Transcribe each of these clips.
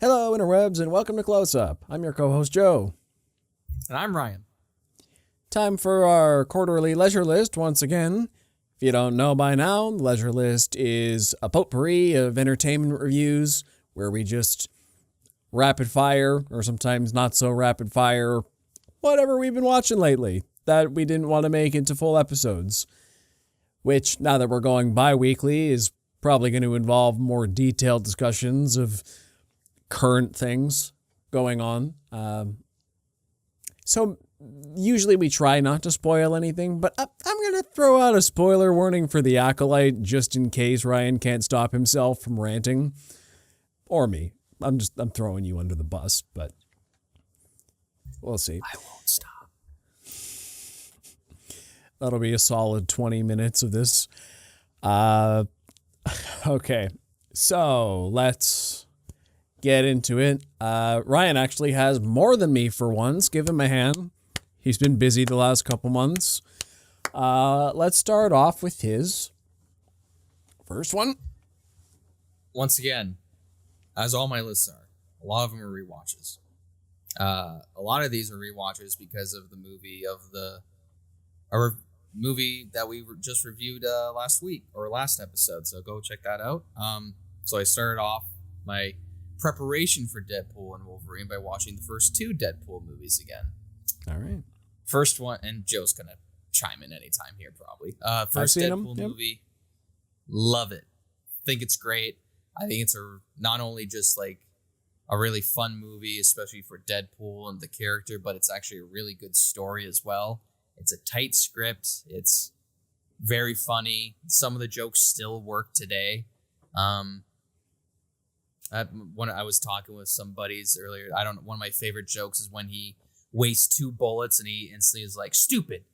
Hello, interwebs, and welcome to Closeup. I'm your co-host, Joe. And I'm Ryan. Time for our quarterly leisure list once again. If you don't know by now, the leisure list is a potpourri of entertainment reviews where we just rapid fire, or sometimes not so rapid fire, whatever we've been watching lately that we didn't want to make into full episodes. Which, now that we're going bi-weekly, is probably going to involve more detailed discussions of current things going on. So usually we try not to spoil anything, but I'm going to throw out a spoiler warning for The Acolyte just in case Ryan can't stop himself from ranting. Or me. I'm throwing you under the bus, but we'll see. I won't stop. That'll be a solid 20 minutes of this. Okay. So let's get into it. Ryan actually has more than me for once. Give him a hand. He's been busy the last couple months. Let's start off with his first one. Once again, as all my lists are, a lot of them are rewatches. A lot of these are rewatches because of the movie that we just reviewed last week or last episode. So go check that out. So I started off my preparation for Deadpool and Wolverine by watching the first two Deadpool movies again. All right. First one, and Joe's gonna chime in anytime here probably. First Deadpool movie, love it. Think it's great. I think it's not only just like a really fun movie, especially for Deadpool and the character, but it's actually a really good story as well. It's a tight script. It's very funny. Some of the jokes still work today. When I was talking with some buddies earlier, one of my favorite jokes is when he wastes 2 bullets and he instantly is like, stupid,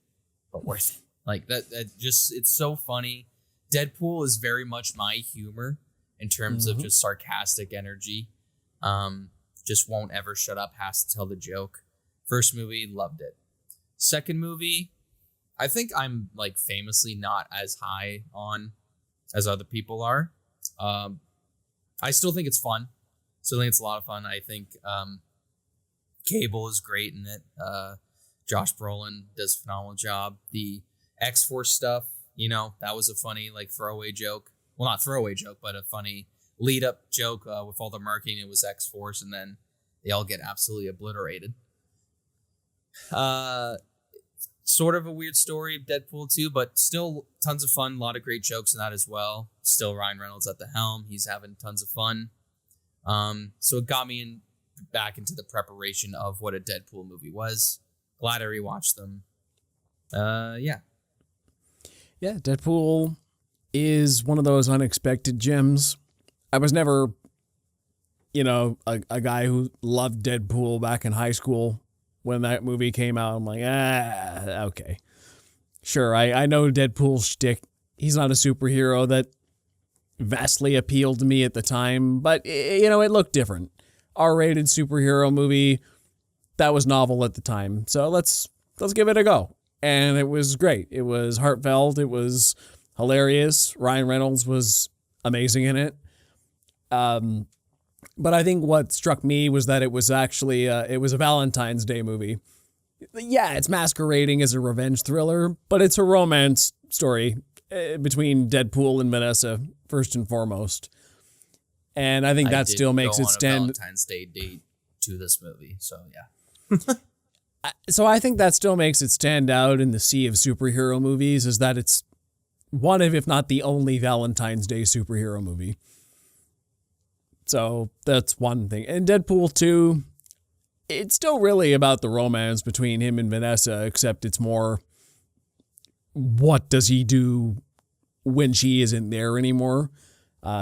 but worth it. Like that just, it's so funny. Deadpool is very much my humor in terms of just sarcastic energy. Just won't ever shut up, has to tell the joke. First movie, loved it. Second movie, I think I'm like famously not as high on as other people are. I still think it's fun. Still think it's a lot of fun. I think Cable is great in it. Josh Brolin does a phenomenal job. The X-Force stuff, that was a funny like throwaway joke. Well, not throwaway joke, but a funny lead-up joke with all the marketing. It was X-Force, and then they all get absolutely obliterated. Sort of a weird story, Deadpool 2, but still tons of fun. A lot of great jokes in that as well. Still Ryan Reynolds at the helm. He's having tons of fun. So it got me back into the preparation of what a Deadpool movie was. Glad I rewatched them. Yeah, Deadpool is one of those unexpected gems. I was never, a guy who loved Deadpool back in high school. When that movie came out, I'm like, okay. Sure, I know Deadpool's shtick. He's not a superhero that vastly appealed to me at the time, but, it looked different. R-rated superhero movie, that was novel at the time. So let's give it a go. And it was great. It was heartfelt. It was hilarious. Ryan Reynolds was amazing in it. But I think what struck me was that it was actually it was a Valentine's Day movie. Yeah, it's masquerading as a revenge thriller, but it's a romance story between Deadpool and Vanessa, first and foremost. And I think that still makes it stand. Valentine's Day date to this movie, so yeah. So I think that still makes it stand out in the sea of superhero movies, is that it's one of, if not the only, Valentine's Day superhero movie. So that's one thing. And Deadpool 2, it's still really about the romance between him and Vanessa, except it's more, what does he do when she isn't there anymore?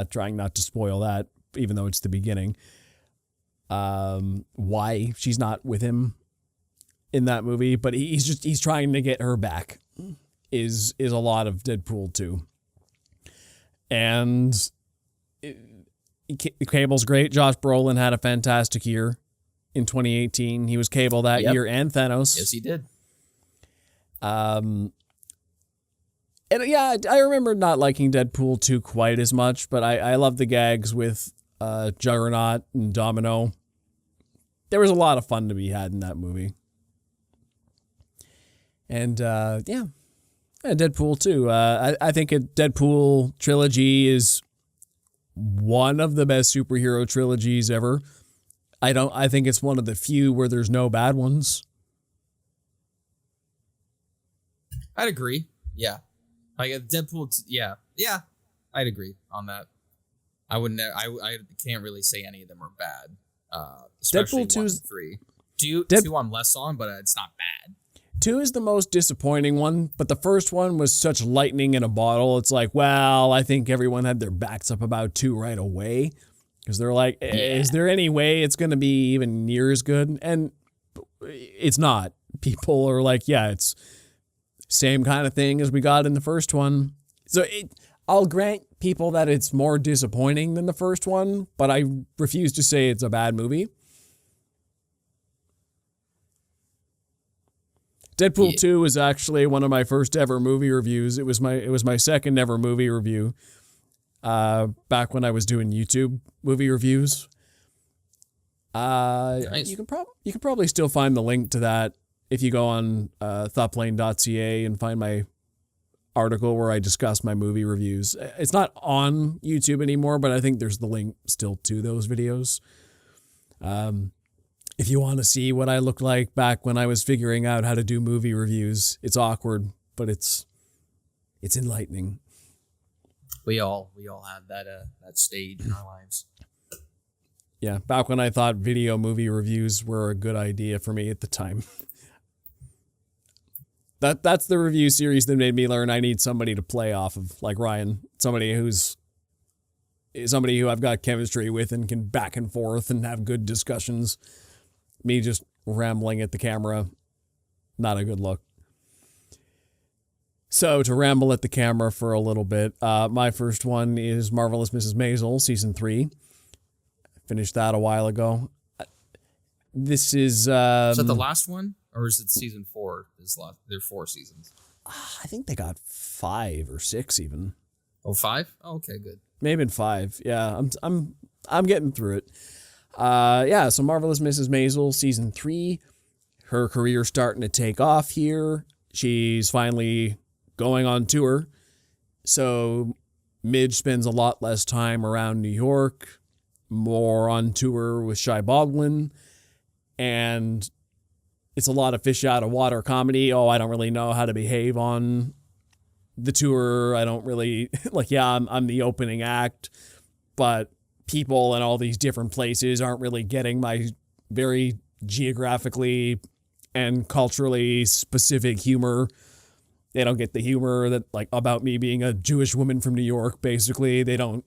Trying not to spoil that, even though it's the beginning. Why she's not with him in that movie, but he's trying to get her back is a lot of Deadpool 2. And Cable's great. Josh Brolin had a fantastic year in 2018. He was Cable that year and Thanos. Yes, he did. And yeah, I remember not liking Deadpool 2 quite as much, but I love the gags with Juggernaut and Domino. There was a lot of fun to be had in that movie. And yeah, Deadpool 2. I think a Deadpool trilogy is one of the best superhero trilogies ever. I think it's one of the few where there's no bad ones. I'd agree. Yeah. Like Deadpool, yeah, I'd agree on that. I wouldn't. I can't really say any of them are bad. Especially Deadpool 1 2 and 3. 2 I'm less on, but it's not bad. 2 is the most disappointing one, but the first one was such lightning in a bottle. It's like, well, I think everyone had their backs up about 2 right away because they're like, is there any way it's going to be even near as good? And it's not. People are like, yeah, it's same kind of thing as we got in the first one. So I'll grant people that it's more disappointing than the first one, but I refuse to say it's a bad movie. Deadpool 2 was actually one of my first ever movie reviews. It was my second ever movie review. Back when I was doing YouTube movie reviews. Nice. You can probably still find the link to that if you go on thoughtplane.ca and find my article where I discuss my movie reviews. It's not on YouTube anymore, but I think there's the link still to those videos. If you want to see what I looked like back when I was figuring out how to do movie reviews, it's awkward, but it's enlightening. We all had that stage in our lives. Yeah, back when I thought video movie reviews were a good idea for me at the time. That's the review series that made me learn I need somebody to play off of, like Ryan, somebody who I've got chemistry with and can back and forth and have good discussions. Me just rambling at the camera, not a good look. So to ramble at the camera for a little bit, my first one is Marvelous Mrs. Maisel, season 3. Finished that a while ago. This is... Is that the last one? Or is it season 4? There are 4 seasons. I think they got 5 or 6 even. Oh, 5? Oh, okay, good. Maybe 5. Yeah, I'm getting through it. Yeah, so Marvelous Mrs. Maisel, season 3. Her career starting to take off here. She's finally going on tour. So Midge spends a lot less time around New York, more on tour with Shy Baldwin, and it's a lot of fish out of water comedy. Oh, I don't really know how to behave on the tour. I don't really I'm the opening act, but people in all these different places aren't really getting my very geographically and culturally specific humor. They don't get the humor that about me being a Jewish woman from New York, basically. They don't.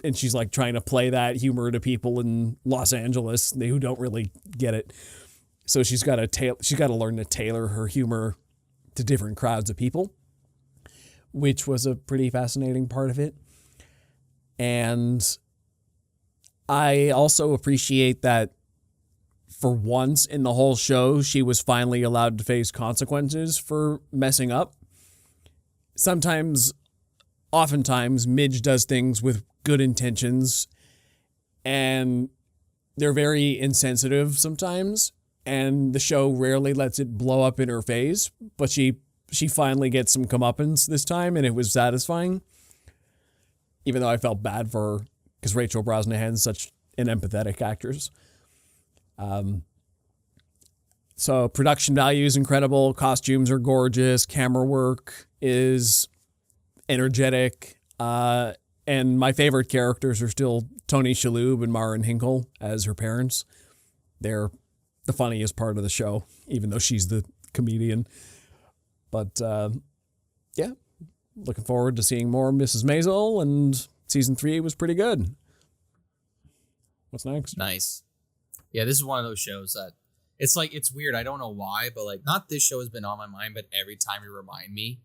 And she's trying to play that humor to people in Los Angeles who don't really get it. So she's got to learn to tailor her humor to different crowds of people, which was a pretty fascinating part of it. And I also appreciate that for once in the whole show, she was finally allowed to face consequences for messing up. Oftentimes, Midge does things with good intentions, and they're very insensitive sometimes, and the show rarely lets it blow up in her face, but she finally gets some comeuppance this time, and it was satisfying, even though I felt bad for her, because Rachel Brosnahan's such an empathetic actress. So production value is incredible, costumes are gorgeous, camera work is energetic, and my favorite characters are still Tony Shalhoub and Morin Hinkle as her parents. They're the funniest part of the show, even though she's the comedian. But yeah, looking forward to seeing more Mrs. Maisel, and season 3 was pretty good. What's next? Nice. Yeah, this is one of those shows that it's weird. I don't know why, but not this show has been on my mind, but every time you remind me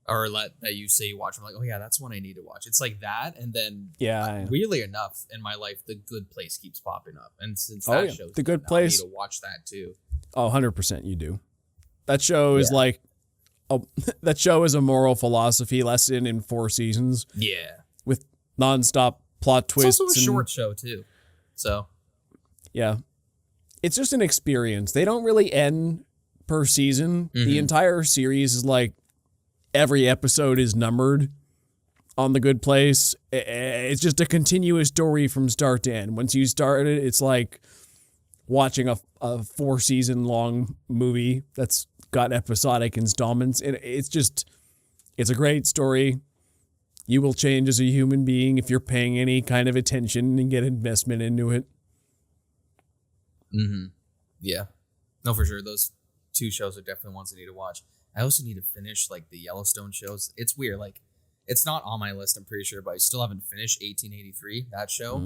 or that you say you watch, I'm like, oh yeah, that's one I need to watch. It's like that, and then weirdly enough, in my life, The Good Place keeps popping up, and since that show, The Good Place, I need to watch that too. Oh, 100% you do. That show is that show is a moral philosophy lesson in 4 seasons. Yeah, with nonstop plot It's twists. also a short show too, so yeah, it's just an experience. They don't really end per season. Mm-hmm. The entire series is like every episode is numbered on The Good Place. It's just a continuous story from start to end. Once you start it, it's like watching a 4-season long movie that's got episodic installments. And it's a great story. You will change as a human being if you're paying any kind of attention and get investment into it. Mm-hmm. Yeah. No, for sure. Those 2 shows are definitely ones I need to watch. I also need to finish like the Yellowstone shows. It's weird. Like, it's not on my list, I'm pretty sure, but I still haven't finished 1883, that show.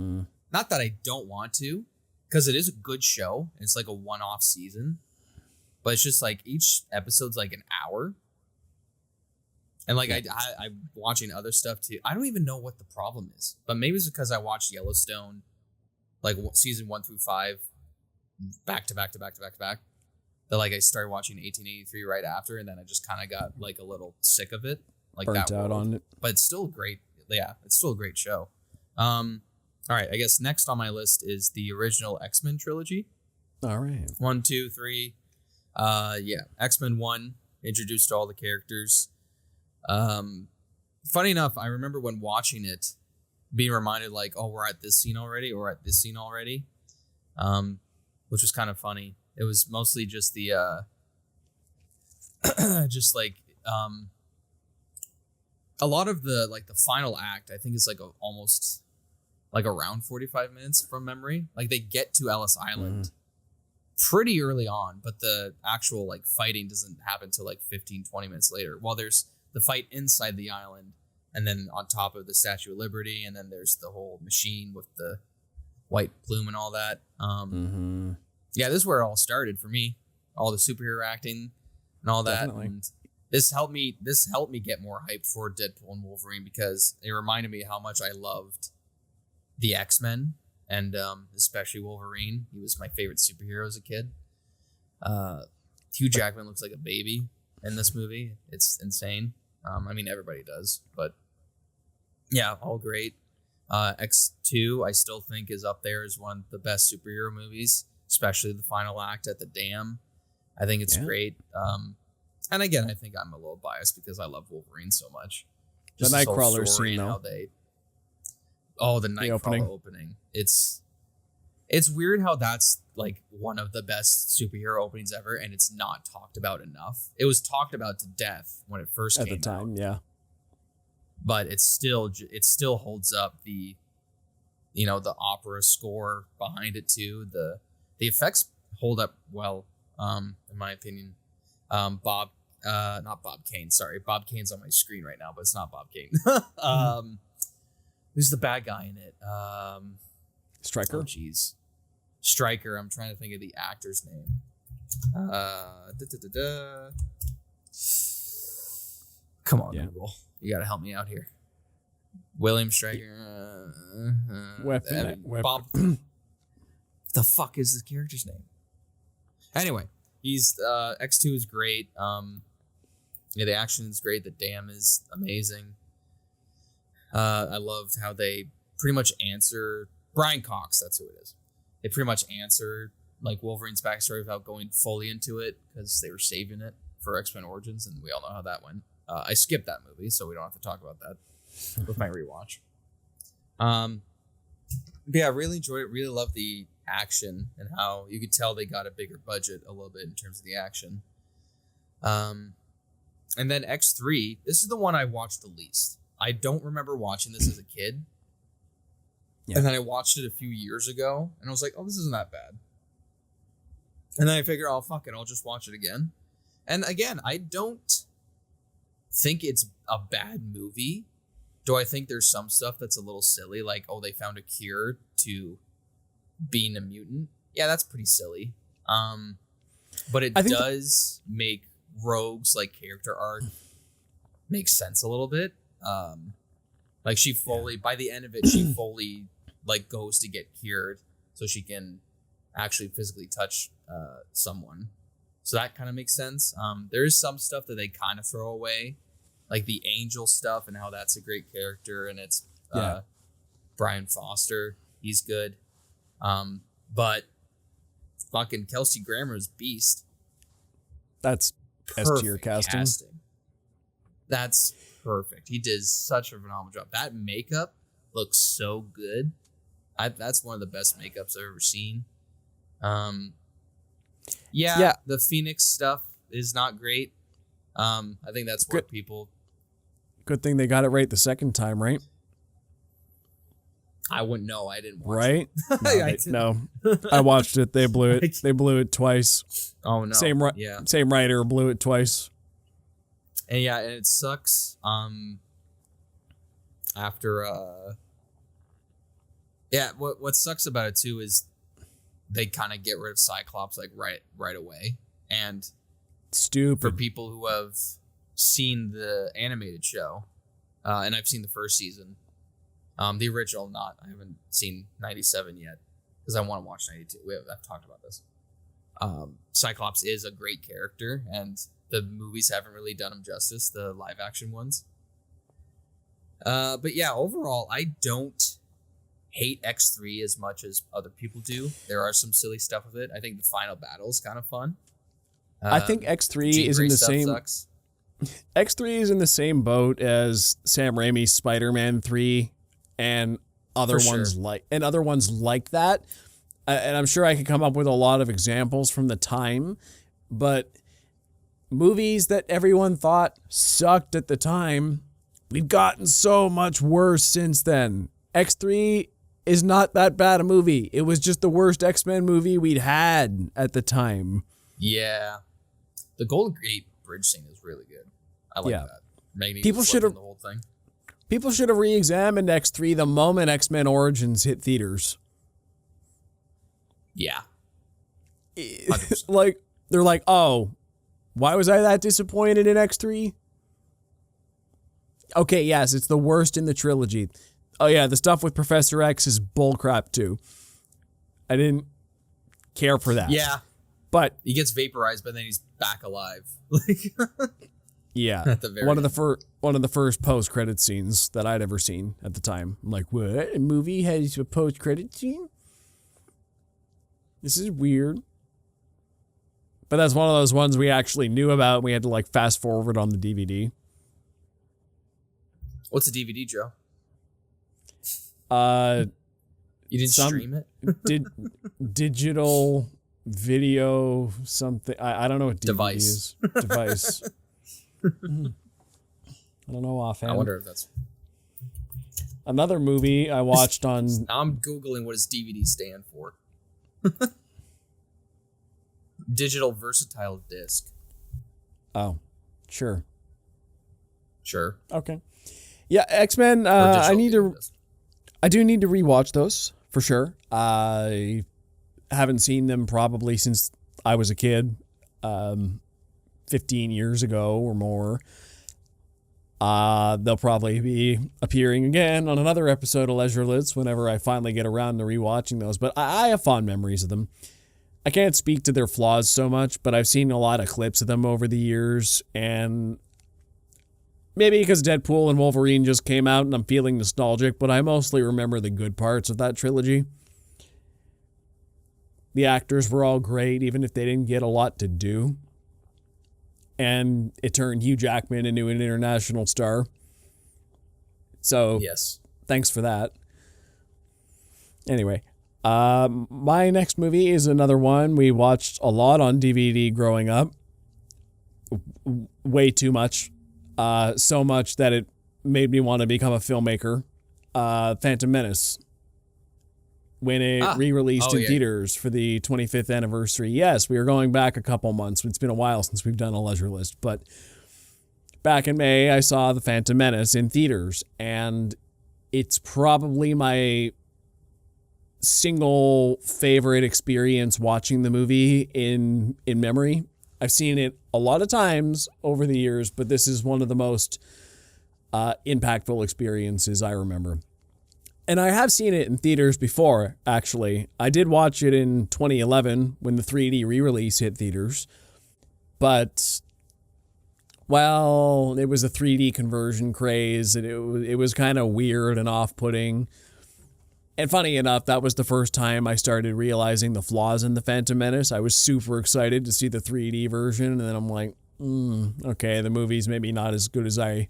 Not that I don't want to, because it is a good show. It's like a one-off season. But it's just like each episode's like an hour. And like I'm watching other stuff too. I don't even know what the problem is. But maybe it's because I watched Yellowstone like season 1 through 5 back to back. That like I started watching 1883 right after, and then I just kind of got like a little sick of it, like burnt that out on it. But it's still great. Yeah, it's still a great show. All right, I guess next on my list is the original X-Men trilogy. All right, 1, 2, 3. Yeah, X-Men 1 introduced all the characters. Funny enough, I remember when watching it, being reminded like, oh, we're at this scene already, or at this scene already, which was kind of funny. It was mostly just the, just like, a lot of the, like the final act, I think is like almost like around 45 minutes from memory. Like they get to Ellis Island pretty early on, but the actual like fighting doesn't happen until like 15, 20 minutes later. Well, there's the fight inside the island, and then on top of the Statue of Liberty, and then there's the whole machine with the white plume and all that. Yeah, this is where it all started for me. All the superhero acting and all that. Definitely. And this helped me get more hyped for Deadpool and Wolverine, because it reminded me how much I loved the X-Men, and especially Wolverine. He was my favorite superhero as a kid. Hugh Jackman looks like a baby in this movie. It's insane. I mean, everybody does, but yeah, all great. X2, I still think is up there as one of the best superhero movies, especially the final act at the dam. I think it's great. And again, I think I'm a little biased because I love Wolverine so much. Just the Nightcrawler scene, though. The Nightcrawler opening. It's weird how that's like one of the best superhero openings ever, and it's not talked about enough. It was talked about to death when it first came out. At the time, yeah. But it still holds up. The opera score behind it too. The effects hold up well, in my opinion. Not Bob Kane. Sorry, Bob Kane's on my screen right now, but it's not Bob Kane. Who's the bad guy in it? Stryker. Oh, jeez, Stryker. I'm trying to think of the actor's name. Come on, Google. You got to help me out here. William Stryker. Bob. The fuck is the character's name? Anyway, he's X2 is great. The action is great. The dam is amazing. I loved how they pretty much answer Brian Cox. That's who it is. They pretty much answer like Wolverine's backstory without going fully into it, because they were saving it for X-Men Origins, and we all know how that went. I skipped that movie, so we don't have to talk about that with my rewatch. But yeah, I really enjoyed it. Really loved the action and how you could tell they got a bigger budget a little bit in terms of the action. And then X3, this is the one I watched the least. I don't remember watching this as a kid. Yeah. And then I watched it a few years ago, and I was like, oh, this isn't that bad. And then I figured, oh, fuck it, I'll just watch it again. And again, I don't think it's a bad movie. Do I think there's some stuff that's a little silly, like, oh, they found a cure to being a mutant? Yeah, that's pretty silly. But it does make Rogue's like character arc make sense a little bit. Like she fully, by the end of it, she fully like goes to get cured so she can actually physically touch someone. So that kind of makes sense. There is some stuff that they kind of throw away, like the angel stuff and how that's a great character, and it's Brian Foster, he's good. But fucking Kelsey Grammer's beast. That's S tier casting. That's perfect. He did such a phenomenal job. That makeup looks so good. That's one of the best makeups I've ever seen. Yeah, the Phoenix stuff is not great. I think that's where people... Good thing they got it right the second time, right? I wouldn't know. I didn't watch it. Right? No, I watched it. They blew it. They blew it twice. Oh, no. Same writer blew it twice. And yeah, and it sucks. What sucks about it too is they kind of get rid of Cyclops like right away. And stupid for people who have seen the animated show, and I've seen the first season, the original not. I haven't seen 97 yet because I want to watch 92. I've talked about this. Cyclops is a great character, and the movies haven't really done him justice, the live action ones. But yeah, overall, I don't hate X3 as much as other people do. There are some silly stuff with it. I think the final battle is kind of fun. I think X3 is in the same. Sucks. X3 is in the same boat as Sam Raimi's Spider-Man 3 and other ones like that. And I'm sure I could come up with a lot of examples from the time, but movies that everyone thought sucked at the time, we've gotten so much worse since then. X3 is not that bad a movie. It was just the worst X-Men movie we'd had at the time. Yeah. The Golden Gate Bridge scene is really good. I like that. People should have re-examined X3 the moment X-Men Origins hit theaters. Yeah. 100%. They're like, oh, why was I that disappointed in X3? Okay, yes, it's the worst in the trilogy. Oh yeah, the stuff with Professor X is bullcrap too. I didn't care for that. Yeah. But he gets vaporized, but then he's back alive. Yeah. At the very one of the first post-credit scenes that I'd ever seen at the time. I'm like, what? A movie has a post-credit scene? This is weird. But that's one of those ones we actually knew about and we had to fast forward on the DVD. What's a DVD, Joe? You didn't stream it? Digital video something. I don't know what DVD is. Device. I don't know offhand. I wonder if that's... Another movie I watched on... I'm Googling what does DVD stand for. Digital versatile disc. Oh, sure. Sure. Okay. Yeah, X-Men, I do need to rewatch those, for sure. I haven't seen them probably since I was a kid, 15 years ago or more. They'll probably be appearing again on another episode of Leisure List whenever I finally get around to rewatching those, but I have fond memories of them. I can't speak to their flaws so much, but I've seen a lot of clips of them over the years, and maybe because Deadpool and Wolverine just came out and I'm feeling nostalgic, but I mostly remember the good parts of that trilogy. The actors were all great, even if they didn't get a lot to do. And it turned Hugh Jackman into an international star. So, yes, thanks for that. Anyway, my next movie is another one we watched a lot on DVD growing up. Way too much. So much that it made me want to become a filmmaker. Phantom Menace. When it re-released in theaters for the 25th anniversary. Yes, we are going back a couple months. It's been a while since we've done a Leisure List, but back in May, I saw The Phantom Menace in theaters, and it's probably my single favorite experience watching the movie in memory. I've seen it a lot of times over the years, but this is one of the most impactful experiences I remember. And I have seen it in theaters before, actually. I did watch it in 2011 when the 3D re-release hit theaters. But, well, it was a 3D conversion craze, and it was kind of weird and off-putting. And funny enough, that was the first time I started realizing the flaws in the Phantom Menace. I was super excited to see the 3D version, and then I'm like, okay, the movie's maybe not as good as I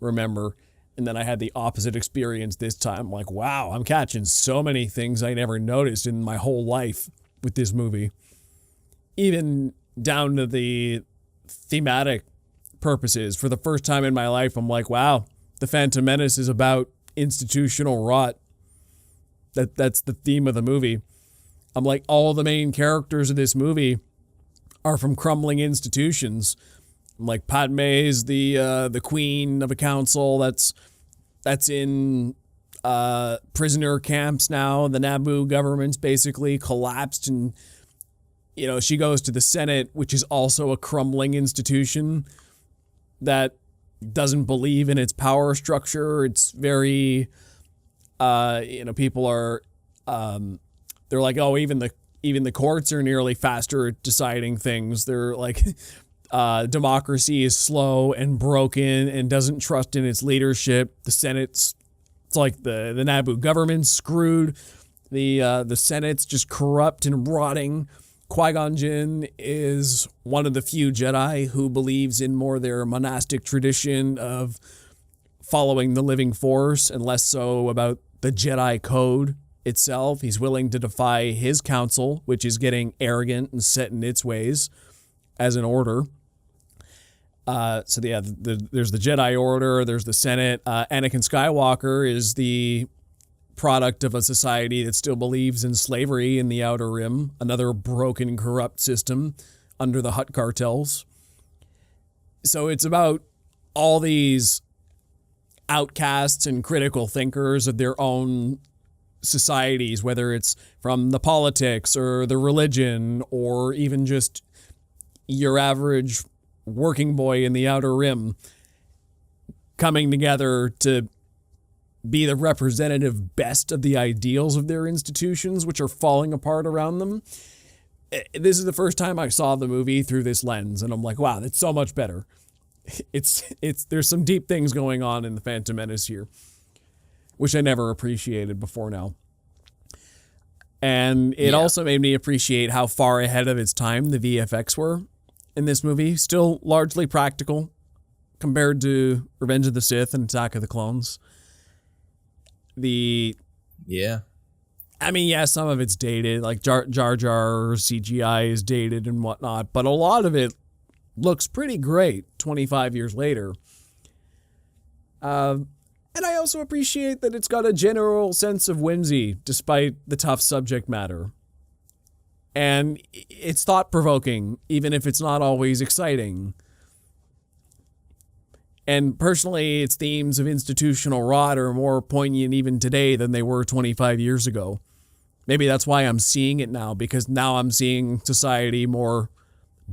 remember. And then I had the opposite experience this time. I'm like, wow, I'm catching so many things I never noticed in my whole life with this movie. Even down to the thematic purposes. For the first time in my life, I'm like, wow, the Phantom Menace is about institutional rot. That's the theme of the movie. I'm like, all the main characters of this movie are from crumbling institutions. I'm like, Padme is the queen of a council that's in prisoner camps now. The Naboo government's basically collapsed, and she goes to the Senate, which is also a crumbling institution that doesn't believe in its power structure. It's very people are they're like, oh, even the courts are nearly faster at deciding things. They're like, democracy is slow and broken and doesn't trust in its leadership. The Senate's, it's like the Naboo government's screwed. The Senate's just corrupt and rotting. Qui-Gon Jinn is one of the few Jedi who believes in more their monastic tradition of following the living force and less so about the Jedi code itself. He's willing to defy his council, which is getting arrogant and set in its ways as an order. There's the Jedi Order, there's the Senate. Anakin Skywalker is the product of a society that still believes in slavery in the Outer Rim, another broken, corrupt system under the Hutt cartels. So it's about all these outcasts and critical thinkers of their own societies, whether it's from the politics or the religion or even just your average working boy in the Outer Rim, coming together to be the representative best of the ideals of their institutions, which are falling apart around them. This is the first time I saw the movie through this lens, and I'm like, wow, that's so much better. There's some deep things going on in the Phantom Menace here, which I never appreciated before now. And it also made me appreciate how far ahead of its time the VFX were in this movie. Still largely practical compared to Revenge of the Sith and Attack of the Clones. Some of it's dated, like Jar Jar CGI is dated and whatnot, but a lot of it looks pretty great 25 years later. And I also appreciate that it's got a general sense of whimsy despite the tough subject matter. And it's thought-provoking, even if it's not always exciting. And personally, its themes of institutional rot are more poignant even today than they were 25 years ago. Maybe that's why I'm seeing it now, because now I'm seeing society more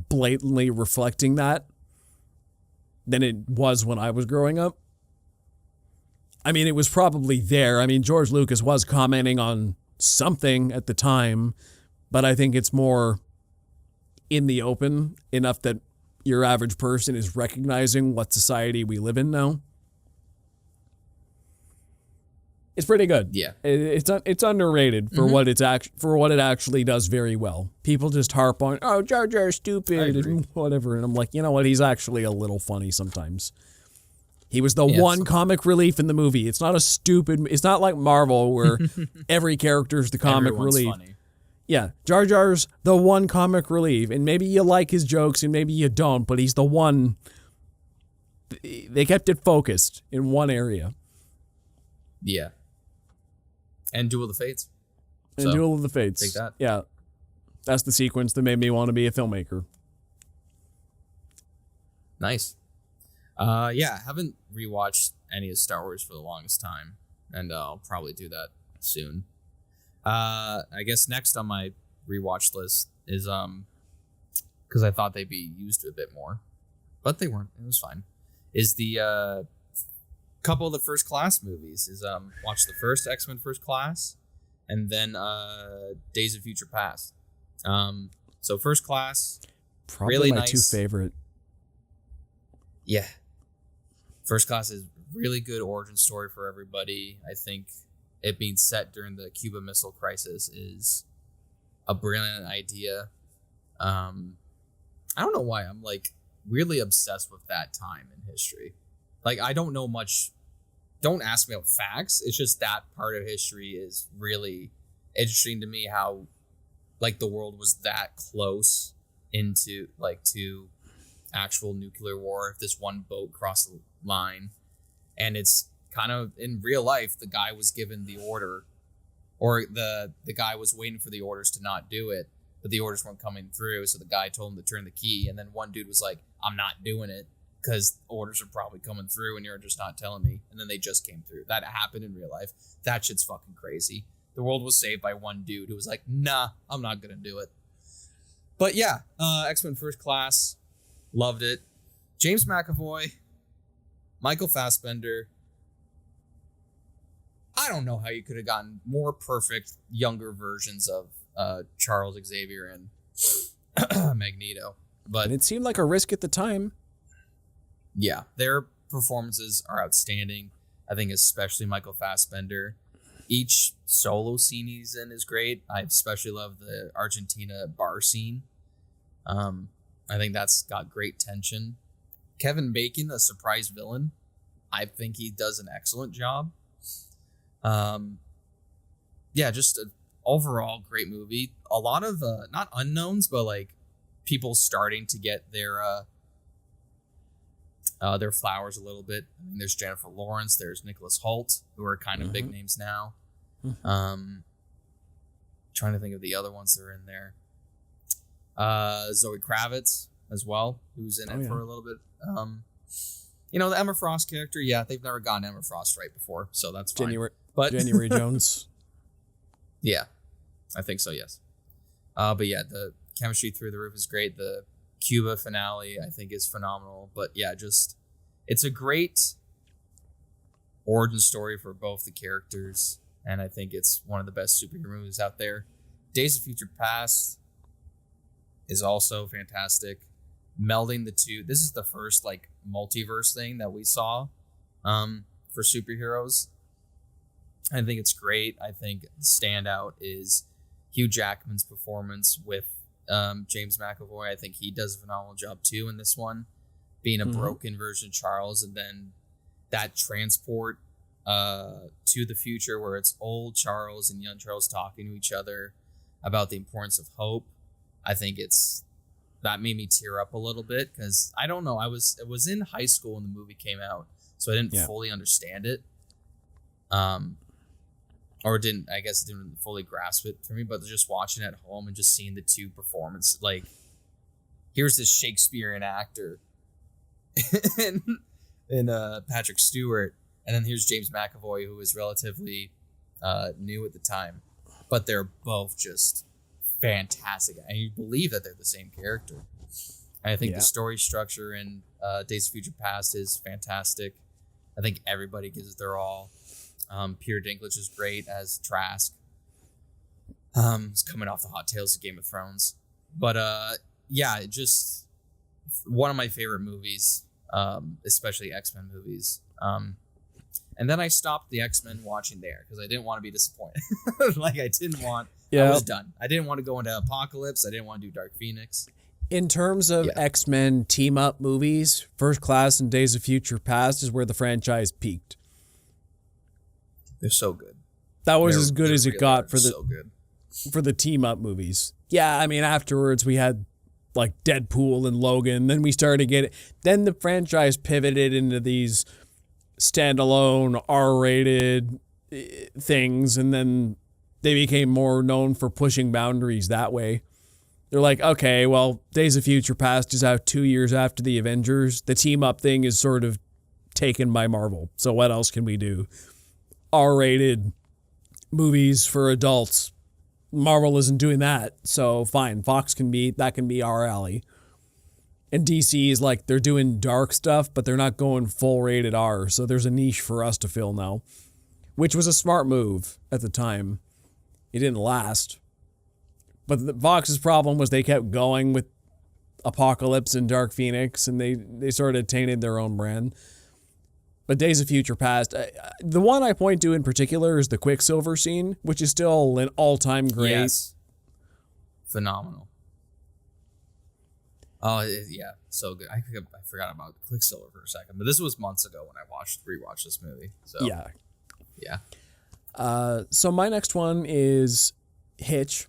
blatantly reflecting that than it was when I was growing up. I mean, it was probably there. I mean, George Lucas was commenting on something at the time, but I think it's more in the open enough that your average person is recognizing what society we live in now. It's pretty good. Yeah, it's underrated for what it actually does very well. People just harp on, oh, Jar Jar's stupid and whatever, and I'm like, you know what? He's actually a little funny sometimes. He was the one comic relief in the movie. It's not it's not like Marvel where every character's the comic relief. Funny. Yeah, Jar Jar's the one comic relief, and maybe you like his jokes and maybe you don't, but he's the one. They kept it focused in one area. Yeah. And Duel of the Fates. Duel of the Fates. Take that. Yeah. That's the sequence that made me want to be a filmmaker. Nice. I haven't rewatched any of Star Wars for the longest time, and I'll probably do that soon. I guess next on my rewatch list is because I thought they'd be used a bit more, but they weren't. It was fine. Is the couple of the First Class movies? Is watch the first X-Men First Class, and then Days of Future Past. So First Class, probably really my nice. Two favorite. Yeah, First Class is really good origin story for everybody. I think it being set during the Cuba Missile Crisis is a brilliant idea. I don't know why I'm like really obsessed with that time in history. Like, I don't know much. Don't ask me about facts. It's just that part of history is really interesting to me, how like the world was that close into like to actual nuclear war if this one boat crossed the line. And it's kind of in real life, the guy was given the order, or the guy was waiting for the orders to not do it, but the orders weren't coming through, so the guy told him to turn the key, and then one dude was like, I'm not doing it because orders are probably coming through and you're just not telling me, and then they just came through. That happened in real life. That shit's fucking crazy. The world was saved by one dude who was like, nah, I'm not gonna do it. But yeah, X-Men First Class, loved it. James McAvoy, Michael Fassbender. I don't know how you could have gotten more perfect younger versions of Charles Xavier and Magneto. But And it seemed like a risk at the time. yeah, their performances are outstanding. I think especially Michael Fassbender. Each solo scene he's in is great. I especially love the Argentina bar scene. I think that's got great tension. Kevin Bacon, a surprise villain. I think he does an excellent job. Yeah, just an overall great movie. A lot of not unknowns, but like people starting to get their flowers a little bit. I mean, there's Jennifer Lawrence, there's Nicholas Hoult, who are kind of big names now. Trying to think of the other ones that are in there. Zoe Kravitz as well, who's in it for a little bit. You know, the Emma Frost character, yeah, they've never gotten Emma Frost right before, so that's fine. January Jones. Yeah, I think so, yes. But yeah, the chemistry through the roof is great. The Cuba finale, I think, is phenomenal. But yeah, just, it's a great origin story for both the characters, and I think it's one of the best superhero movies out there. Days of Future Past is also fantastic. Melding the two, this is the first like multiverse thing that we saw for superheroes. I think it's great. I think the standout is Hugh Jackman's performance with James McAvoy. I think he does a phenomenal job too in this one, being a broken version of Charles, and then that transport to the future where it's old Charles and young Charles talking to each other about the importance of hope. I think that made me tear up a little bit because I don't know. It was in high school when the movie came out, so I didn't fully understand it. Or didn't fully grasp it for me, but just watching it at home and just seeing the two performances, like, here's this Shakespearean actor in Patrick Stewart, and then here's James McAvoy, who was relatively new at the time, but they're both just fantastic, and you believe that they're the same character. And I think the story structure in Days of Future Past is fantastic. I think everybody gives it their all. Peter Dinklage is great as Trask. He's coming off the hot tails of Game of Thrones. But yeah, just one of my favorite movies, especially X-Men movies. And then I stopped the X-Men watching there because I didn't want to be disappointed. I was done. I didn't want to go into Apocalypse. I didn't want to do Dark Phoenix. In terms of X-Men team-up movies, First Class and Days of Future Past is where the franchise peaked. They're so good. That was as good as it got for the team-up movies. Yeah, I mean, afterwards we had like Deadpool and Logan. Then we started to get it. Then the franchise pivoted into these standalone R-rated things, and then they became more known for pushing boundaries that way. They're like, okay, well, Days of Future Past is out 2 years after the Avengers. The team-up thing is sort of taken by Marvel. So what else can we do? R-rated movies for adults. Marvel isn't doing that, so fine. Fox can be our alley. And DC is like, they're doing dark stuff, but they're not going full rated R, so there's a niche for us to fill now, which was a smart move at the time. It didn't last. But Fox's problem was they kept going with Apocalypse and Dark Phoenix, and they sort of tainted their own brand. But Days of Future Past, the one I point to in particular is the Quicksilver scene, which is still an all-time great. Yes. Phenomenal. Oh, yeah, so good. I forgot about Quicksilver for a second, but this was months ago when I rewatched this movie. So yeah. So my next one is Hitch,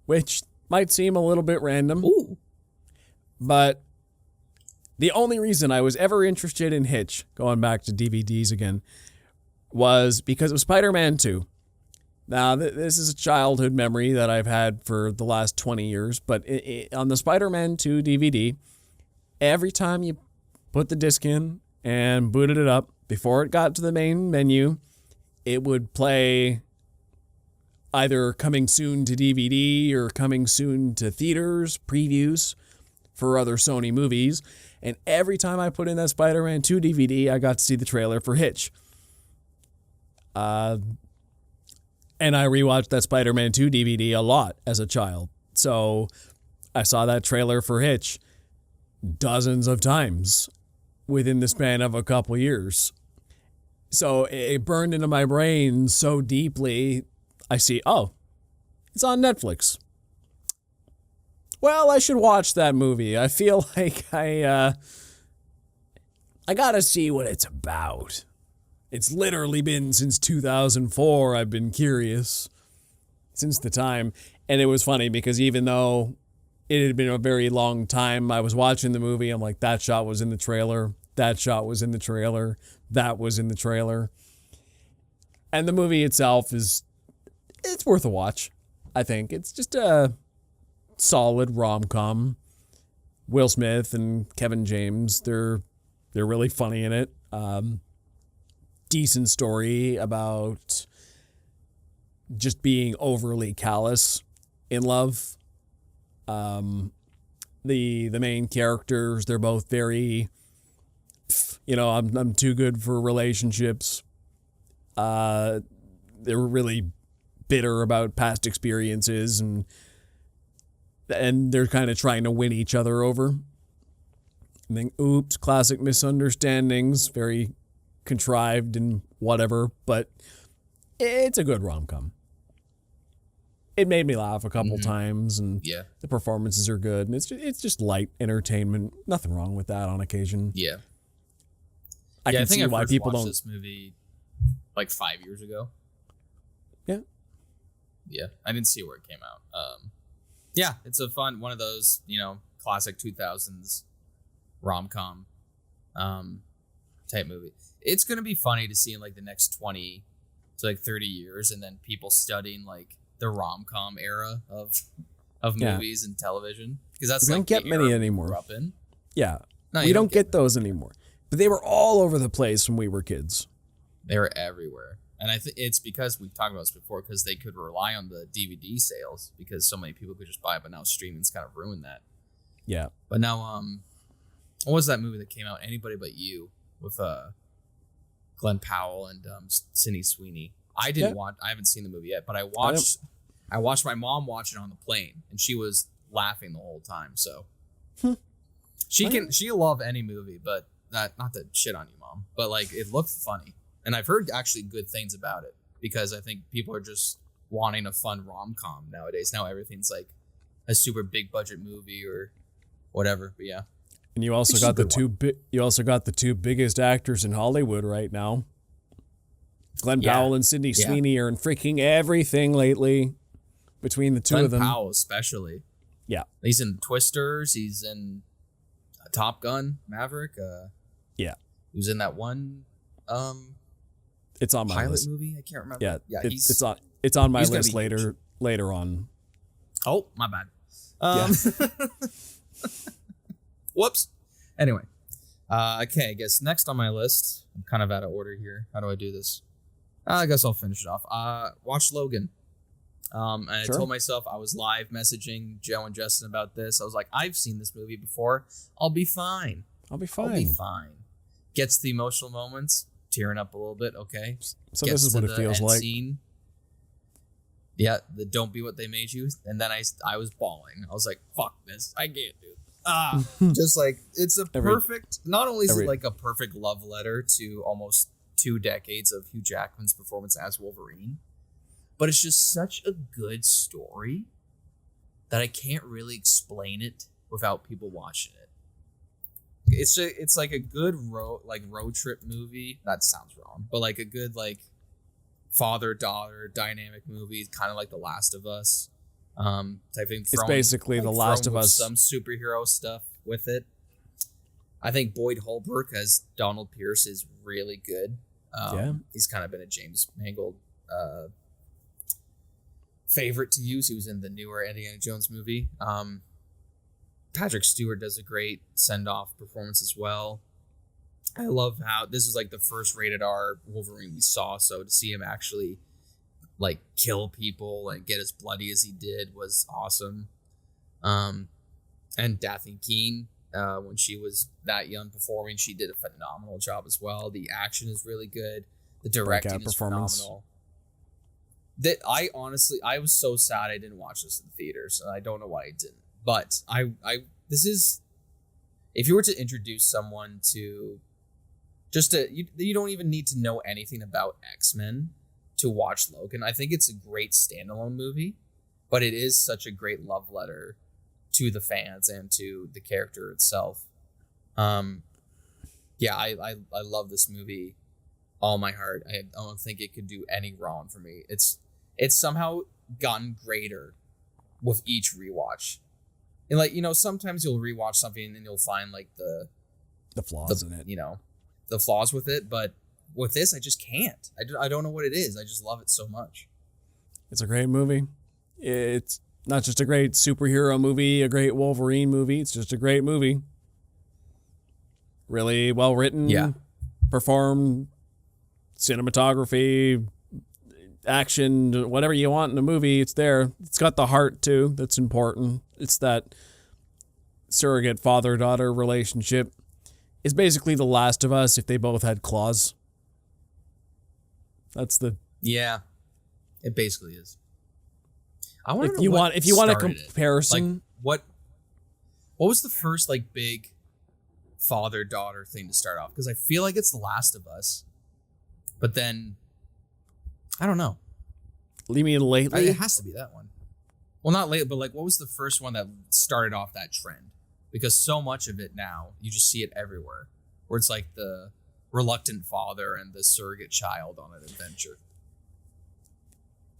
which might seem a little bit random. Ooh. But the only reason I was ever interested in Hitch, going back to DVDs again, was because of Spider-Man 2. Now, this is a childhood memory that I've had for the last 20 years, but on the Spider-Man 2 DVD, every time you put the disc in and booted it up, before it got to the main menu, it would play either coming soon to DVD or coming soon to theaters, previews for other Sony movies. And every time I put in that Spider-Man 2 DVD, I got to see the trailer for Hitch. And I rewatched that Spider-Man 2 DVD a lot as a child. So I saw that trailer for Hitch dozens of times within the span of a couple years. So it burned into my brain so deeply. I see, oh, it's on Netflix. Well, I should watch that movie. I feel like I gotta see what it's about. It's literally been since 2004 I've been curious. Since the time. And it was funny because even though it had been a very long time I was watching the movie, I'm like, that shot was in the trailer. That shot was in the trailer. That was in the trailer. And the movie itself it's worth a watch, I think. It's just a solid rom-com. Will Smith and Kevin James, they're really funny in it. Decent story about just being overly callous in love. The main characters, they're both very, I'm too good for relationships. They were really bitter about past experiences and they're kind of trying to win each other over. And then, oops, classic misunderstandings, very contrived and whatever, but it's a good rom-com. It made me laugh a couple times, and the performances are good, and it's just light entertainment. Nothing wrong with that on occasion. Yeah. I can see why people don't. This movie like 5 years ago. Yeah. Yeah, I didn't see where it came out. Yeah, it's a fun one of those classic 2000s rom-com type movie. It's going to be funny to see in like the next 20 to like 30 years and then people studying like the rom-com era of movies and television, because that's we don't get many anymore. We grew up in. Yeah. No, we don't get those anymore. But they were all over the place when we were kids. They were everywhere. And I think it's because we've talked about this before, because they could rely on the DVD sales because so many people could just buy it, but now streaming's kind of ruined that. Yeah. But now what was that movie that came out, Anybody But You, with Glenn Powell and Sydney Sweeney? I haven't seen the movie yet, but I watched my mom watch it on the plane, and she was laughing the whole time. So she'll love any movie, but not to shit on you, Mom, but like it looked funny, and I've heard actually good things about it because I think people are just wanting a fun rom-com nowadays. Now everything's like a super big budget movie or whatever. But yeah. And you also got the two biggest actors in Hollywood right now. Glenn Powell and Sydney Sweeney are in freaking everything lately. Between the two of them, Glenn Powell especially. Yeah, he's in Twisters. He's in Top Gun, Maverick. Yeah, he was in that one. It's on my pilot list. movie. I can't remember. Yeah, it's on my list later on. Oh, my bad. Whoops. Anyway, okay. I guess next on my list, I'm kind of out of order here. How do I do this? I guess I'll finish it off. Watch Logan. And I told myself I was live messaging Joe and Justin about this. I was like, I've seen this movie before. I'll be fine. Gets the emotional moments, tearing up a little bit. Okay. So this is what it feels like. Scene. Yeah, the don't be what they made you. And then I was bawling. I was like, fuck this. I can't, dude. Just like it's a perfect. Not only is it like a perfect love letter to almost 2 decades of Hugh Jackman's performance as Wolverine, but it's just such a good story that I can't really explain it without people watching it. It's like a good road trip movie. That sounds wrong, but like a good like father-daughter dynamic movie, kind of like The Last of Us. Type thing. It's basically The Last of Us. Some superhero stuff with it. I think Boyd Holbrook as Donald Pierce is really good. He's kind of been a James Mangold favorite to use. He was in the newer Indiana Jones movie. Patrick Stewart does a great send-off performance as well. I love how this was like the first rated R Wolverine we saw, so to see him actually like kill people and get as bloody as he did was awesome. And Daphne Keane, when she was that young performing, she did a phenomenal job as well. The action is really good. The directing is phenomenal. I was so sad I didn't watch this in theaters, and I don't know why I didn't. But this is, if you were to introduce someone to, you don't even need to know anything about X-Men to watch Logan. I think it's a great standalone movie, but it is such a great love letter to the fans and to the character itself. I love this movie all my heart. I don't think it could do any wrong for me. It's somehow gotten greater with each rewatch. And like, sometimes you'll rewatch something and you'll find like the flaws in it, the flaws with it. But with this, I just can't. I don't know what it is. I just love it so much. It's a great movie. It's not just a great superhero movie, a great Wolverine movie. It's just a great movie. Really well written, performed, cinematography, action, whatever you want in a movie, it's there. It's got the heart too. That's important. It's that surrogate father-daughter relationship. It's basically The Last of Us if they both had claws. It basically is. If you want a comparison, what was the first like big father-daughter thing to start off? Because I feel like it's The Last of Us, but then I don't know. You mean lately? It has to be that one. Well, not lately, but like, what was the first one that started off that trend? Because so much of it now, you just see it everywhere, where it's like the reluctant father and the surrogate child on an adventure.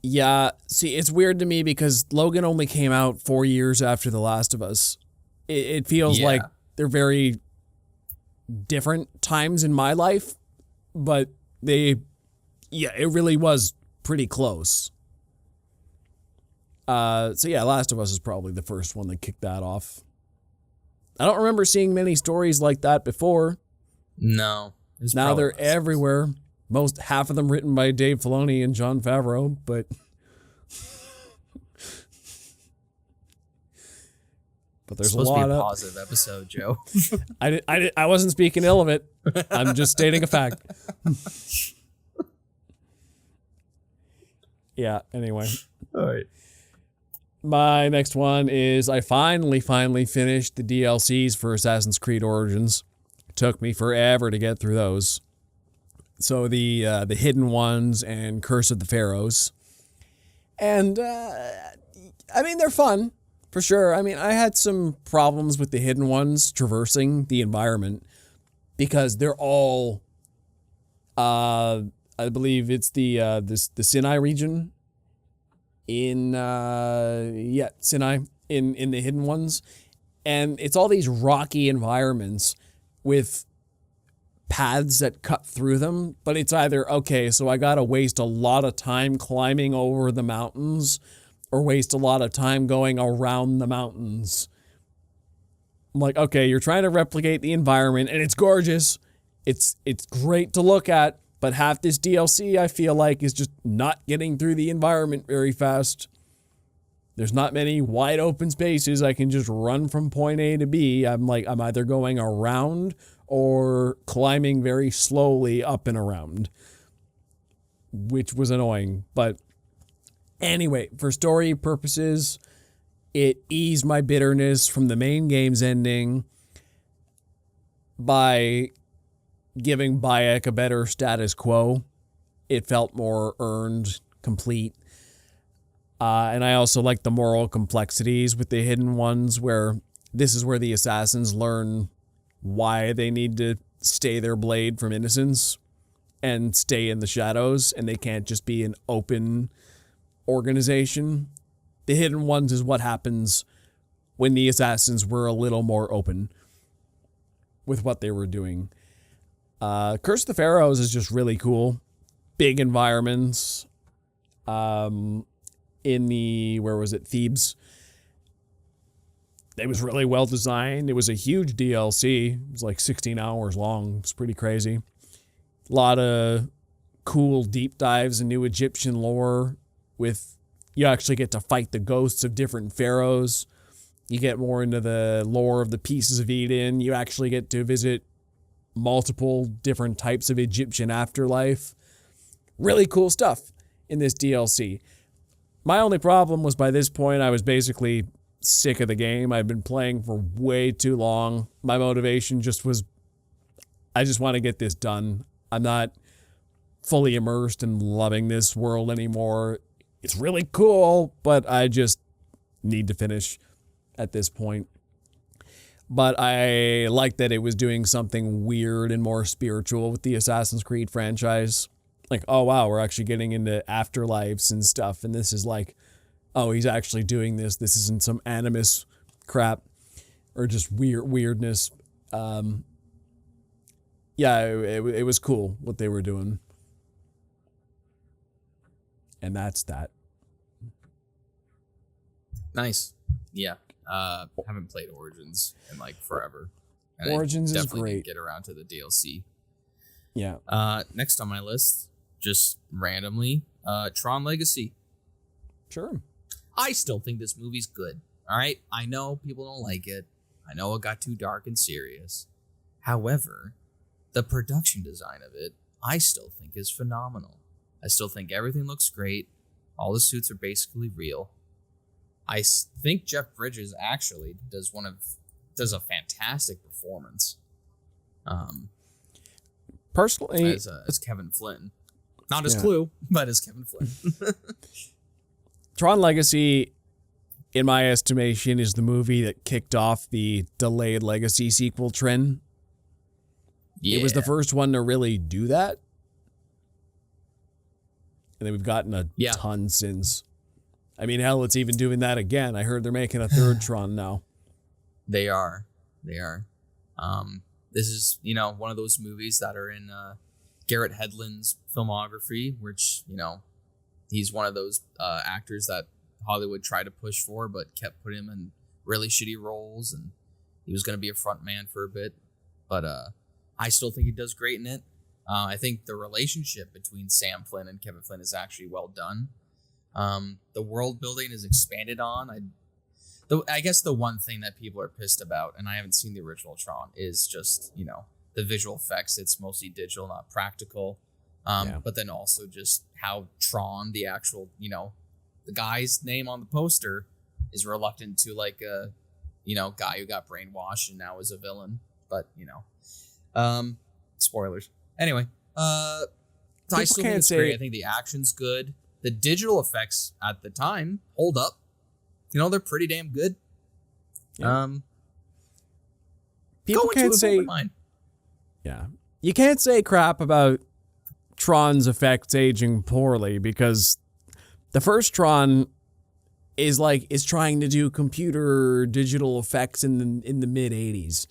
Yeah, see, it's weird to me because Logan only came out 4 years after The Last of Us. It feels like they're very different times in my life, but it really was pretty close. Last of Us is probably the first one that kicked that off. I don't remember seeing many stories like that before. No. Now they're everywhere. Half of them written by Dave Filoni and Jon Favreau, but there's a lot of... Supposed to be a positive episode, Joe. I wasn't speaking ill of it. I'm just stating a fact. Yeah, anyway. All right. My next one is I finally finished the DLCs for Assassin's Creed Origins. It took me forever to get through those. So the Hidden Ones and Curse of the Pharaohs. And, they're fun, for sure. I had some problems with the Hidden Ones traversing the environment because they're all, I believe it's the Sinai region in Sinai in the Hidden Ones, and it's all these rocky environments with paths that cut through them, but it's either, okay, so I gotta waste a lot of time climbing over the mountains or waste a lot of time going around the mountains. I'm like, okay, you're trying to replicate the environment and it's gorgeous. It's great to look at, but half this DLC I feel like is just not getting through the environment very fast. There's not many wide open spaces I can just run from point A to B. I'm either going around or climbing very slowly up and around, which was annoying. But anyway, for story purposes, it eased my bitterness from the main game's ending by giving Bayek a better status quo. It felt more earned, complete. And I also like the moral complexities with the hidden ones, where this is where the assassins learn why they need to stay their blade from innocence and stay in the shadows, and they can't just be an open organization. The hidden ones is what happens when the assassins were a little more open with what they were doing. Curse of the Pharaohs is just really cool. Big environments. In the, where was it? Thebes. It was really well designed. It was a huge DLC. It was like 16 hours long. It's pretty crazy. A lot of cool deep dives in new Egyptian lore with, you actually get to fight the ghosts of different pharaohs. You get more into the lore of the Pieces of Eden. You actually get to visit multiple different types of Egyptian afterlife. Really cool stuff in this DLC. My only problem was, by this point, I was basically sick of the game. I'd been playing for way too long. My motivation just was, I just want to get this done. I'm not fully immersed and loving this world anymore. It's really cool, but I just need to finish at this point. But I like that it was doing something weird and more spiritual with the Assassin's Creed franchise. Like, oh wow, we're actually getting into afterlives and stuff, and this is like, oh, he's actually doing this. This isn't some animus crap or just weirdness. Yeah, it was cool what they were doing. And that's that. Nice. Yeah. Haven't played Origins in like forever. And Origins is definitely great. didn't get around to the DLC. Yeah. Next on my list, just randomly, Tron Legacy. Sure. I still think this movie's good. All right. I know people don't like it. I know it got too dark and serious. However, the production design of it, I still think is phenomenal. I still think everything looks great. All the suits are basically real. I think Jeff Bridges actually does a fantastic performance. Personally, as Kevin Flynn, not as Clue, but as Kevin Flynn. Tron Legacy, in my estimation, is the movie that kicked off the delayed Legacy sequel trend. Yeah. It was the first one to really do that. And then we've gotten a ton since. I mean, hell, it's even doing that again. I heard they're making a third Tron now. They are. This is, one of those movies that are in Garrett Hedlund's filmography, which, he's one of those actors that Hollywood tried to push for, but kept putting him in really shitty roles, and he was going to be a front man for a bit. But I still think he does great in it. I think the relationship between Sam Flynn and Kevin Flynn is actually well done. The world building is expanded on. I guess the one thing that people are pissed about, and I haven't seen the original Tron, is just, the visual effects. It's mostly digital, not practical. But then also just how Tron, the actual, the guy's name on the poster is reluctant to like a, guy who got brainwashed and now is a villain. But, spoilers. Anyway, I still think it's great. I think the action's good. The digital effects at the time hold up. They're pretty damn good. Yeah. People can't say, yeah, you can't say crap about Tron's effects aging poorly, because the first Tron is trying to do computer digital effects in the mid 80s.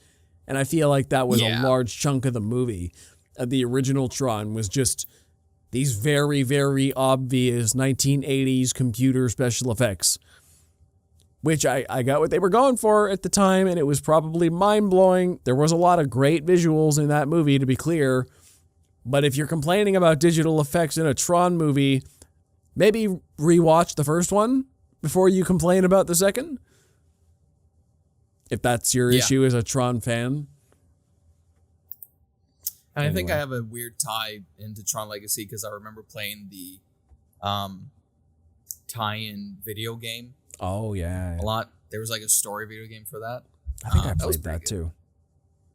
And I feel like that was a large chunk of the movie. The original Tron was just these very, very obvious 1980s computer special effects, which I got what they were going for at the time, and it was probably mind-blowing. There was a lot of great visuals in that movie, to be clear, but if you're complaining about digital effects in a Tron movie, maybe rewatch the first one before you complain about the second, if that's your issue as a Tron fan. And I think I have a weird tie into Tron Legacy because I remember playing the tie-in video game Oh yeah. A lot. There was like a story video game for that. I think I was played pretty that good. too.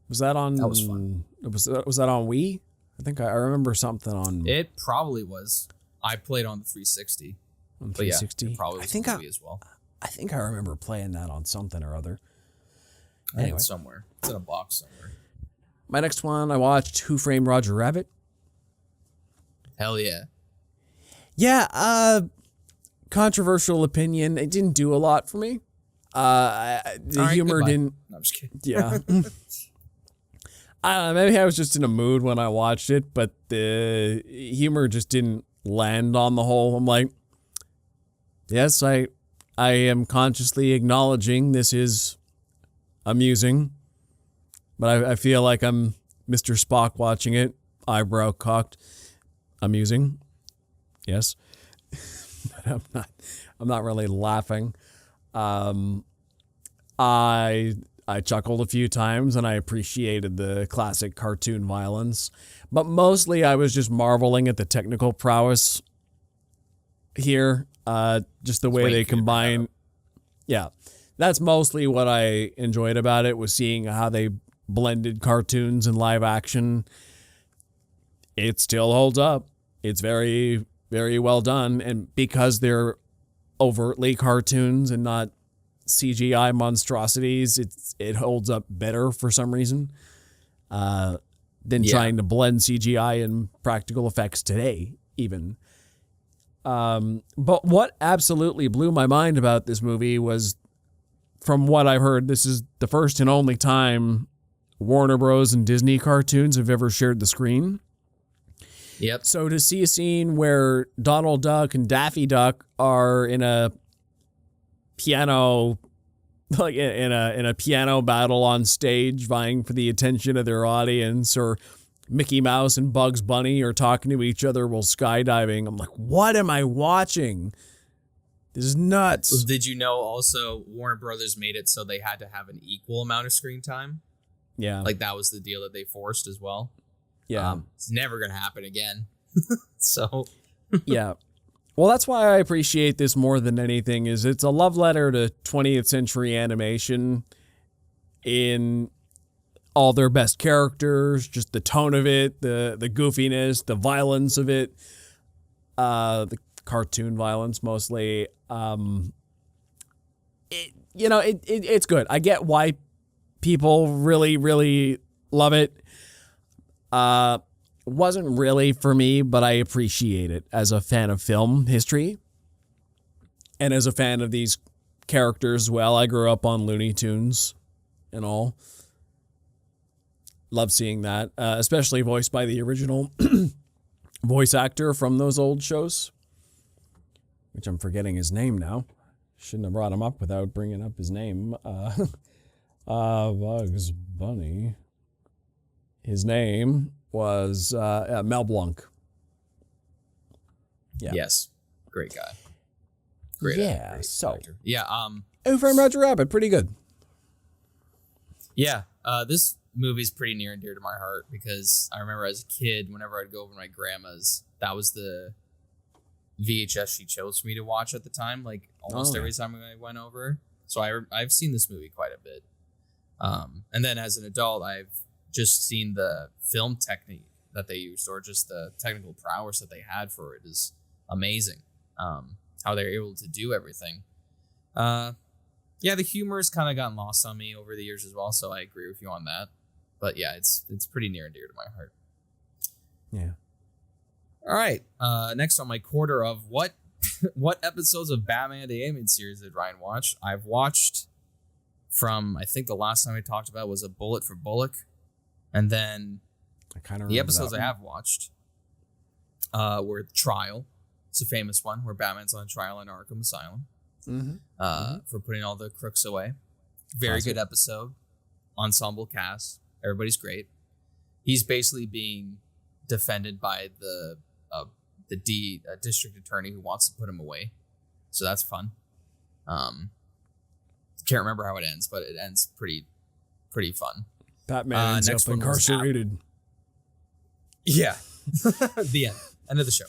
Was that on? That was fun. Was that on Wii? I think I remember something on. It probably was. I played on the 360. On But yeah, 360. it probably was on Wii as well. I think I remember playing that on something or other. I think Anyway. it's somewhere. It's in a box somewhere. My next one, I watched Who Framed Roger Rabbit. Hell yeah. Yeah, controversial opinion. It didn't do a lot for me. The All right, humor goodbye. didn't. No, I'm just kidding. Yeah. I don't know, maybe I was just in a mood when I watched it, but the humor just didn't land on the whole. I'm like, yes, I am consciously acknowledging this is amusing, but I feel like I'm Mr. Spock watching it, eyebrow cocked. Amusing, yes, but I'm not really laughing. I chuckled a few times and I appreciated the classic cartoon violence, but mostly I was just marveling at the technical prowess here. Just the way they combine. Yeah, that's mostly what I enjoyed about it, was seeing how they blended cartoons and live action. It still holds up. It's very, very well done. And because they're overtly cartoons and not CGI monstrosities, it holds up better for some reason than trying to blend CGI and practical effects today, even. But what absolutely blew my mind about this movie was, from what I've heard, this is the first and only time Warner Bros. And Disney cartoons have ever shared the screen. Yep. So to see a scene where Donald Duck and Daffy Duck are in a piano, like in a piano battle on stage, vying for the attention of their audience, or Mickey Mouse and Bugs Bunny are talking to each other while skydiving, I'm like, what am I watching? This is nuts. Did you know also Warner Brothers made it so they had to have an equal amount of screen time? Yeah. Like that was the deal that they forced as well. Yeah. It's never going to happen again. So, yeah. Well, that's why I appreciate this more than anything, is it's a love letter to 20th century animation in all their best characters, just the tone of it, the goofiness, the violence of it, the cartoon violence mostly. It's good. I get why people really, really love it. Wasn't really for me, but I appreciate it as a fan of film history and as a fan of these characters as well. I grew up on Looney Tunes and all. Love seeing that, especially voiced by the original voice actor from those old shows, which I'm forgetting his name now. Shouldn't have brought him up without bringing up his name. Bugs Bunny. His name was Mel Blanc. Yeah. yes. Great guy. Great. Yeah. Great So, actor. Yeah. Who Framed Roger Rabbit? Pretty good. Yeah. This movie's pretty near and dear to my heart because I remember as a kid, whenever I'd go over to my grandma's, that was the VHS she chose for me to watch at the time, like almost every time I went over. So I've seen this movie quite a bit. And then as an adult, I've just seen the film technique that they used, or just the technical prowess that they had for it is amazing. How they're able to do everything. Yeah, the humor has kind of gotten lost on me over the years as well, so I agree with you on that. But yeah, it's pretty near and dear to my heart. Yeah. All right. Next on my quarter of what episodes of Batman the Animated Series did Ryan watch? I've watched from, I think the last time we talked about was A Bullet for Bullock. And then I kind of the episodes I have watched were Trial. It's a famous one where Batman's on trial in Arkham Asylum for putting all the crooks away. Very good episode. Ensemble cast. Everybody's great. He's basically being defended by the district attorney who wants to put him away. So that's fun. Can't remember how it ends, but it ends pretty fun. Batman ends up incarcerated. Yeah. The end of the show.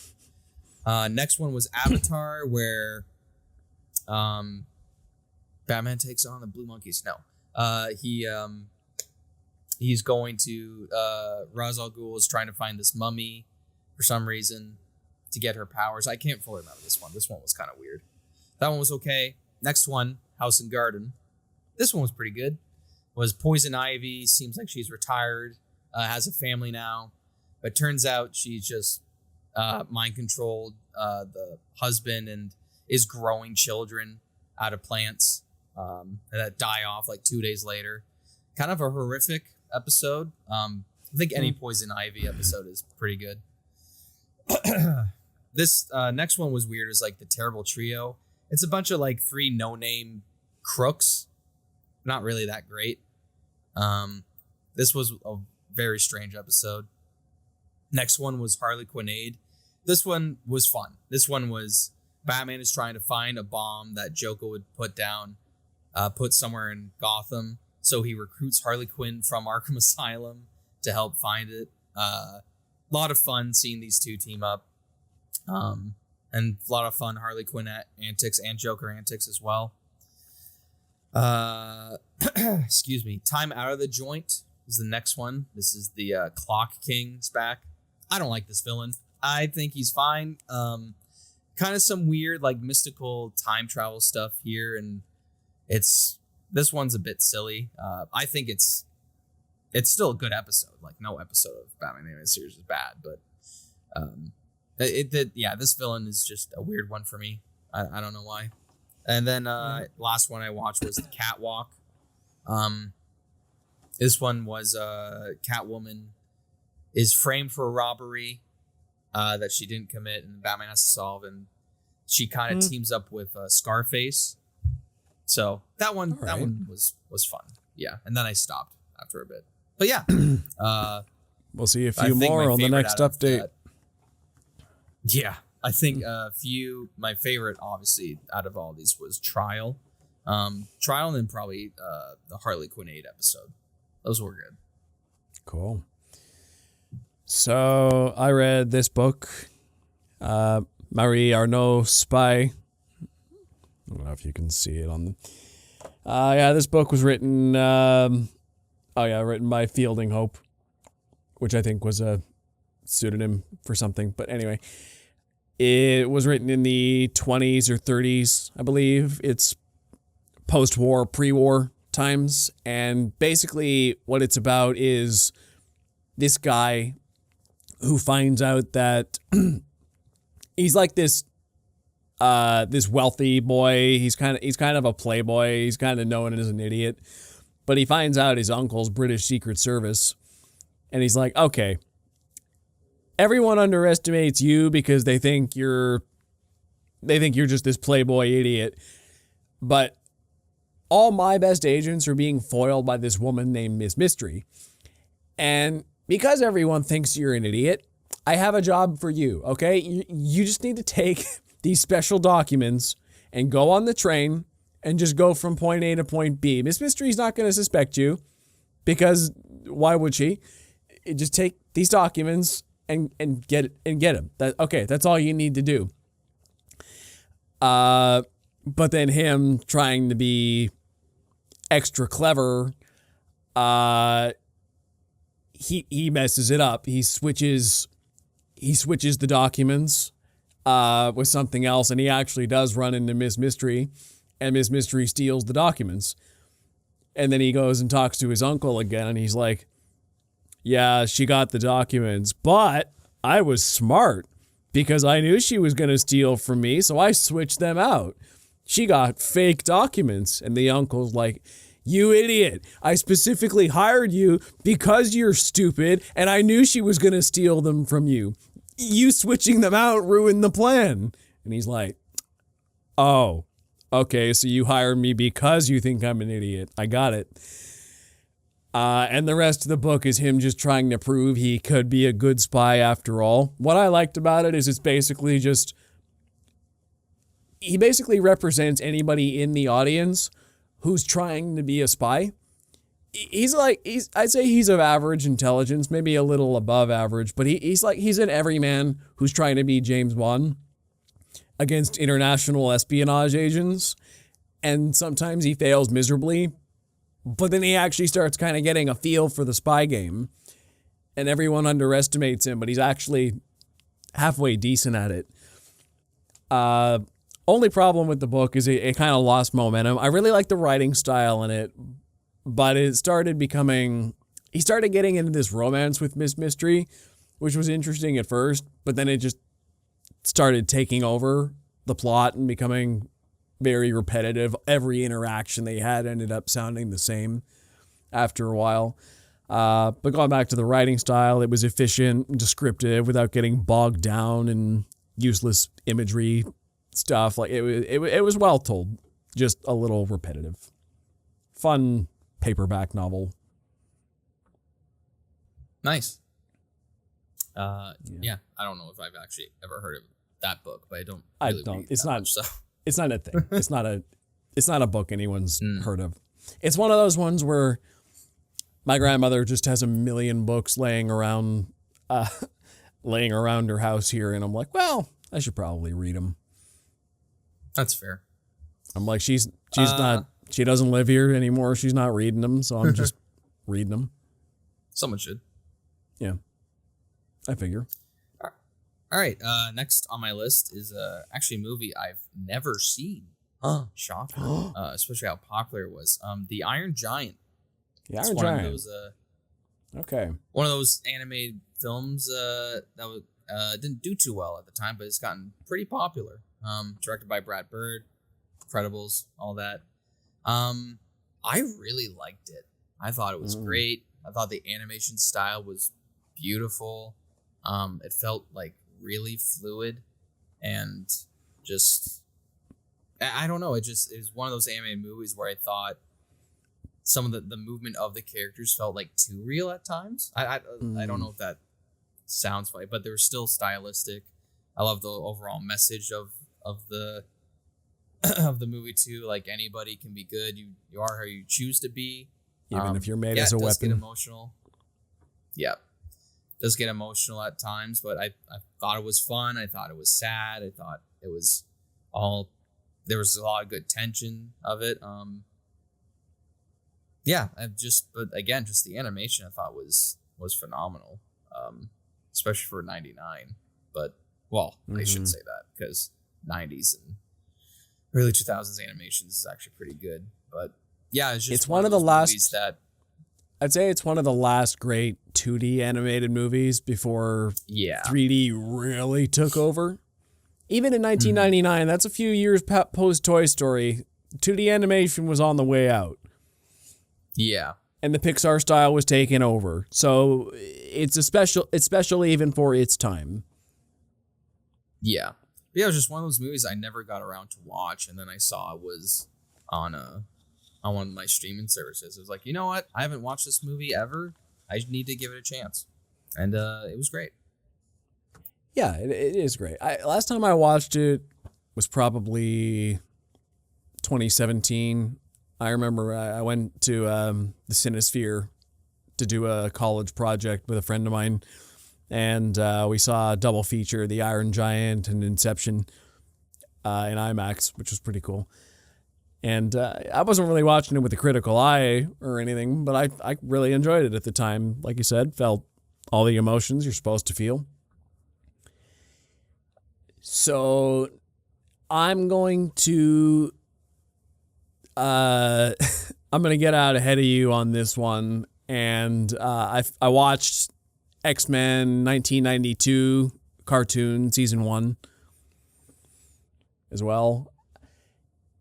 Next one was Avatar, where Batman takes on the Blue Monkeys. No. He's going to Ra's al Ghul is trying to find this mummy for some reason to get her powers. I can't fully remember this one. This one was kind of weird. That one was okay. Next one, House and Garden. This one was pretty good. Was Poison Ivy. Seems like she's retired, has a family now, but turns out she's just mind controlled the husband and is growing children out of plants that die off like 2 days later. Kind of a horrific episode. I think any Poison Ivy episode is pretty good. This next one was weird. It was like the Terrible Trio. It's a bunch of like 3 no-name crooks. Not really that great. This was a very strange episode. Next one was Harley Quinnade. This one was fun. This one was Batman is trying to find a bomb that Joker would put down, put somewhere in Gotham. So he recruits Harley Quinn from Arkham Asylum to help find it. A lot of fun seeing these two team up. And a lot of fun Harley Quinn antics and Joker antics as well. Excuse me. Time Out of the Joint is the next one. This is the Clock King's back. I don't like this villain. I think he's fine. Kind of some weird like mystical time travel stuff here, and this one's a bit silly. I think it's still a good episode. Like no episode of Batman animated series is bad, but this villain is just a weird one for me. I don't know why. And then last one I watched was the Catwalk. This one was Catwoman is framed for a robbery that she didn't commit, and Batman has to solve, and she kind of teams up with Scarface. So that one was fun. Yeah, and then I stopped after a bit. But yeah, we'll see a few more on the next update. Yeah, I think my favorite, obviously, out of all these was Trial. Trial, and then probably the Harley Quinnade episode. Those were good. Cool. So I read this book, Marie Arnaud Spy. I don't know if you can see it on the... this book was written... written by Fielding Hope, which I think was a pseudonym for something. But anyway, it was written in the 20s or 30s, I believe. It's post-war, pre-war times. And basically what it's about is this guy who finds out that he's like this wealthy boy. He's kind of a playboy. He's kind of known as an idiot. But he finds out his uncle's British Secret Service. And he's like, okay, everyone underestimates you because they think you're just this playboy idiot. But all my best agents are being foiled by this woman named Miss Mystery. And because everyone thinks you're an idiot, I have a job for you, okay? You just need to take these special documents and go on the train and just go from point A to point B. Miss Mystery's not going to suspect you because why would she? Just take these documents and get them. That's all you need to do. But then him trying to be extra clever, he messes it up. He switches the documents with something else, and he actually does run into Miss Mystery, and Miss Mystery steals the documents. And then he goes and talks to his uncle again, and he's like, yeah, she got the documents, but I was smart because I knew she was going to steal from me, so I switched them out. She got fake documents. And the uncle's like, you idiot. I specifically hired you because you're stupid, and I knew she was going to steal them from you. You switching them out ruined the plan. And he's like, oh, okay, so you hired me because you think I'm an idiot. I got it. And the rest of the book is him just trying to prove he could be a good spy after all. What I liked about it is it's basically just... He basically represents anybody in the audience who's trying to be a spy. I'd say he's of average intelligence, maybe a little above average, but he's an everyman who's trying to be James Bond against international espionage agents. and sometimes he fails miserably, but then he actually starts kind of getting a feel for the spy game, and everyone underestimates him, but he's actually halfway decent at it. Only problem with the book is it kind of lost momentum. I really like the writing style in it, but he started getting into this romance with Miss Mystery, which was interesting at first, but then it just started taking over the plot and becoming very repetitive. Every interaction they had ended up sounding the same after a while. But going back to the writing style, it was efficient and descriptive without getting bogged down in useless imagery stuff. Like it was well told, just a little repetitive. Fun paperback novel. Nice. Yeah, I don't know if I've actually ever heard of that book, but I don't. Read It's that not. much, so. It's not a thing. It's not a book anyone's heard of. It's one of those ones where my grandmother just has a million books laying around her house here, and I'm like, well, I should probably read them. That's fair. I'm like, she doesn't live here anymore. She's not reading them, so I'm just reading them. Someone should. Yeah, I figure. All right. Next on my list is actually a movie I've never seen. Shocker. Especially how popular it was. The Iron Giant. The Iron Giant. One of those, okay. One of those animated films that didn't do too well at the time, but it's gotten pretty popular. Directed by Brad Bird, Incredibles, all that. I really liked it. I thought it was great. I thought the animation style was beautiful. It felt like really fluid and just, I don't know. It was one of those animated movies where I thought some of the movement of the characters felt like too real at times. I don't know if that sounds funny, but they were still stylistic. I love the overall message of the of the movie too. Like, anybody can be good. You are who you choose to be. Even if you're made as a weapon. It does get emotional. Yeah. Does get emotional at times, but I thought it was fun. I thought it was sad. I thought it was there was a lot of good tension of it. But again, just the animation I thought was phenomenal. Especially for 99. But, well, I shouldn't say that, because 90s and early 2000s animations is actually pretty good. But yeah, it's one of the last I'd say it's one of the last great 2D animated movies before 3D really took over. Even in 1999, that's a few years post Toy Story, 2D animation was on the way out. Yeah. And the Pixar style was taken over. So it's special even for its time. Yeah. Yeah, it was just one of those movies I never got around to watch, and then I saw it was on one of my streaming services. It was like, you know what? I haven't watched this movie ever. I need to give it a chance. And it was great. Yeah, it is great. Last time I watched it was probably 2017. I remember I went to the Cinesphere to do a college project with a friend of mine, and we saw a double feature, The Iron Giant and Inception, in IMAX, which was pretty cool. And I wasn't really watching it with a critical eye or anything, but I really enjoyed it at the time. Like you said, felt all the emotions you're supposed to feel. So I'm going to get out ahead of you on this one, and I watched X-Men 1992 cartoon season 1 as well.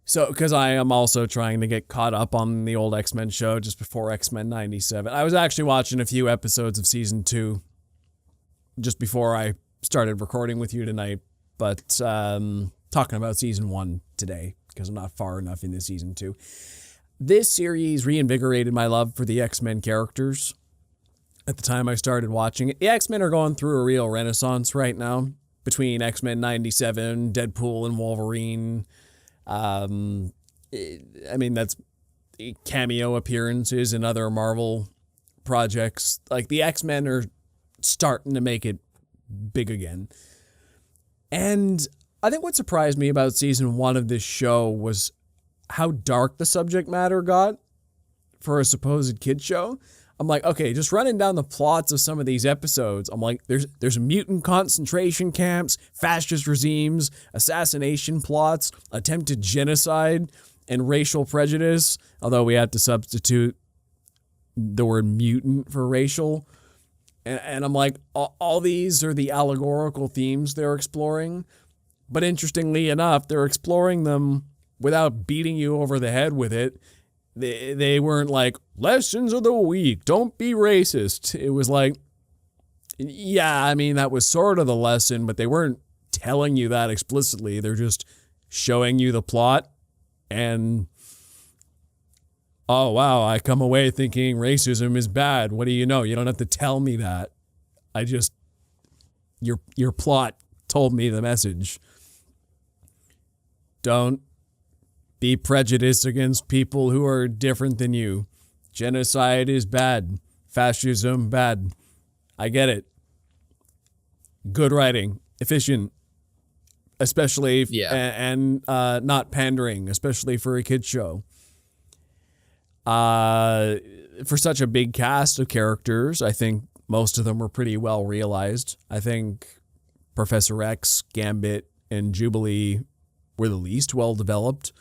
So, because I am also trying to get caught up on the old X-Men show just before X-Men 97. I was actually watching a few episodes of season 2 just before I started recording with you tonight, but talking about season 1 today because I'm not far enough into season 2. This series reinvigorated my love for the X-Men characters at the time I started watching it. The X-Men are going through a real renaissance right now between X-Men 97, Deadpool and Wolverine. I mean, that's cameo appearances in other Marvel projects. Like, the X-Men are starting to make it big again. And I think what surprised me about season 1 of this show was how dark the subject matter got for a supposed kid show. I'm like, okay, just running down the plots of some of these episodes. I'm like, there's mutant concentration camps, fascist regimes, assassination plots, attempted genocide, and racial prejudice. Although we had to substitute the word mutant for racial. And I'm like, all these are the allegorical themes they're exploring. But interestingly enough, they're exploring them without beating you over the head with it. They weren't like, lessons of the week, don't be racist. It was like, yeah, I mean, that was sort of the lesson, but they weren't telling you that explicitly. They're just showing you the plot and, oh, wow, I come away thinking racism is bad. What do you know? You don't have to tell me that. Your plot told me the message. Don't be prejudiced against people who are different than you. Genocide is bad. Fascism, bad. I get it. Good writing. Efficient. Especially, and not pandering, especially for a kid's show. For such a big cast of characters, I think most of them were pretty well realized. I think Professor X, Gambit, and Jubilee were the least well developed.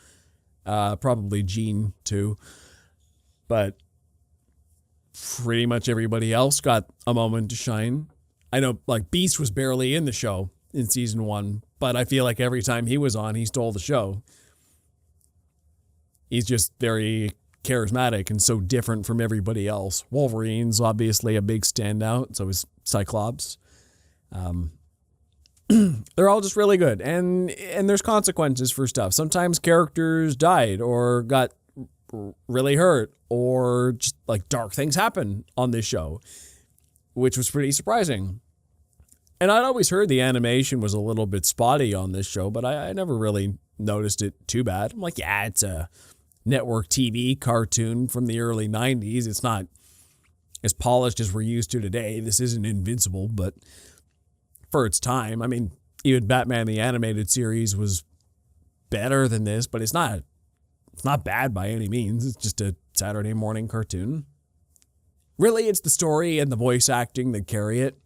Probably Jean too, but pretty much everybody else got a moment to shine. I know, like, Beast was barely in the show in season 1, but I feel like every time he was on, he stole the show. He's just very charismatic and so different from everybody else. Wolverine's obviously a big standout, so is Cyclops. They're all just really good, and there's consequences for stuff. Sometimes characters died or got really hurt, or just like dark things happen on this show, which was pretty surprising. And I'd always heard the animation was a little bit spotty on this show, but I never really noticed it too bad. I'm like, yeah, it's a network TV cartoon from the early 90s. It's not as polished as we're used to today. This isn't Invincible, but for its time, I mean, even Batman the Animated Series was better than this, but it's not bad by any means. It's just a Saturday morning cartoon. Really, it's the story and the voice acting that carry it.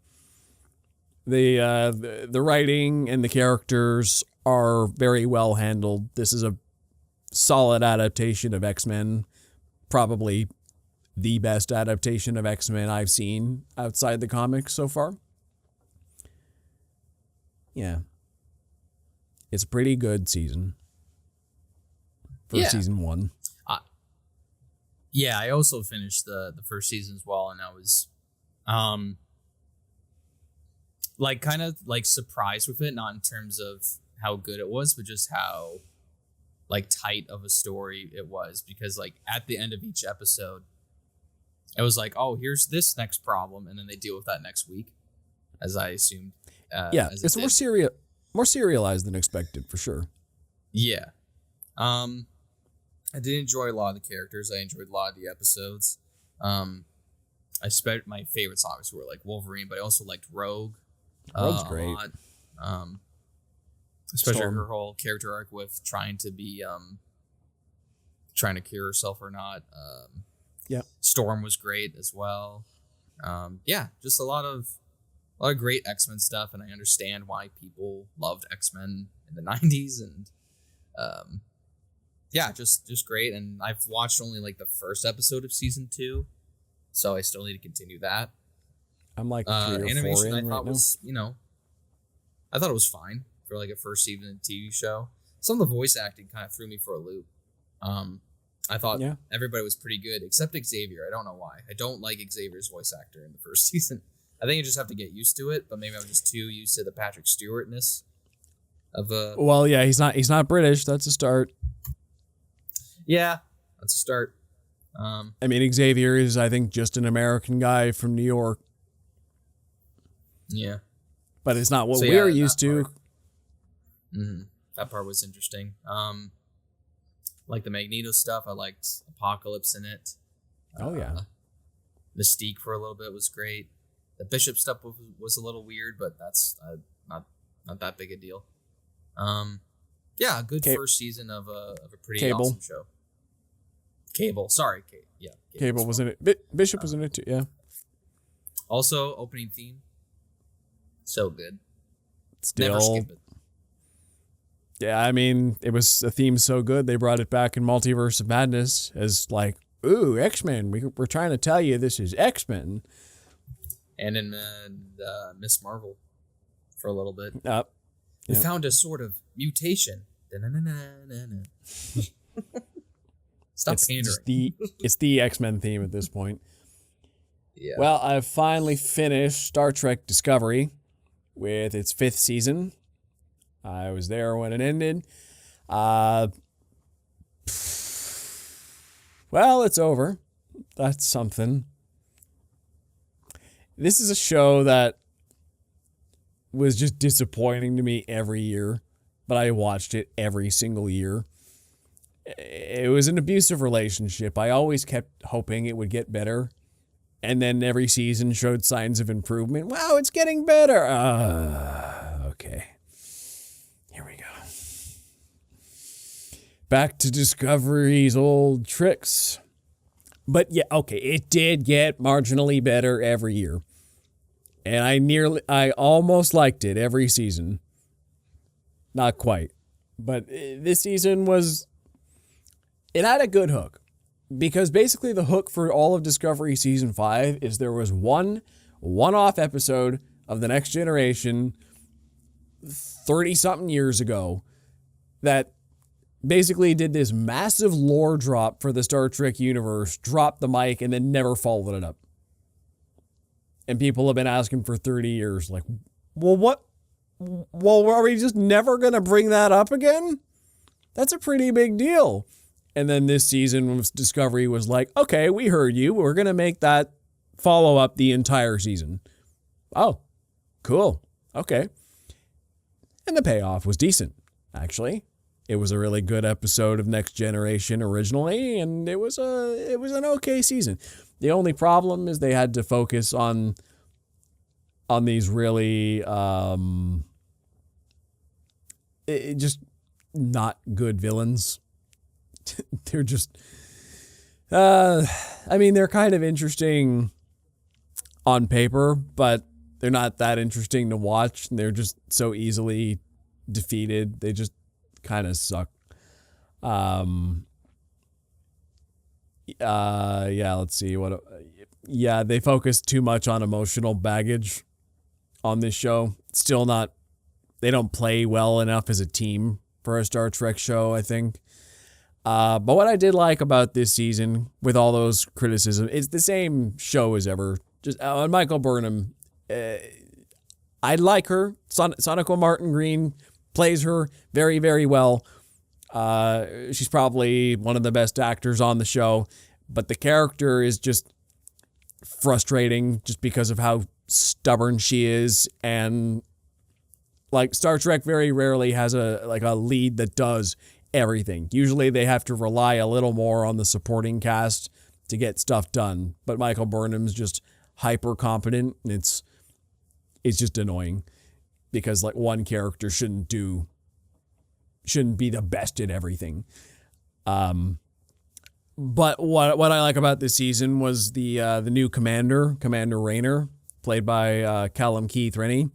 The writing and the characters are very well handled. This is a solid adaptation of X-Men, probably the best adaptation of X-Men I've seen outside the comics so far. Yeah. It's a pretty good season for season 1. Yeah, I also finished the first season as well, and I was like kind of like surprised with it, not in terms of how good it was, but just how like tight of a story it was, because like at the end of each episode it was like, oh, here's this next problem, and then they deal with that next week, as I assumed. It's more serialized than expected, for sure. Yeah. I did enjoy a lot of the characters. I enjoyed a lot of the episodes. My favorites obviously were like Wolverine, but I also liked Rogue. Rogue's great. A lot. Especially her whole character arc with trying to be trying to cure herself or not. Storm was great as well. Just a lot of great X-Men stuff, and I understand why people loved X-Men in the 90s, and just great. And I've watched only like the first episode of season 2, so I still need to continue that. I'm like 3 or 4 animation in I thought right was, I thought it was fine for like a first season TV show. Some of the voice acting kind of threw me for a loop. I thought everybody was pretty good except Xavier. I don't know why. I don't like Xavier's voice actor in the first season. I think you just have to get used to it, but maybe I'm just too used to the Patrick Stewartness of Well, yeah, he's not British. That's a start. Yeah, that's a start. I mean, Xavier is, I think, just an American guy from New York. Yeah. But it's not what we're used to. That part was interesting. Like the Magneto stuff, I liked Apocalypse in it. Mystique for a little bit was great. The Bishop stuff was a little weird, but that's not that big a deal. Yeah, a good first season of a pretty Cable. awesome show. Cable, sorry, yeah. Cable was in it. Bishop was in it too. Yeah. Also, opening theme, so good. Still, never skip it. Yeah, I mean, it was a theme so good they brought it back in Multiverse of Madness as like, ooh, X-Men. We're trying to tell you this is X-Men. And in Miss Marvel for a little bit. We Yep. found a sort of mutation. Stop pandering. It's the X-Men theme at this point. Yeah. Well, I've finally finished Star Trek Discovery with its 5th season. I was there when it ended. Well, it's over. That's something. This is a show that was just disappointing to me every year, but I watched it every single year. It was an abusive relationship. I always kept hoping it would get better. And then every season showed signs of improvement. Wow, it's getting better. Okay. Here we go. Back to Discovery's old tricks. But yeah, okay, it did get marginally better every year. And I almost liked it every season. Not quite. But this season it had a good hook. Because basically the hook for all of Discovery Season 5 is there was one-off episode of The Next Generation 30-something years ago that basically did this massive lore drop for the Star Trek universe, dropped the mic, and then never followed it up. And people have been asking for 30 years, like, well, what? Well, are we just never going to bring that up again? That's a pretty big deal. And then this season, Discovery was like, okay, we heard you. We're going to make that follow up the entire season. Oh, cool. Okay. And the payoff was decent, actually. It was a really good episode of Next Generation originally, and it was an okay season. The only problem is they had to focus on these really just not good villains. They're just, I mean, they're kind of interesting on paper, but they're not that interesting to watch. They're just so easily defeated. They just kind of suck. Let's see they focus too much on emotional baggage on this show. They don't play well enough as a team for a Star Trek show, I think. But what I did like about this season, with all those criticisms, it's the same show as ever. Just Michael Burnham, I like her. Sonequa Martin Green plays her very, very well. She's probably one of the best actors on the show, but the character is just frustrating just because of how stubborn she is. And like Star Trek very rarely has a lead that does everything. Usually they have to rely a little more on the supporting cast to get stuff done. But Michael Burnham's just hyper competent, and it's just annoying because like one character shouldn't be the best at everything. But what I like about this season was the new Commander Rayner, played by Callum Keith Rennie.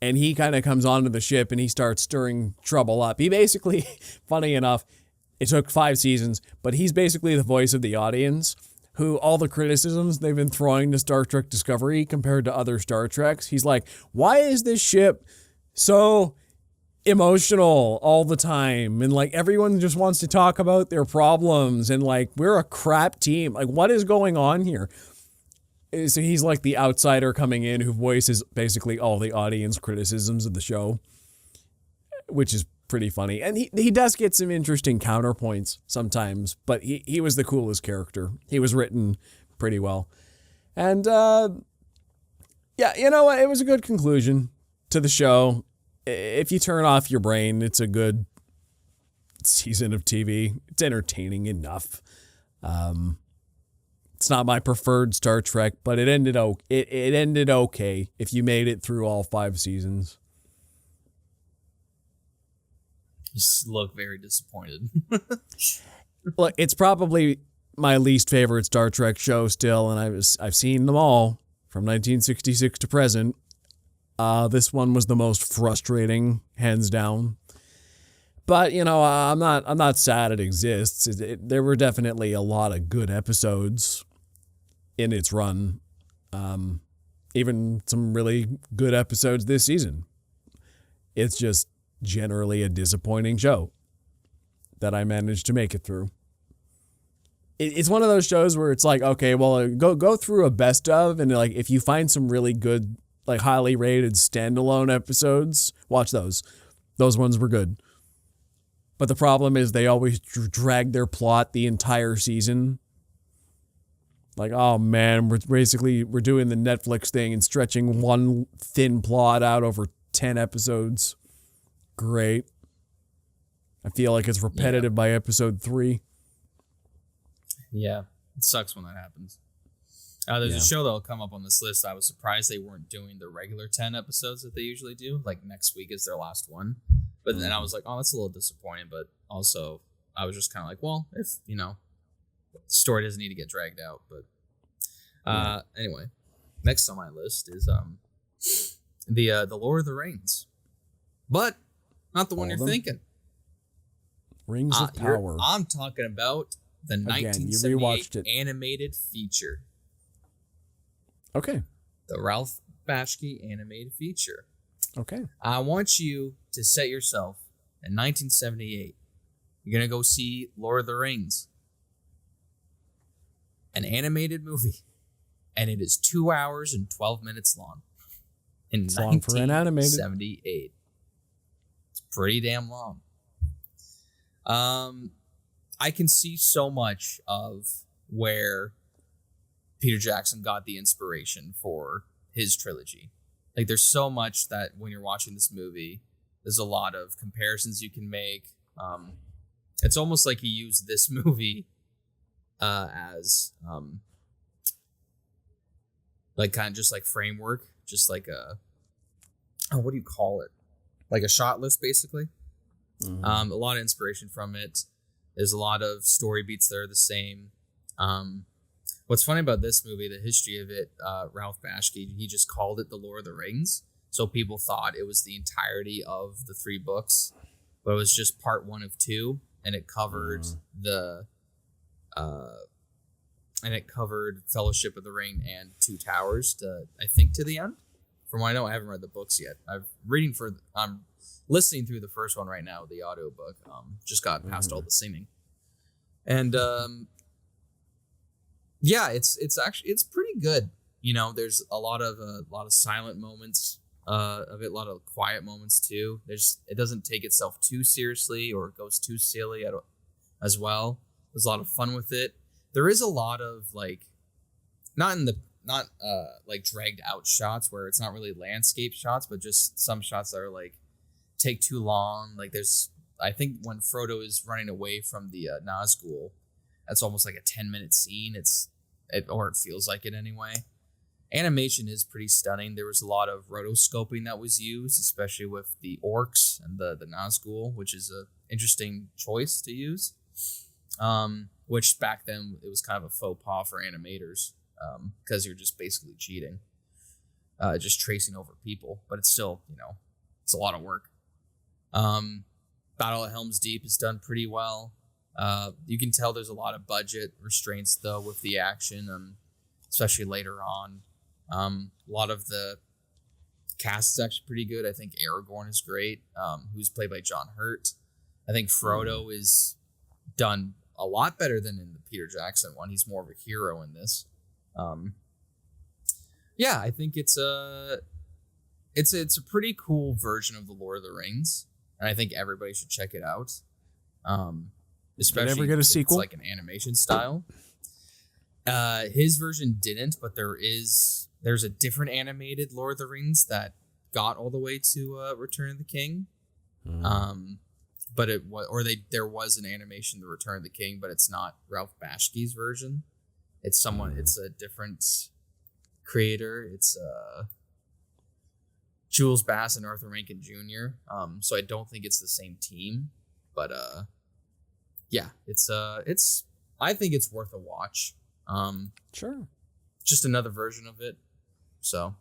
And he kind of comes onto the ship and he starts stirring trouble up. He basically, funny enough, it took 5 seasons, but he's basically the voice of the audience, who all the criticisms they've been throwing to Star Trek Discovery compared to other Star Treks. He's like, why is this ship so emotional all the time? And like everyone just wants to talk about their problems and like we're a crap team. Like what is going on here? So he's like the outsider coming in who voices basically all the audience criticisms of the show, which is pretty funny. And he does get some interesting counterpoints sometimes, but he was the coolest character. He was written pretty well. And you know what? It was a good conclusion to the show. If you turn off your brain, it's a good season of TV. It's entertaining enough. It's not my preferred Star Trek, but it ended okay if you made it through all 5 seasons. You just look very disappointed. Look, it's probably my least favorite Star Trek show still, and I've seen them all from 1966 to present. This one was the most frustrating, hands down. But I'm not sad it exists. There were definitely a lot of good episodes in its run. Even some really good episodes this season. It's just generally a disappointing show that I managed to make it through. It's one of those shows where it's like, okay, well, go through a best of, and like if you find some really good, like highly rated standalone episodes, watch those. Those ones were good. But the problem is they always drag their plot the entire season. Like, oh man, we're doing the Netflix thing and stretching one thin plot out over 10 episodes. Great. I feel like it's repetitive by episode 3. Yeah, it sucks when that happens. There's a show that'll come up on this list. I was surprised they weren't doing the regular 10 episodes that they usually do. Like next week is their last one. But then I was like, oh, that's a little disappointing. But also, I was just kind of like, well, if, the story doesn't need to get dragged out. But anyway, next on my list is the Lord of the Rings. But not the one you're thinking. Rings of Power. I'm talking about the 1978 animated feature. Okay. The Ralph Bakshi animated feature. Okay. I want you to set yourself in 1978. You're going to go see Lord of the Rings. An animated movie. And it is 2 hours and 12 minutes long. It's long for an animated. 1978. It's pretty damn long. I can see so much of where Peter Jackson got the inspiration for his trilogy. Like, there's so much that when you're watching this movie, there's a lot of comparisons you can make. It's almost like he used this movie as like kind of just like framework, just like what do you call it? Like a shot list, basically. Mm-hmm. A lot of inspiration from it. There's a lot of story beats that are the same. What's funny about this movie, the history of it, Ralph Bakshi, he just called it The Lord of the Rings. So people thought it was the entirety of the 3 books, but it was just part 1 of 2, and it covered Fellowship of the Ring and Two Towers to the end. From what I know, I haven't read the books yet. I'm listening through the first one right now, the audiobook. Just got past all the singing. And it's pretty good. There's a lot of silent moments of it, a lot of quiet moments too. It doesn't take itself too seriously or it goes too silly as well. There's a lot of fun with it. There is a lot of not dragged out shots where it's not really landscape shots, but just some shots that are take too long. I think when Frodo is running away from the Nazgul, that's almost like a 10-minute scene. It feels like it anyway. Animation is pretty stunning. There was a lot of rotoscoping that was used, especially with the orcs and the Nazgul, which is an interesting choice to use. Which back then it was kind of a faux pas for animators, because you're just basically cheating, just tracing over people. But it's still, it's a lot of work. Battle at Helm's Deep is done pretty well. You can tell there's a lot of budget restraints though with the action, especially later on. A lot of the cast is actually pretty good. I think Aragorn is great, who's played by John Hurt. I think Frodo is done a lot better than in the Peter Jackson one. He's more of a hero in this. I think it's a pretty cool version of the Lord of the Rings, and I think everybody should check it out. Especially ever get a sequel? It's like an animation style. His version didn't, but there's a different animated Lord of the Rings that got all the way to Return of the King. But there was an animation, The Return of the King, but it's not Ralph Baksh's version. It's a different creator. It's Jules Bass and Arthur Rankin Jr. So I don't think it's the same team. But yeah, it's I think it's worth a watch. Sure. Just another version of it. So,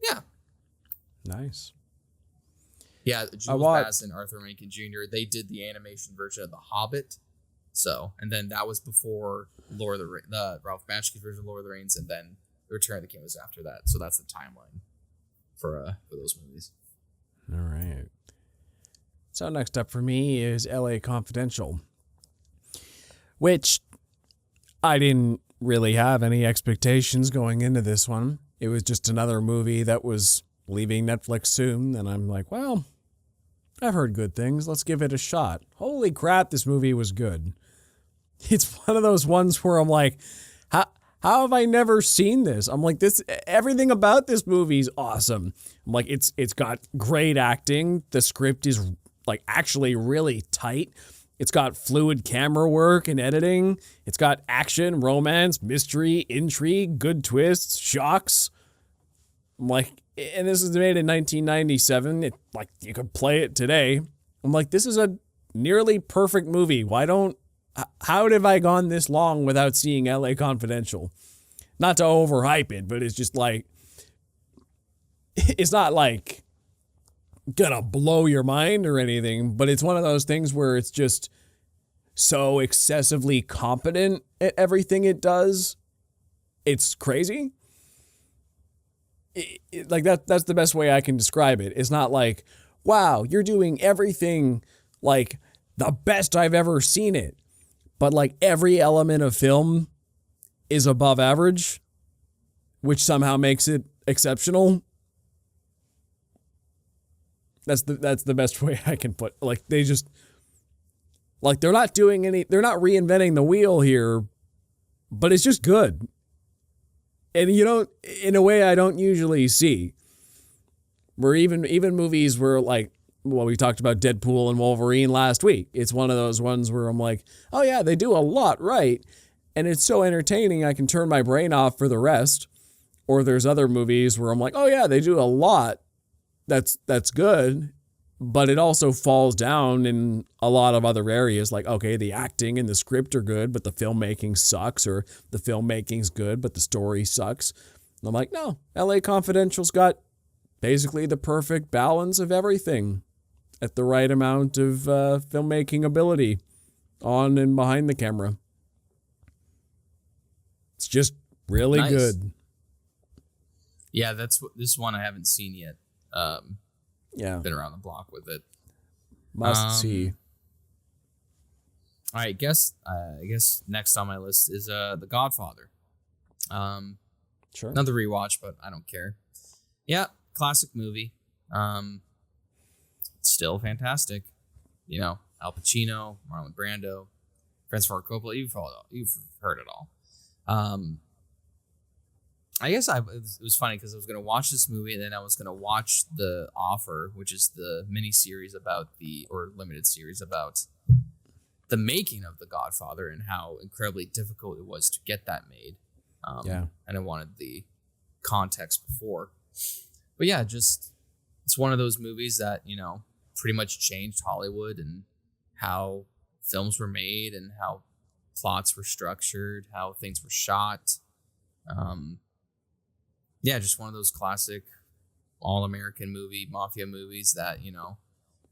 yeah. Nice. Yeah, Jules Bass and Arthur Rankin Jr., they did the animation version of The Hobbit. So, and then that was before the Ralph Bakshi version of Lord of the Rings, and then The Return of the King was after that. So that's the timeline for those movies. All right. So next up for me is LA Confidential, which I didn't really have any expectations going into this one. It was just another movie that was leaving Netflix soon, and I'm like, well, I've heard good things. Let's give it a shot. Holy crap, this movie was good. It's one of those ones where I'm like, how have I never seen this? I'm like, everything about this movie is awesome. I'm like, it's got great acting. The script is like actually really tight. It's got fluid camera work and editing. It's got action, romance, mystery, intrigue, good twists, shocks. I'm like, and this was made in 1997. Like, you could play it today. I'm like, this is a nearly perfect movie. How have I gone this long without seeing LA Confidential? Not to overhype it, but it's just like, it's not like gonna blow your mind or anything, but it's one of those things where it's just so excessively competent at everything it does. It's crazy. Like that's the best way I can describe it. It's not like, wow, you're doing everything like the best I've ever seen it. But like every element of film is above average, which somehow makes it exceptional. That's the best way I can put. Like they just like they're not reinventing the wheel here, but it's just good. And in a way I don't usually see. Where even movies where like, well, we talked about Deadpool and Wolverine last week. It's one of those ones where I'm like, oh yeah, they do a lot right. And it's so entertaining I can turn my brain off for the rest. Or there's other movies where I'm like, oh yeah, they do a lot that's good. But it also falls down in a lot of other areas. Like, okay, the acting and the script are good, but the filmmaking sucks. Or the filmmaking's good, but the story sucks. And I'm like, no, LA Confidential's got basically the perfect balance of everything at the right amount of filmmaking ability on and behind the camera. It's just really Nice. good. Yeah, this one I haven't seen yet. Yeah. Been around the block with it. Must see. All right, I guess next on my list is The Godfather. Sure. Another rewatch, but I don't care. Yeah, classic movie. Still fantastic. Al Pacino, Marlon Brando, Francis Ford Coppola. You've heard it all. I guess it was funny because I was going to watch this movie and then I was going to watch The Offer, which is the mini-series or limited series about the making of The Godfather and how incredibly difficult it was to get that made. And I wanted the context before. But yeah, just it's one of those movies that, pretty much changed Hollywood and how films were made and how plots were structured, how things were shot. Yeah, just one of those classic all-American mafia movies that,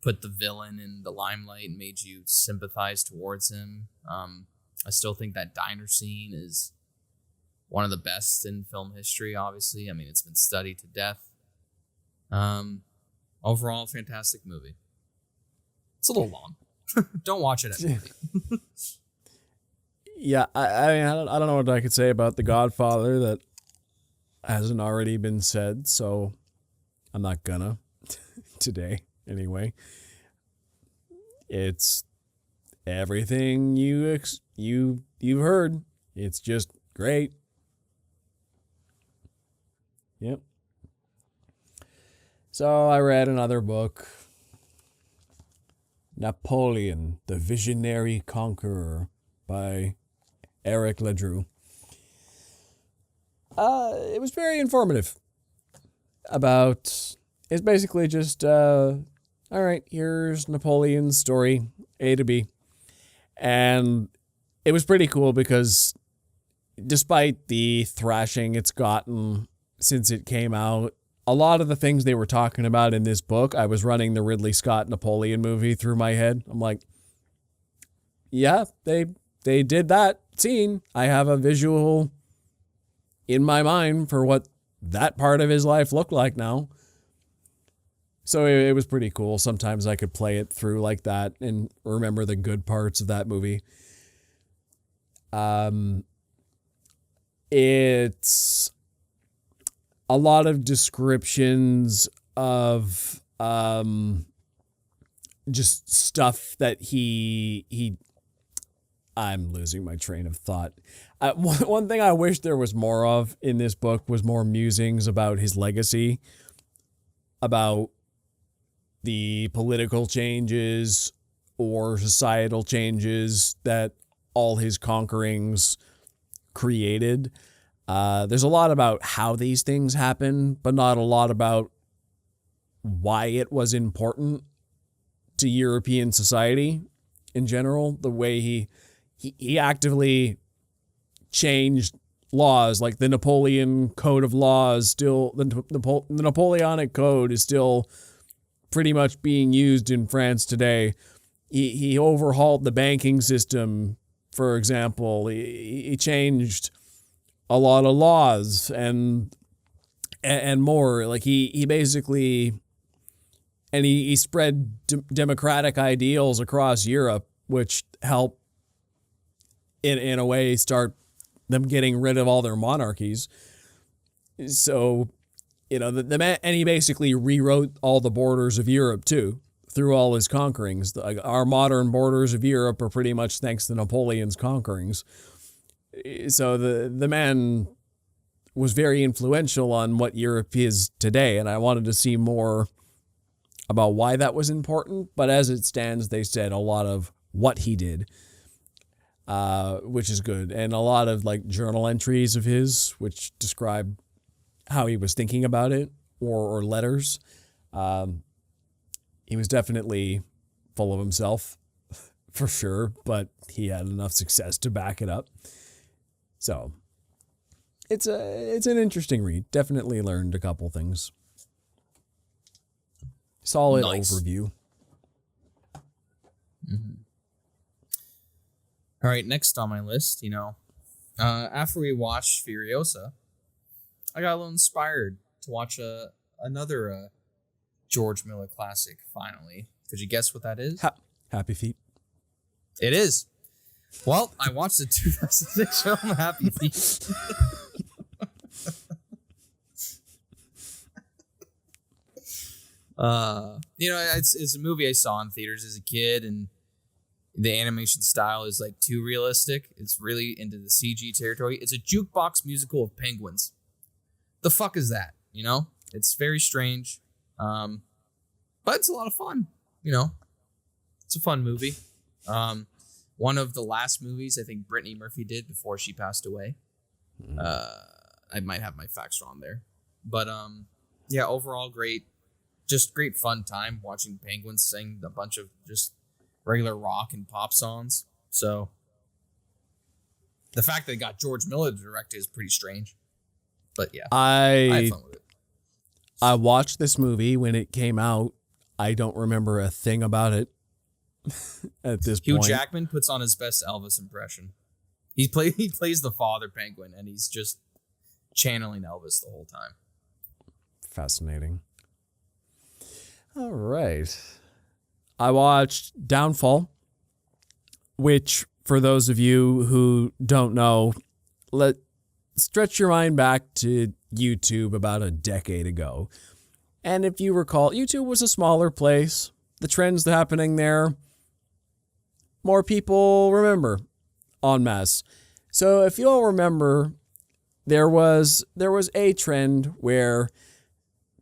put the villain in the limelight and made you sympathize towards him. I still think that diner scene is one of the best in film history, obviously. I mean, it's been studied to death. Overall, fantastic movie. It's a little long. Don't watch it at movie. Yeah, I don't know what I could say about The Godfather that hasn't already been said, so I'm not gonna today anyway. It's everything you've heard. It's just great. Yep. So I read another book, Napoleon, the Visionary Conqueror by Eric Ledru. It was very informative it's basically just a all right, here's Napoleon's story, A to B. And it was pretty cool because despite the thrashing it's gotten since it came out, a lot of the things they were talking about in this book, I was running the Ridley Scott Napoleon movie through my head. I'm like, yeah, they did that scene. I have a visual in my mind for what that part of his life looked like now. So it was pretty cool. Sometimes I could play it through like that and remember the good parts of that movie. It's a lot of descriptions of just stuff that he I'm losing my train of thought. One thing I wish there was more of in this book was more musings about his legacy, about the political changes or societal changes that all his conquerings created. There's a lot about how these things happen, but not a lot about why it was important to European society in general. The way he actively changed laws, like the Napoleon Code of Laws, still the Napoleonic Code is still pretty much being used in France today. He overhauled the banking system, for example. He changed a lot of laws and more. Like he basically, and he spread democratic ideals across Europe, which helped in a way start them getting rid of all their monarchies. So, you know, the man, and he basically rewrote all the borders of Europe too through all his conquerings. Our modern borders of Europe are pretty much thanks to Napoleon's conquerings. So the man was very influential on what Europe is today, and I wanted to see more about why that was important. But as it stands, they said a lot of what he did, which is good, and a lot of like journal entries of his, which describe how he was thinking about it, or letters. He was definitely full of himself, for sure, but he had enough success to back it up. So it's an interesting read. Definitely learned a couple things. Solid overview. Mm-hmm. All right, next on my list, after we watched Furiosa, I got a little inspired to watch another George Miller classic, finally. Could you guess what that is? Happy Feet. It is. Well, I watched the 2006 film Happy Feet. It's a movie I saw in theaters as a kid, and the animation style is like too realistic. It's really into the CG territory. It's a jukebox musical of penguins. The fuck is that? It's very strange, but it's a lot of fun. It's a fun movie. One of the last movies I think Brittany Murphy did before she passed away. I might have my facts wrong there, but yeah, overall great fun time watching penguins sing a bunch of just regular rock and pop songs. So the fact that they got George Miller to direct it is pretty strange. But yeah, I had fun with it. I watched this movie when it came out. I don't remember a thing about it at this point. Hugh Jackman puts on his best Elvis impression. He plays the father penguin, and he's just channeling Elvis the whole time. Fascinating. All right. I watched Downfall, which, for those of you who don't know, stretch your mind back to YouTube about a decade ago. And if you recall, YouTube was a smaller place. The trends happening there, more people remember en masse. So if you all remember, there was a trend where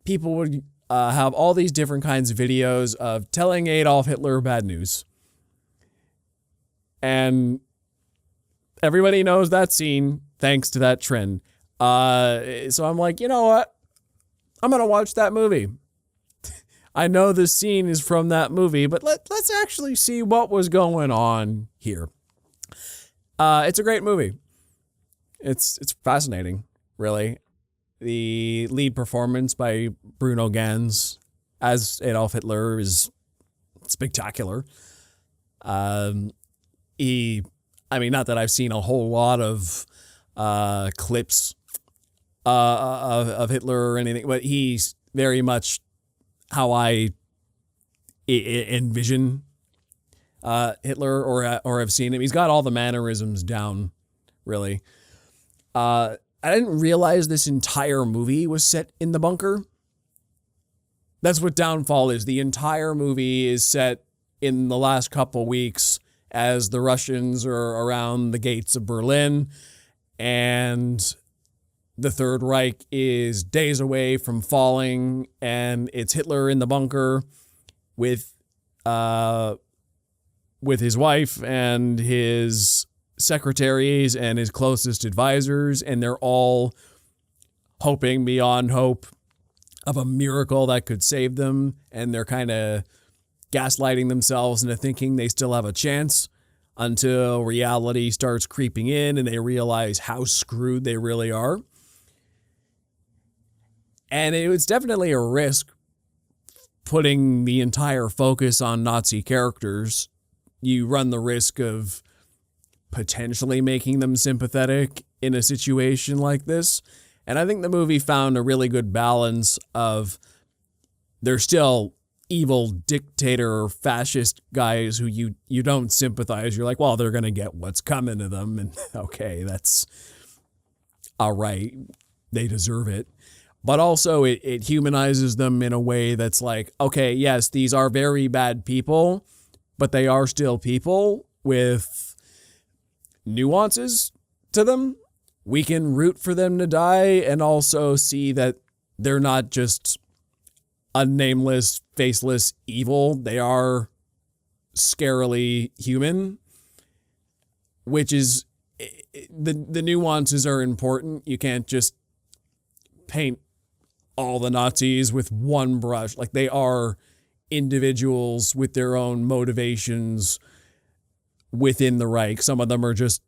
people would have all these different kinds of videos of telling Adolf Hitler bad news. And everybody knows that scene thanks to that trend. So I'm like, you know what? I'm going to watch that movie. I know the scene is from that movie, but let's actually see what was going on here. It's a great movie. It's fascinating, really. The lead performance by Bruno Ganz as Adolf Hitler is spectacular. Not that I've seen a whole lot of clips of Hitler or anything, but he's very much how I envision Hitler or have seen him. He's got all the mannerisms down, really. I didn't realize this entire movie was set in the bunker. That's what Downfall is. The entire movie is set in the last couple weeks as the Russians are around the gates of Berlin, and the Third Reich is days away from falling, and it's Hitler in the bunker with his wife and his secretaries and his closest advisors, and they're all hoping beyond hope of a miracle that could save them, and they're kind of gaslighting themselves into thinking they still have a chance until reality starts creeping in and they realize how screwed they really are. And it was definitely a risk putting the entire focus on Nazi characters. You run the risk of potentially making them sympathetic in a situation like this. And I think the movie found a really good balance of they're still evil dictator fascist guys who you don't sympathize. You're like, well, they're going to get what's coming to them. And okay, that's all right. They deserve it. But also it humanizes them in a way that's like, okay, yes, these are very bad people, but they are still people with nuances to them. We can root for them to die and also see that they're not just a nameless, faceless evil. They are scarily human, which is the nuances are important. You can't just paint all the Nazis with one brush. Like, they are individuals with their own motivations within the Reich. Some of them are just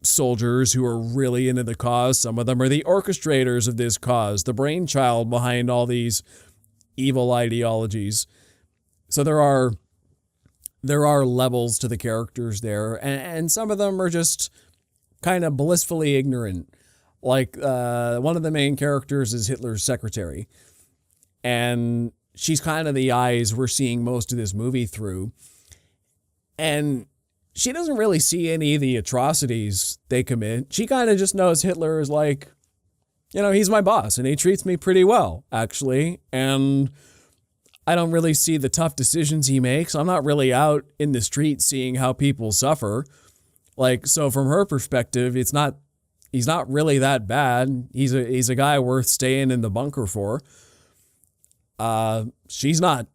soldiers who are really into the cause. Some of them are the orchestrators of this cause, the brainchild behind all these evil ideologies. So there are levels to the characters there, and some of them are just kind of blissfully ignorant. Like, one of the main characters is Hitler's secretary, and she's kind of the eyes we're seeing most of this movie through. And she doesn't really see any of the atrocities they commit. She kind of just knows Hitler is like, he's my boss and he treats me pretty well, actually. And I don't really see the tough decisions he makes. I'm not really out in the street seeing how people suffer. Like, so from her perspective, he's not really that bad. He's a guy worth staying in the bunker for. She's not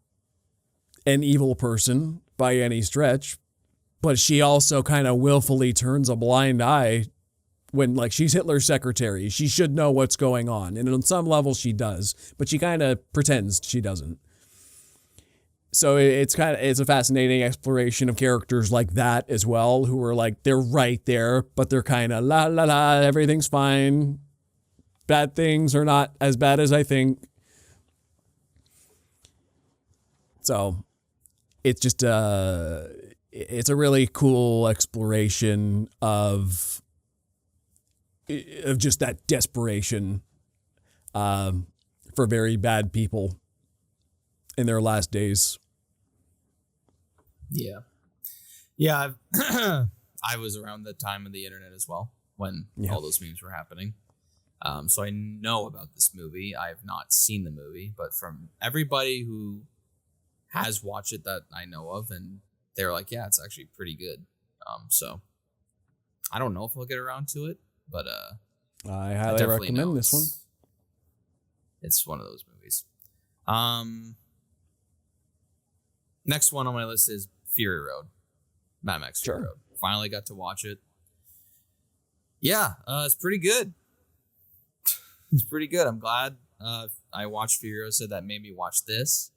an evil person by any stretch, but she also kind of willfully turns a blind eye when, like, she's Hitler's secretary. She should know what's going on. And on some level she does, but she kind of pretends she doesn't. So it's a fascinating exploration of characters like that as well, who are like, they're right there, but they're kind of la la la, everything's fine. Bad things are not as bad as I think. So it's just it's a really cool exploration of just that desperation for very bad people in their last days. Yeah. I was around the time of the internet as well when all those memes were happening. So I know about this movie. I have not seen the movie, but from everybody who has watched it that I know of, and they're like, yeah, it's actually pretty good. So I don't know if I'll get around to it, but I highly recommend this one. It's one of those movies. Next one on my list is Fury Road. Mad Max Fury Road. Finally got to watch it. Yeah, it's pretty good. It's pretty good. I'm glad I watched Fury Road, so that made me watch this.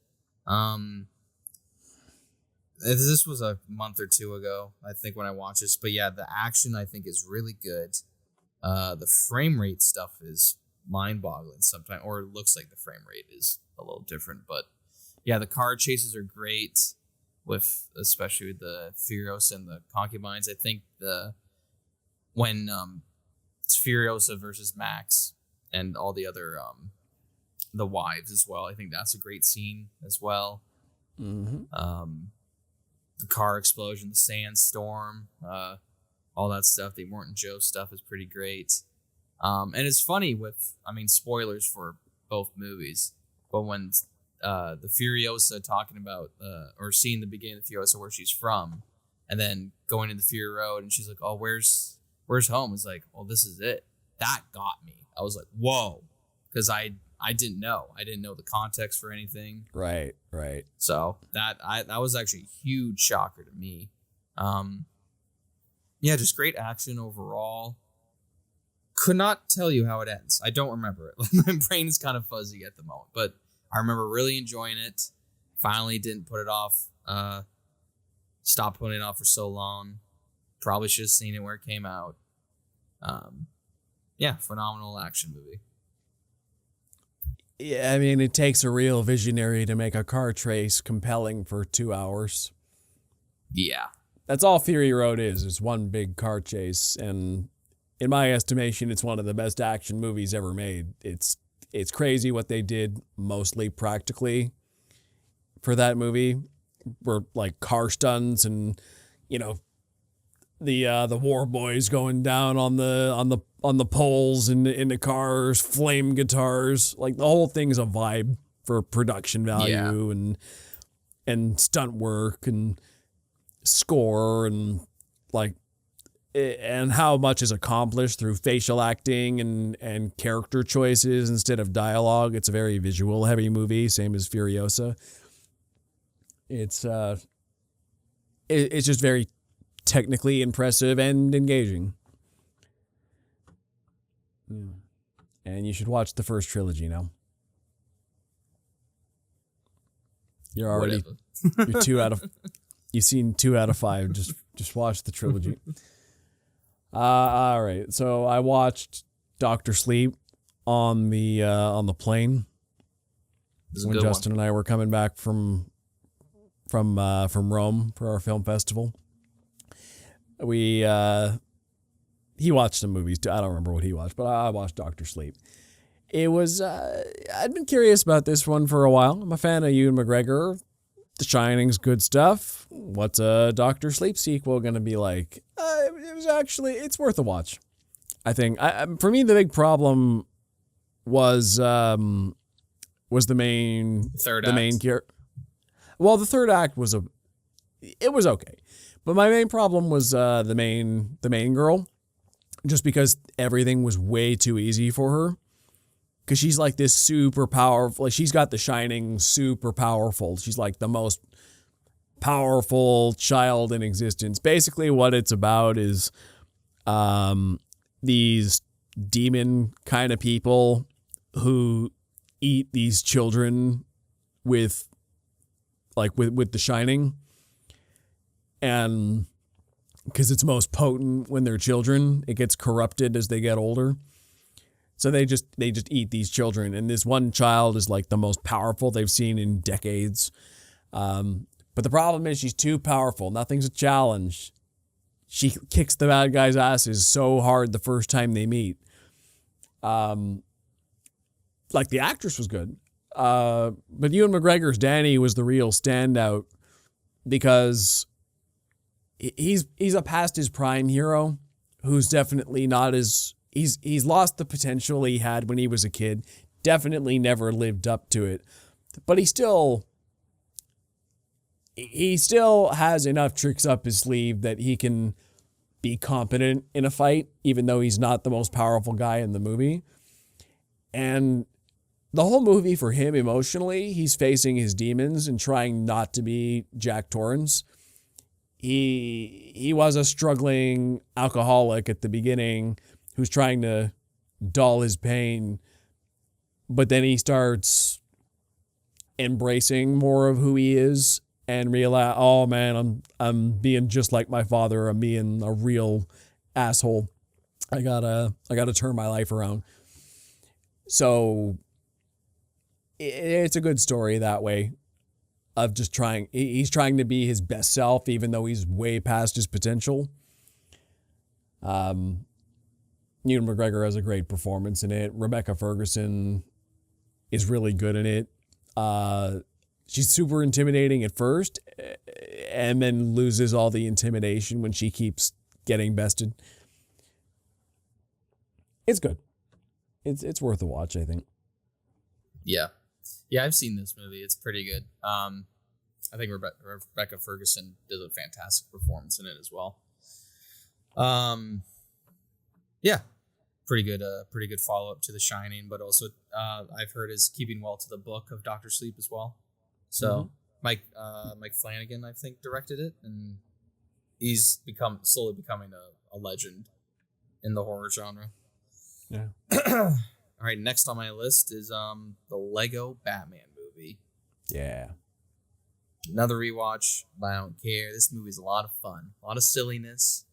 This was a month or two ago, I think, when I watched this. But yeah, the action I think is really good. The frame rate stuff is mind-boggling sometimes, or it looks like the frame rate is a little different. But yeah, the car chases are great, with especially with the Furiosa and the concubines. I think when it's Furiosa versus Max and all the other the wives as well. I think that's a great scene as well. Mm-hmm. The car explosion, the sandstorm, all that stuff. The Morton Joe stuff is pretty great. And it's funny spoilers for both movies, but when the Furiosa talking about, or seeing the beginning of the Furiosa where she's from, and then going into the Fury Road, and she's like, oh, where's home? It's like, well, this is it. That got me. I was like, whoa, because I didn't know. I didn't know the context for anything. Right. So that was actually a huge shocker to me. Yeah, just great action overall. Could not tell you how it ends. I don't remember it. My brain is kind of fuzzy at the moment, but I remember really enjoying it. Finally didn't put it off. Stopped putting it off for so long. Probably should have seen it where it came out. Yeah, phenomenal action movie. Yeah, I mean, it takes a real visionary to make a car chase compelling for 2 hours. Yeah. That's all Fury Road is. It's one big car chase, and in my estimation, it's one of the best action movies ever made. It's crazy what they did, mostly practically, for that movie. Were like car stunts and, the war boys going down on the poles in the cars, flame guitars. Like, the whole thing's a vibe for production value and stunt work and score and and how much is accomplished through facial acting and character choices instead of dialogue. It's a very visual heavy movie, same as Furiosa. It's just very technically impressive and engaging. And you should watch the first trilogy now. You're already you've seen 2 out of 5. Just watch the trilogy. All right. So I watched Dr. Sleep on the plane when Justin and I were coming back from Rome for our film festival. He watched some movies too. I don't remember what he watched, but I watched Dr. Sleep. It was I'd been curious about this one for a while. I'm a fan of Ewan McGregor. The Shining's good stuff. What's a Dr. Sleep sequel going to be like? It's worth a watch. I think. For me, the big problem was the main character. Well, the third act was okay, but my main problem was the main girl, just because everything was way too easy for her. Because she's like this super powerful, like she's got the Shining super powerful. She's like the most powerful child in existence. Basically what it's about is these demon kind of people who eat these children with the Shining. And because it's most potent when they're children, it gets corrupted as they get older. So they just eat these children, and this one child is like the most powerful they've seen in decades. But the problem is she's too powerful. Nothing's a challenge. She kicks the bad guy's asses so hard the first time they meet. The actress was good, but Ewan McGregor's Danny was the real standout because he's a past his prime hero who's definitely not as. He's lost the potential he had when he was a kid. Definitely never lived up to it. But he still has enough tricks up his sleeve that he can be competent in a fight, even though he's not the most powerful guy in the movie. And the whole movie for him emotionally, he's facing his demons and trying not to be Jack Torrance. He was a struggling alcoholic at the beginning who's trying to dull his pain, but then he starts embracing more of who he is and realize, oh man, I'm being just like my father. I'm being a real asshole. I gotta turn my life around. So it's a good story that way of just he's trying to be his best self, even though he's way past his potential. Ewan McGregor has a great performance in it. Rebecca Ferguson is really good in it. She's super intimidating at first and then loses all the intimidation when she keeps getting bested. It's good. It's worth a watch, I think. Yeah. Yeah, I've seen this movie. It's pretty good. I think Rebecca Ferguson does a fantastic performance in it as well. Yeah, pretty good follow up to The Shining, but also I've heard is keeping well to the book of Dr. Sleep as well. So Mike Flanagan, I think, directed it, and he's slowly becoming a legend in the horror genre. Yeah. All right, next on my list is the Lego Batman movie. Yeah. Another rewatch, but I don't care. This movie's a lot of fun, a lot of silliness,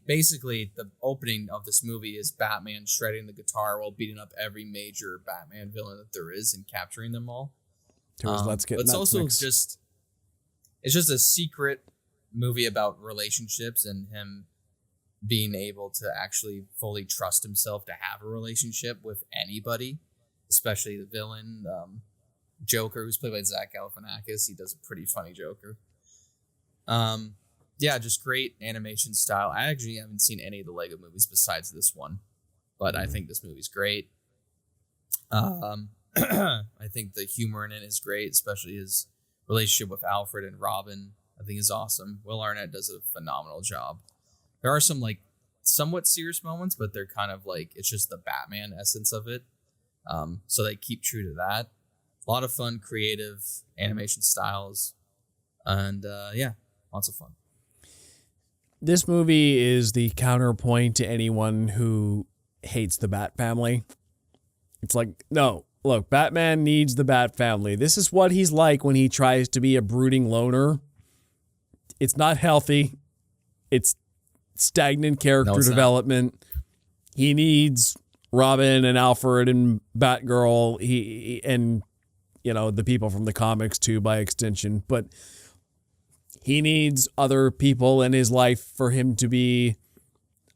basically the opening of this movie is Batman shredding the guitar while beating up every major Batman villain that there is and capturing them all. Let's get. But it's also just a secret movie about relationships and him being able to actually fully trust himself to have a relationship with anybody, especially the villain, Joker, who's played by Zach Galifianakis. He does a pretty funny Joker. Yeah, just great animation style. I actually haven't seen any of the Lego movies besides this one, but I think this movie's great. I think the humor in it is great, especially his relationship with Alfred and Robin, I think is awesome. Will Arnett does a phenomenal job. There are some somewhat serious moments, but they're kind of it's just the Batman essence of it. So they keep true to that. A lot of fun, creative animation styles, and lots of fun. This movie is the counterpoint to anyone who hates the Bat family. It's like, no, look, Batman needs the Bat family. This is what he's like when he tries to be a brooding loner. It's not healthy. It's stagnant character development. He needs Robin and Alfred and Batgirl. He and the people from the comics too, by extension. But he needs other people in his life for him to be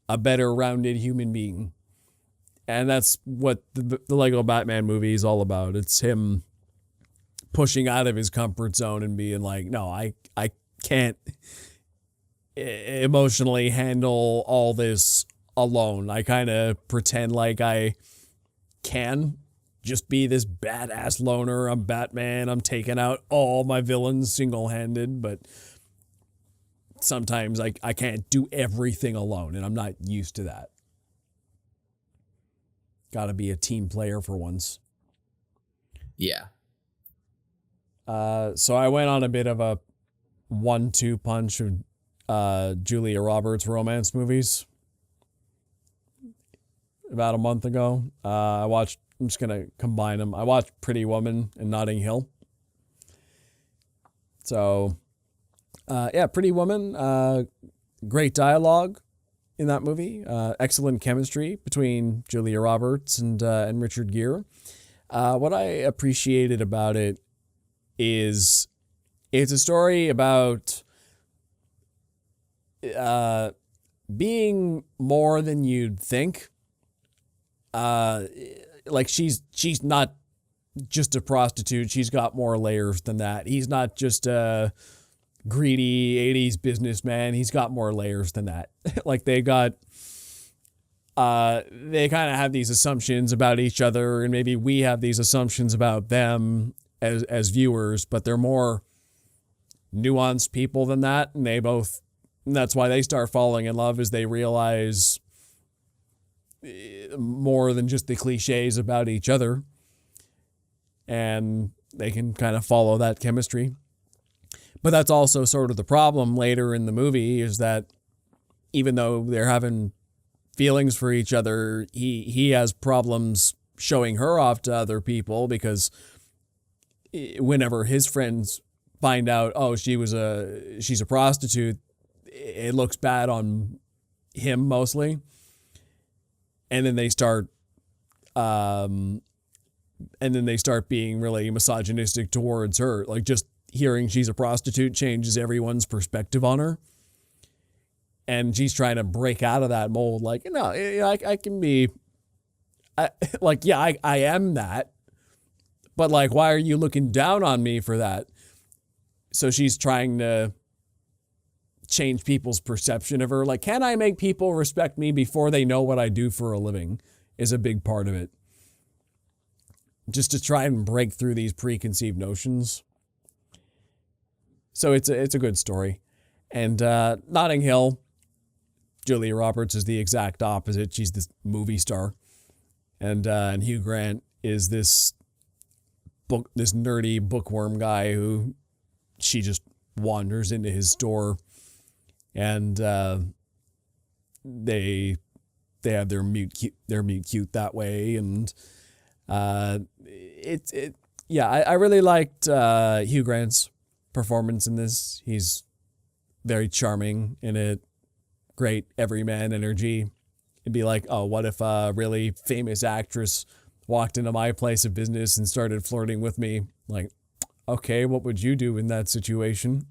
a better rounded human being. And that's what the Lego Batman movie is all about. It's him pushing out of his comfort zone and being like, no, I can't emotionally handle all this alone. I kind of pretend like I can just be this badass loner. I'm Batman. I'm taking out all my villains single-handed, but sometimes I can't do everything alone, and I'm not used to that. Got to be a team player for once. Yeah. So I went on a bit of a 1-2 punch of Julia Roberts romance movies about a month ago. I'm just going to combine them. I watched Pretty Woman and Notting Hill. So, Pretty Woman, great dialogue in that movie. Excellent chemistry between Julia Roberts and Richard Gere. What I appreciated about it is it's a story about being more than you'd think. She's not just a prostitute. She's got more layers than that. He's not just a greedy 80s businessman. He's got more layers than that. They kind of have these assumptions about each other, and maybe we have these assumptions about them as viewers, but they're more nuanced people than that. And that's why they start falling in love, as they realize more than just the cliches about each other, and they can kind of follow that chemistry. But that's also sort of the problem later in the movie, is that even though they're having feelings for each other, he has problems showing her off to other people because whenever his friends find out, oh, she's a prostitute, it looks bad on him mostly. And then they start being really misogynistic towards her. Like, just hearing she's a prostitute changes everyone's perspective on her. And she's trying to break out of that mold. Like, no, I can be, I am that. But, like, why are you looking down on me for that? So she's trying to change people's perception of her. Like, can I make people respect me before they know what I do for a living is a big part of it. Just to try and break through these preconceived notions. So it's a good story. And Notting Hill, Julia Roberts is the exact opposite. She's this movie star. And Hugh Grant is this nerdy bookworm guy who she just wanders into his store, and they have their mute cute that way. And I really liked Hugh Grant's performance in this. He's very charming in it. Great everyman energy. It'd be like, oh, what if a really famous actress walked into my place of business and started flirting with me? Like, okay, what would you do in that situation?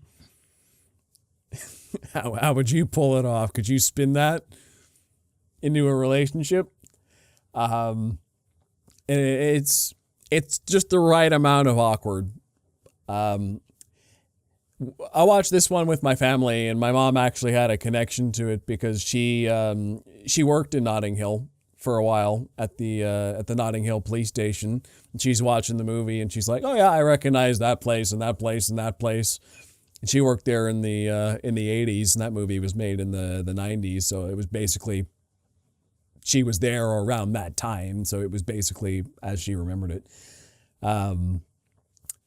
How would you pull it off? Could you spin that into a relationship? And it's just the right amount of awkward. I watched this one with my family, and my mom actually had a connection to it because she worked in Notting Hill for a while at the Notting Hill police station. And she's watching the movie, and she's like, "Oh yeah, I recognize that place and that place and that place." And she worked there in the 80s, and that movie was made in the 90s, so it was basically she was there around that time, so it was basically as she remembered it.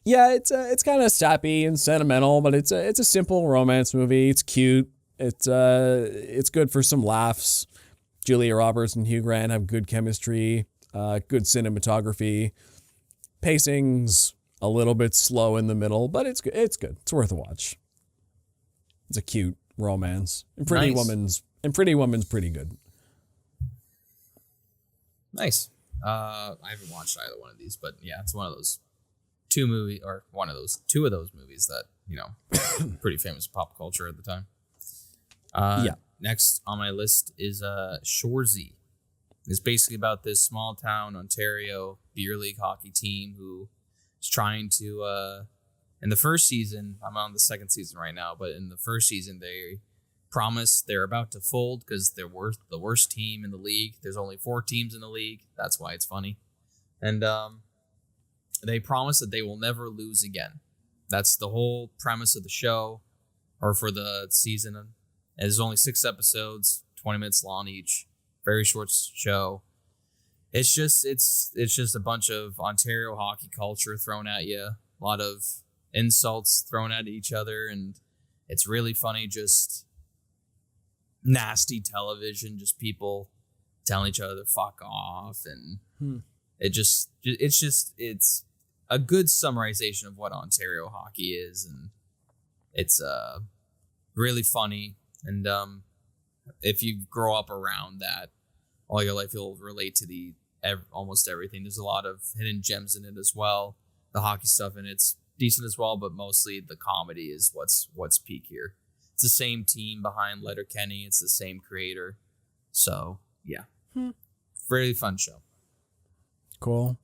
Yeah, it's kind of sappy and sentimental, but it's a simple romance movie. It's cute. It's good for some laughs. Julia Roberts and Hugh Grant have good chemistry, good cinematography. Pacing's a little bit slow in the middle, but it's good. It's good. It's worth a watch. It's a cute romance. And Pretty Woman's pretty good. Nice. I haven't watched either one of these, but yeah, it's one of those two of those movies that, pretty famous pop culture at the time. Yeah. Next on my list is Shoresy. It's basically about this small town Ontario beer league hockey team who is trying to, in the first season, I'm on the second season right now, but in the first season they promised they're about to fold because they're the worst team in the league. There's only 4 teams in the league. That's why it's funny. And they promise that they will never lose again. That's the whole premise of the show, or for the season. And there's only 6 episodes, 20 minutes long each. Very short show. It's just a bunch of Ontario hockey culture thrown at you. A lot of insults thrown at each other, and it's really funny. Just nasty television, just people telling each other to fuck off, and it's a good summarization of what Ontario hockey is, and it's really funny. And if you grow up around that all your life, you'll relate to almost everything. There's a lot of hidden gems in it as well. The hockey stuff in it's decent as well, but mostly the comedy is what's peak here. It's the same team behind Letterkenny. It's the same creator. So yeah, really fun show. Cool.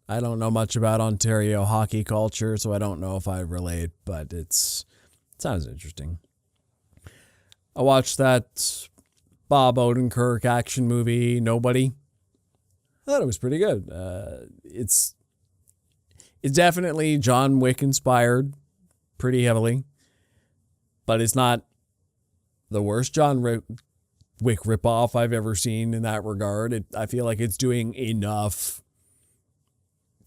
I don't know much about Ontario hockey culture, so I don't know if I relate, but it sounds interesting. I watched that Bob Odenkirk action movie, Nobody. I thought it was pretty good. It's definitely John Wick inspired pretty heavily, but it's not the worst John Wick ripoff I've ever seen in that regard. I feel like it's doing enough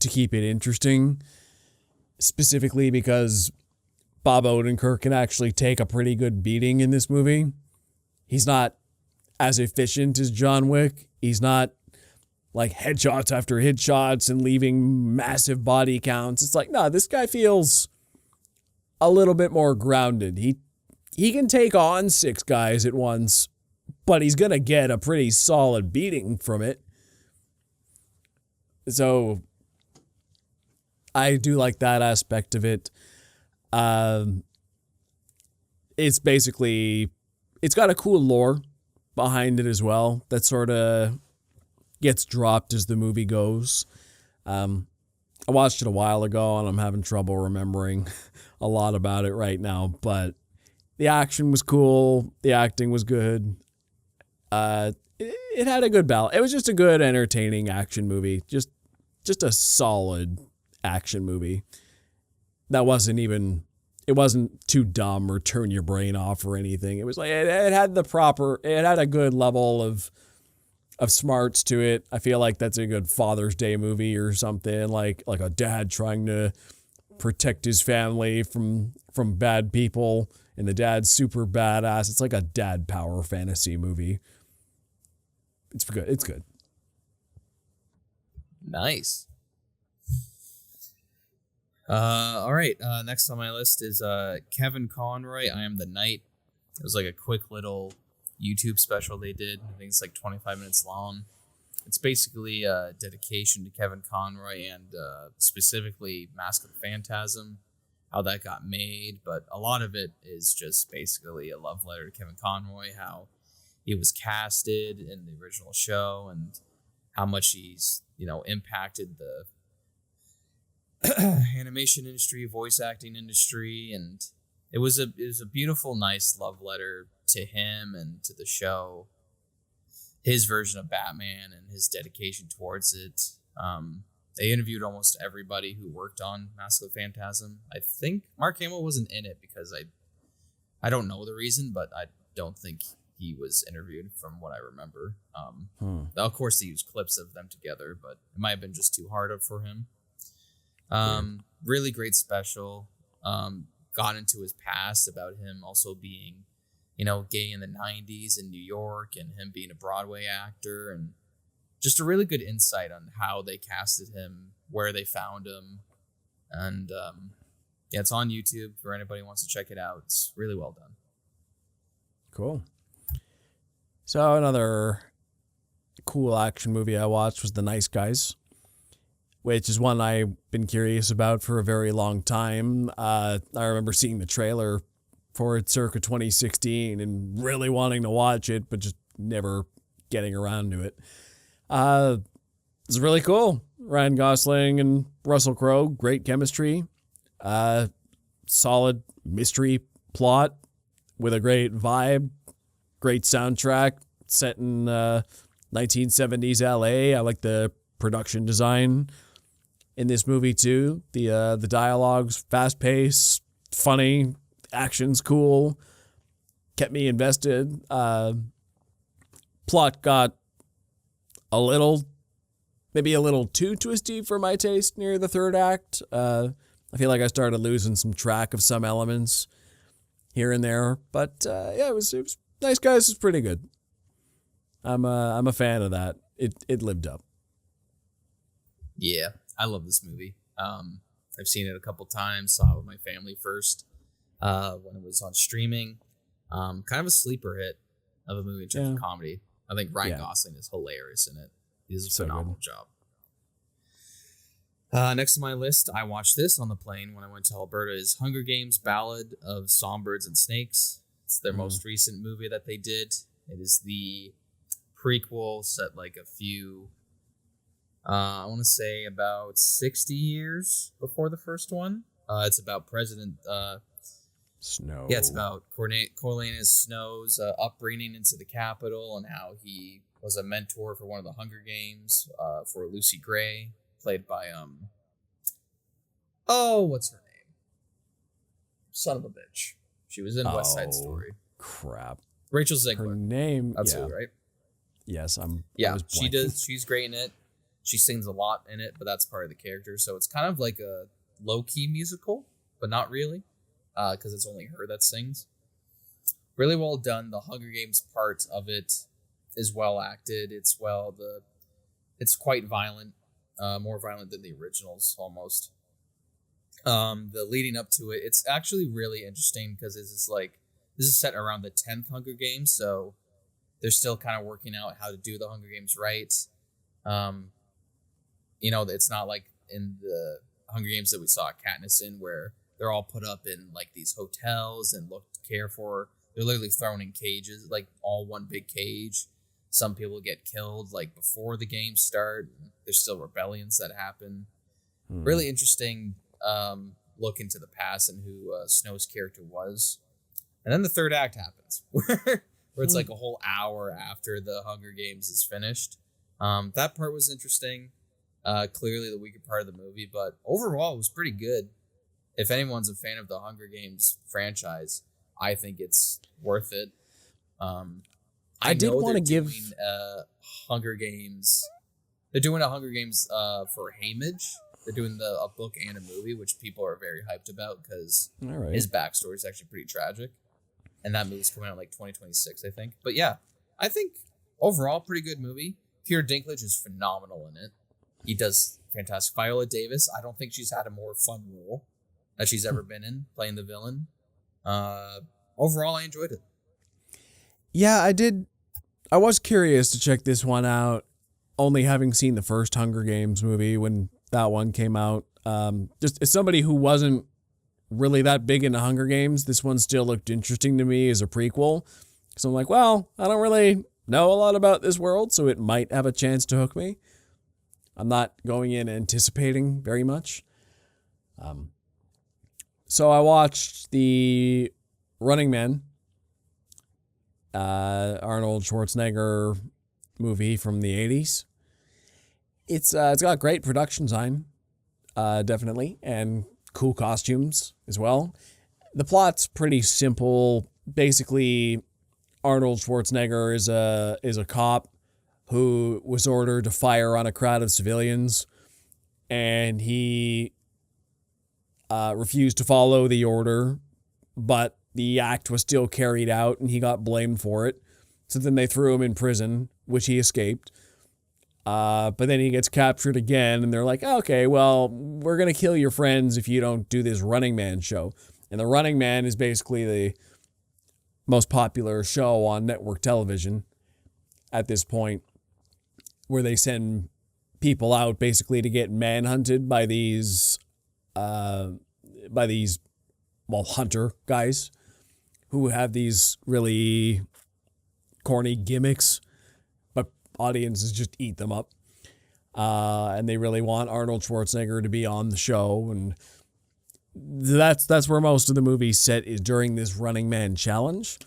to keep it interesting, specifically because Bob Odenkirk can actually take a pretty good beating in this movie. He's not as efficient as John Wick. He's not like headshots after headshots and leaving massive body counts. It's like, no, this guy feels a little bit more grounded. He can take on 6 guys at once, but he's going to get a pretty solid beating from it. So I do like that aspect of it. It's basically, it's got a cool lore behind it as well that sort of gets dropped as the movie goes. I watched it a while ago and I'm having trouble remembering a lot about it right now, but the action was cool. The acting was good. It had a good balance. It was just a good, entertaining action movie. Just a solid action movie. That wasn't even, it wasn't too dumb or turn your brain off or anything. It was like, it had a good level of smarts to it. I feel like that's a good Father's Day movie or something, like a dad trying to protect his family from bad people, and the dad's super badass. It's like a dad power fantasy movie. It's good. It's good. Nice. All right. Next on my list is Kevin Conroy, I Am the Knight. It was like a quick little YouTube special they did. I think it's like 25 minutes long. It's basically a dedication to Kevin Conroy and specifically Mask of the Phantasm, how that got made. But a lot of it is just basically a love letter to Kevin Conroy, how he was casted in the original show and how much he's, impacted the animation industry, voice acting industry. And it was a beautiful, nice love letter to him and to the show, his version of Batman and his dedication towards it. They interviewed almost everybody who worked on Mask of the Phantasm. I think Mark Hamill wasn't in it because I don't know the reason, but I don't think he was interviewed from what I remember. Of course, they used clips of them together, but it might have been just too hard for him. Really great special. Got into his past about him also being, gay in the 90s in New York and him being a Broadway actor, and just a really good insight on how they casted him, where they found him. And it's on YouTube for anybody who wants to check it out. It's really well done. Cool. So another cool action movie I watched was The Nice Guys, which is one I've been curious about for a very long time. I remember seeing the trailer for it circa 2016 and really wanting to watch it, but just never getting around to it. It's really cool. Ryan Gosling and Russell Crowe, great chemistry. Solid mystery plot with a great vibe, great soundtrack set in 1970s LA. I like the production design in this movie too. The dialogue's fast paced, funny, action's cool, kept me invested. Plot got maybe a little too twisty for my taste near the third act. I feel like I started losing some track of some elements here and there, but it was Nice Guys is pretty good. I'm a fan of that. It lived up. Yeah, I love this movie. I've seen it a couple times. Saw it with my family first when it was on streaming. Kind of a sleeper hit of a movie in terms of comedy. I think Ryan Gosling is hilarious in it. He does a phenomenal job. Next on my list, I watched this on the plane when I went to Alberta, is Hunger Games: Ballad of Songbirds and Snakes. It's their most recent movie that they did. It is the prequel set like a few, I want to say about 60 years before the first one. It's about President Snow. Yeah, it's about Coriolanus Snow's upbringing into the Capitol and how he was a mentor for one of the Hunger Games for Lucy Gray, played by what's her name? Son of a bitch. She was in West Side Story. Crap. Rachel Zegler. Her name. Absolutely right. Yes, she does. She's great in it. She sings a lot in it, but that's part of the character. So it's kind of like a low-key musical, but not really, because it's only her that sings. Really well done. The Hunger Games part of it is well acted. It's It's quite violent, more violent than the originals almost. The leading up to it, it's actually really interesting because this is set around the 10th Hunger Games, so they're still kind of working out how to do the Hunger Games right. It's not like in the Hunger Games that we saw Katniss in, where they're all put up in like these hotels and looked cared for. They're literally thrown in cages, like all one big cage. Some people get killed like before the games start. There's still rebellions that happen. Really interesting look into the past and who Snow's character was. And then the third act happens where it's like a whole hour after the Hunger Games is finished. That part was interesting. Clearly the weaker part of the movie, but overall it was pretty good. If anyone's a fan of the Hunger Games franchise, I think it's worth it. I did want to give Hunger Games. They're doing a Hunger Games for Haymitch. They're doing a book and a movie, which people are very hyped about because his backstory is actually pretty tragic. And that movie's coming out like 2026, I think. But yeah, I think overall pretty good movie. Peter Dinklage is phenomenal in it. He does fantastic. Viola Davis, I don't think she's had a more fun role that she's ever been in, playing the villain. Overall, I enjoyed it. Yeah, I did. I was curious to check this one out, only having seen the first Hunger Games movie when that one came out. Just as somebody who wasn't really that big into Hunger Games, this one still looked interesting to me as a prequel. So I'm like, well, I don't really know a lot about this world, so it might have a chance to hook me. I'm not going in anticipating very much. So I watched the Running Man, Arnold Schwarzenegger movie from the 80s. It's got great production design, definitely, and cool costumes as well. The plot's pretty simple. Basically, Arnold Schwarzenegger is a cop who was ordered to fire on a crowd of civilians, and he refused to follow the order, but the act was still carried out, and he got blamed for it. So then they threw him in prison, which he escaped. But then he gets captured again, and they're like, okay, well, we're going to kill your friends if you don't do this Running Man show. And the Running Man is basically the most popular show on network television at this point, where they send people out basically to get manhunted by these hunter guys who have these really corny gimmicks, but audiences just eat them up. And they really want Arnold Schwarzenegger to be on the show, and that's where most of the movie set is during this Running Man challenge.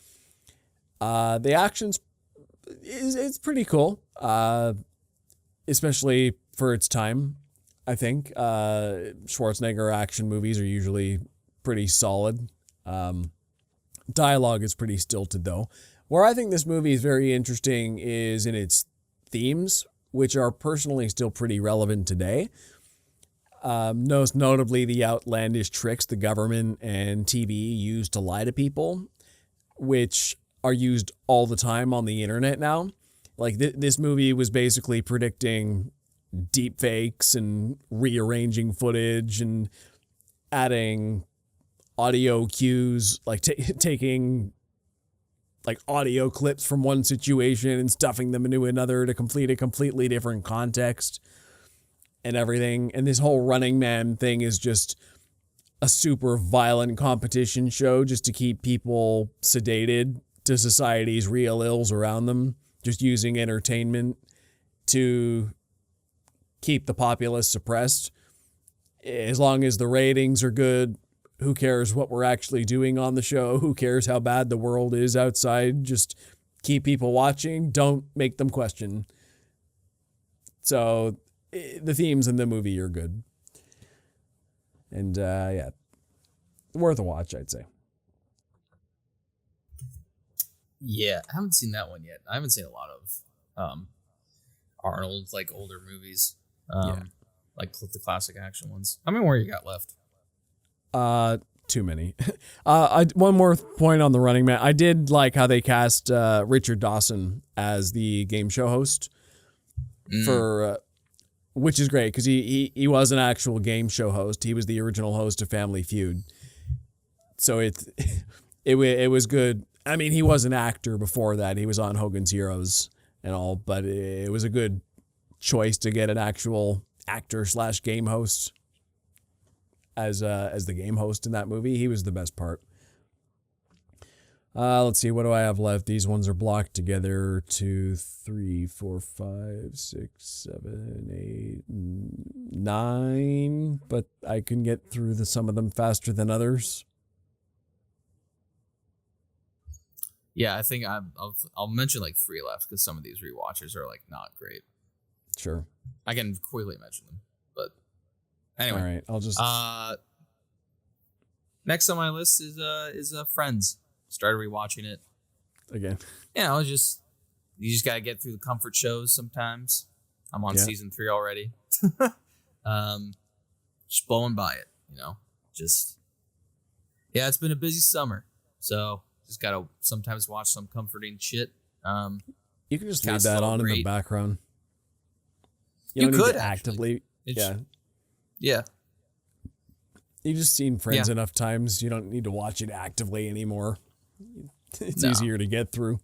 The action's it's pretty cool, especially for its time. I think Schwarzenegger action movies are usually pretty solid. Dialogue is pretty stilted, though. Where I think this movie is very interesting is in its themes, which are personally still pretty relevant today. Most notably, the outlandish tricks the government and TV use to lie to people, which are used all the time on the internet now. Like, this movie was basically predicting deep fakes and rearranging footage and adding audio cues, like taking like audio clips from one situation and stuffing them into another to complete a completely different context and everything. And this whole Running Man thing is just a super violent competition show just to keep people sedated to society's real ills around them, just using entertainment to keep the populace suppressed. As long as the ratings are good, who cares what we're actually doing on the show? Who cares how bad the world is outside? Just keep people watching. Don't make them question. So the themes in the movie are good. And yeah, worth a watch, I'd say. Yeah, I haven't seen that one yet. I haven't seen a lot of Arnold, like older movies. Like the classic action ones. How many more you got left? Too many. One more point on the Running Man. I did like how they cast Richard Dawson as the game show host. for which is great because he was an actual game show host. He was the original host of Family Feud. So it was good. I mean, he was an actor before that. He was on Hogan's Heroes and all, but it was a good choice to get an actual actor / game host as the game host in that movie. He was the best part. Let's see, what do I have left? These ones are blocked together. 2, 3, 4, 5, 6, 7, 8, 9. But I can get through some of them faster than others. Yeah, I think I'll mention like 3 left because some of these rewatchers are like not great. Sure. I can quickly mention them, but anyway. All right, I'll just. Next on my list is Friends. Started rewatching it again. Yeah, you just gotta get through the comfort shows sometimes. I'm on season 3 already. Just blowing by it, Just it's been a busy summer, so just gotta sometimes watch some comforting shit. You can just leave that on in the background. You don't could need to actively. Yeah. You've just seen Friends enough times. You don't need to watch it actively anymore. It's easier to get through.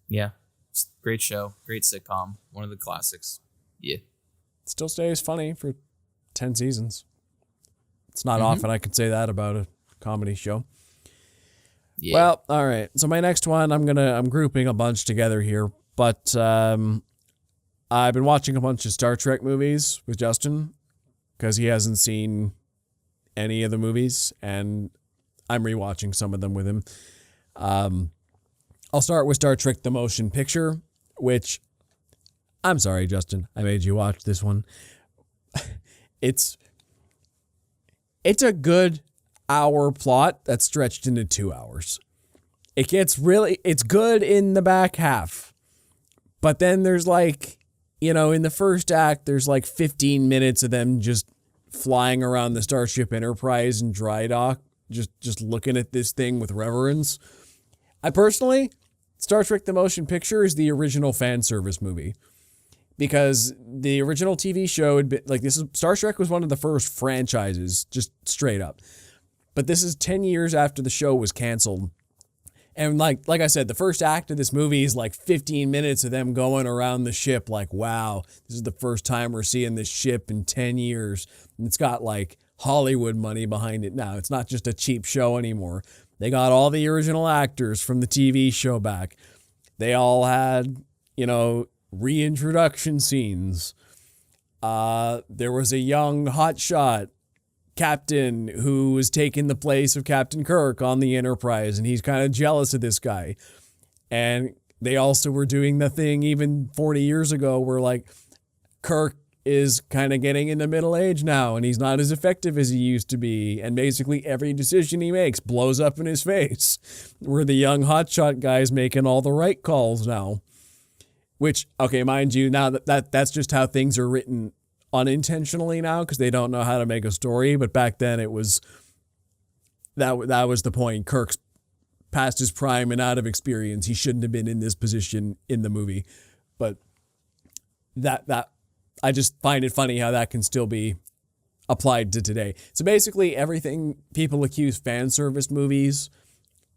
Yeah. It's a great show. Great sitcom. One of the classics. Yeah. It still stays funny for 10 seasons. It's not often I could say that about a comedy show. Yeah. Well, all right. So my next one, I'm grouping a bunch together here, but I've been watching a bunch of Star Trek movies with Justin because he hasn't seen any of the movies, and I'm rewatching some of them with him. I'll start with Star Trek: The Motion Picture, which I'm sorry, Justin, I made you watch this one. It's a good hour plot that's stretched into 2 hours. It's good in the back half, but then there's in the first act, there's 15 minutes of them just flying around the Starship Enterprise in dry dock, just looking at this thing with reverence. I personally, Star Trek: The Motion Picture is the original fan service movie, because the original TV show had been Star Trek was one of the first franchises, just straight up. But this is 10 years after the show was canceled. And like I said, the first act of this movie is 15 minutes of them going around the ship wow, this is the first time we're seeing this ship in 10 years. And it's got Hollywood money behind it now. It's not just a cheap show anymore. They got all the original actors from the TV show back. They all had, reintroduction scenes. There was a young hotshot captain who was taking the place of Captain Kirk on the Enterprise, and he's kind of jealous of this guy. And they also were doing the thing even 40 years ago where Kirk is kind of getting into middle age now, and he's not as effective as he used to be, and basically every decision he makes blows up in his face, where the young hotshot guy's making all the right calls now. Which, okay, mind you, now that's just how things are written unintentionally now, because they don't know how to make a story. But back then it was that was the point. Kirk's past his prime and out of experience. He shouldn't have been in this position in the movie. But that I just find it funny how that can still be applied to today. So basically everything people accuse fan service movies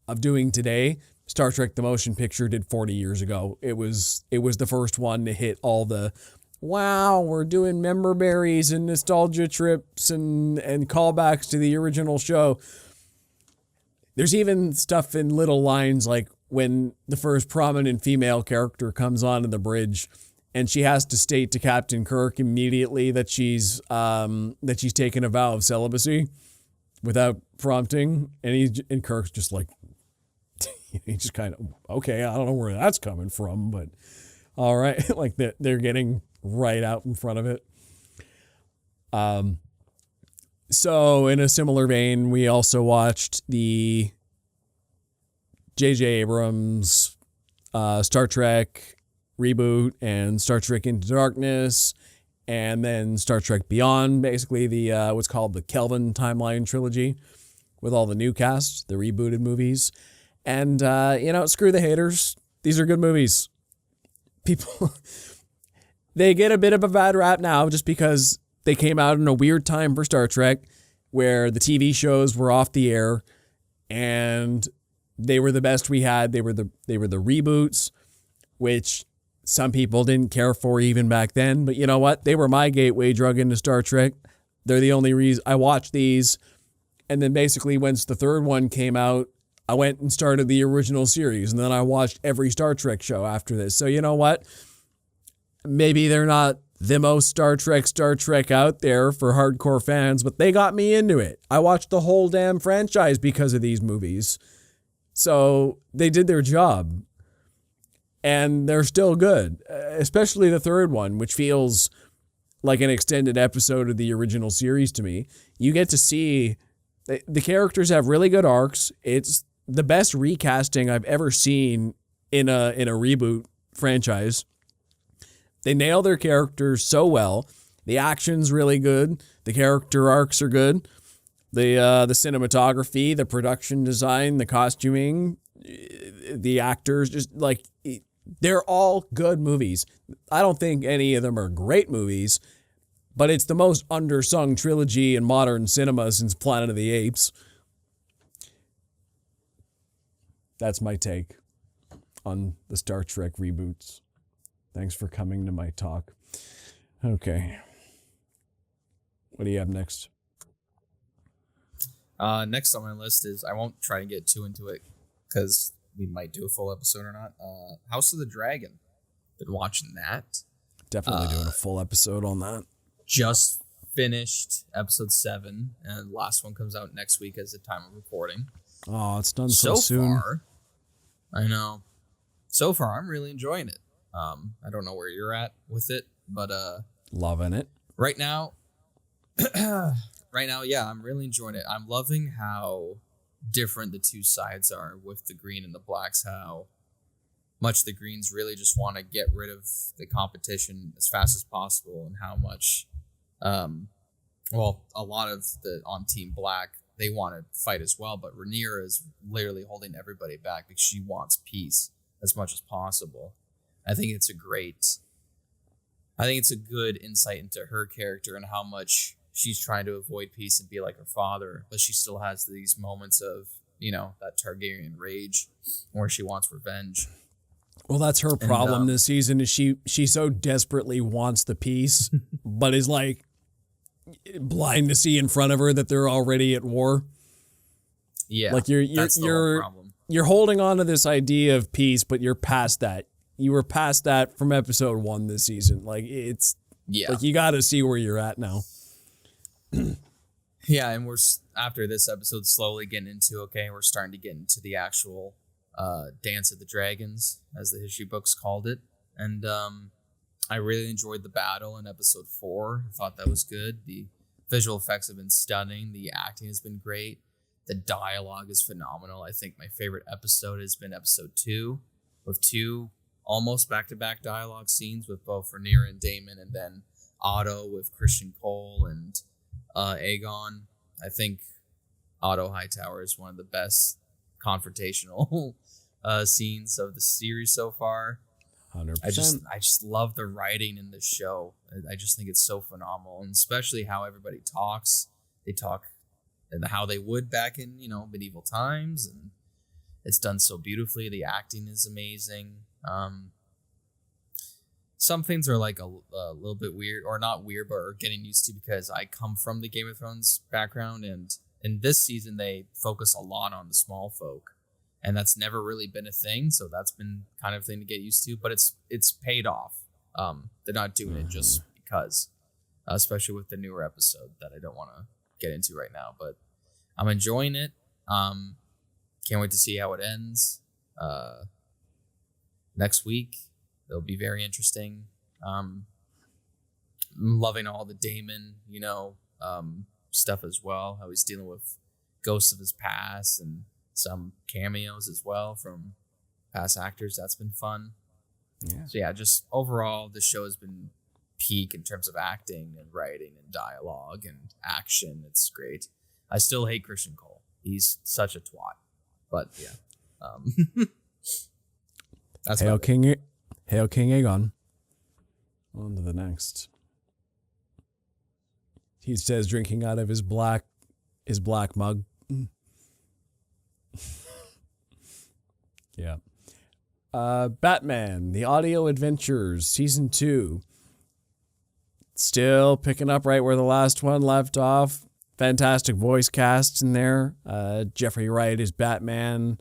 of doing today, Star Trek: The Motion Picture did 40 years ago. It was the first one to hit all the wow, we're doing member berries and nostalgia trips and callbacks to the original show. There's even stuff in little lines when the first prominent female character comes onto the bridge and she has to state to Captain Kirk immediately that she's taken a vow of celibacy without prompting, and Kirk's just he just kind of, okay, I don't know where that's coming from, but all right, they're getting right out in front of it. So in a similar vein, we also watched the J.J. Abrams Star Trek reboot and Star Trek Into Darkness, and then Star Trek Beyond, basically the what's called the Kelvin timeline trilogy with all the new cast, the rebooted movies. And, screw the haters. These are good movies. people, they get a bit of a bad rap now just because they came out in a weird time for Star Trek where the TV shows were off the air and they were the best we had. They were the reboots, which some people didn't care for even back then. But you know what? They were my gateway drug into Star Trek. They're the only reason I watched these. And then basically once the third one came out, I went and started the original series. And then I watched every Star Trek show after this. So you know what? Maybe they're not the most Star Trek out there for hardcore fans, but they got me into it. I watched the whole damn franchise because of these movies. So they did their job. And they're still good, especially the third one, which feels like an extended episode of the original series to me. You get to see the characters have really good arcs. It's the best recasting I've ever seen in a reboot franchise. They nail their characters so well. The action's really good. The character arcs are good. The cinematography, the production design, the costuming, the actors, just like they're all good movies. I don't think any of them are great movies, but it's the most undersung trilogy in modern cinema since Planet of the Apes. That's my take on the Star Trek reboots. Thanks for coming to my talk. Okay. What do you have next? Next on my list is, I won't try to get too into it because we might do a full episode or not. House of the Dragon. Been watching that. Definitely doing a full episode on that. Just finished episode 7, and the last one comes out next week as the time of recording. Oh, it's done so soon. Far, I know. So far, I'm really enjoying it. I don't know where you're at with it, but loving it. Right now, yeah, I'm really enjoying it. I'm loving how different the two sides are with the green and the blacks, how much the Greens really just want to get rid of the competition as fast as possible, and how much, a lot of the on Team Black, they want to fight as well, but Rhaenyra is literally holding everybody back because she wants peace as much as possible. I think it's a good insight into her character and how much she's trying to avoid peace and be like her father, but she still has these moments of, that Targaryen rage where she wants revenge. Well, that's her problem this season is she so desperately wants the peace, but is like blind to see in front of her that they're already at war. Yeah, like you're holding on to this idea of peace, but you're past that. You were past that from episode 1 this season. Like like you got to see where you're at now. Yeah, and we're after this episode slowly getting into we're starting to get into the actual Dance of the Dragons, as the history books called it, and I really enjoyed the battle in episode 4. I thought that was good. The visual effects have been stunning. The acting has been great. The dialogue is phenomenal. I think my favorite episode has been episode 2, with 2 almost back-to-back dialogue scenes with both Rhaenyra and Daemon, and then Otto with Christian Cole and Aegon. I think Otto Hightower is one of the best confrontational scenes of the series so far. 100%. I just love the writing in this show. I just think it's so phenomenal, and especially how everybody talks. They talk and how they would back in medieval times, and it's done so beautifully. The acting is amazing. Some things are like a little bit weird, or not weird, but are getting used to because I come from the Game of Thrones background, and in this season they focus a lot on the small folk, and that's never really been a thing. So that's been kind of a thing to get used to, but it's paid off. They're not doing it just because, especially with the newer episode that I don't want to get into right now, but I'm enjoying it. Can't wait to see how it ends. Next week, it'll be very interesting. I'm loving all the Daemon, stuff as well. How he's dealing with ghosts of his past and some cameos as well from past actors. That's been fun. Yeah. So yeah, just overall, the show has been peak in terms of acting and writing and dialogue and action. It's great. I still hate Christian Cole. He's such a twat. But yeah. That's Hail King Aegon. On to the next. He says, drinking out of his black mug. Yeah. Batman, The Audio Adventures, Season 2. Still picking up right where the last one left off. Fantastic voice casts in there. Jeffrey Wright is Batman.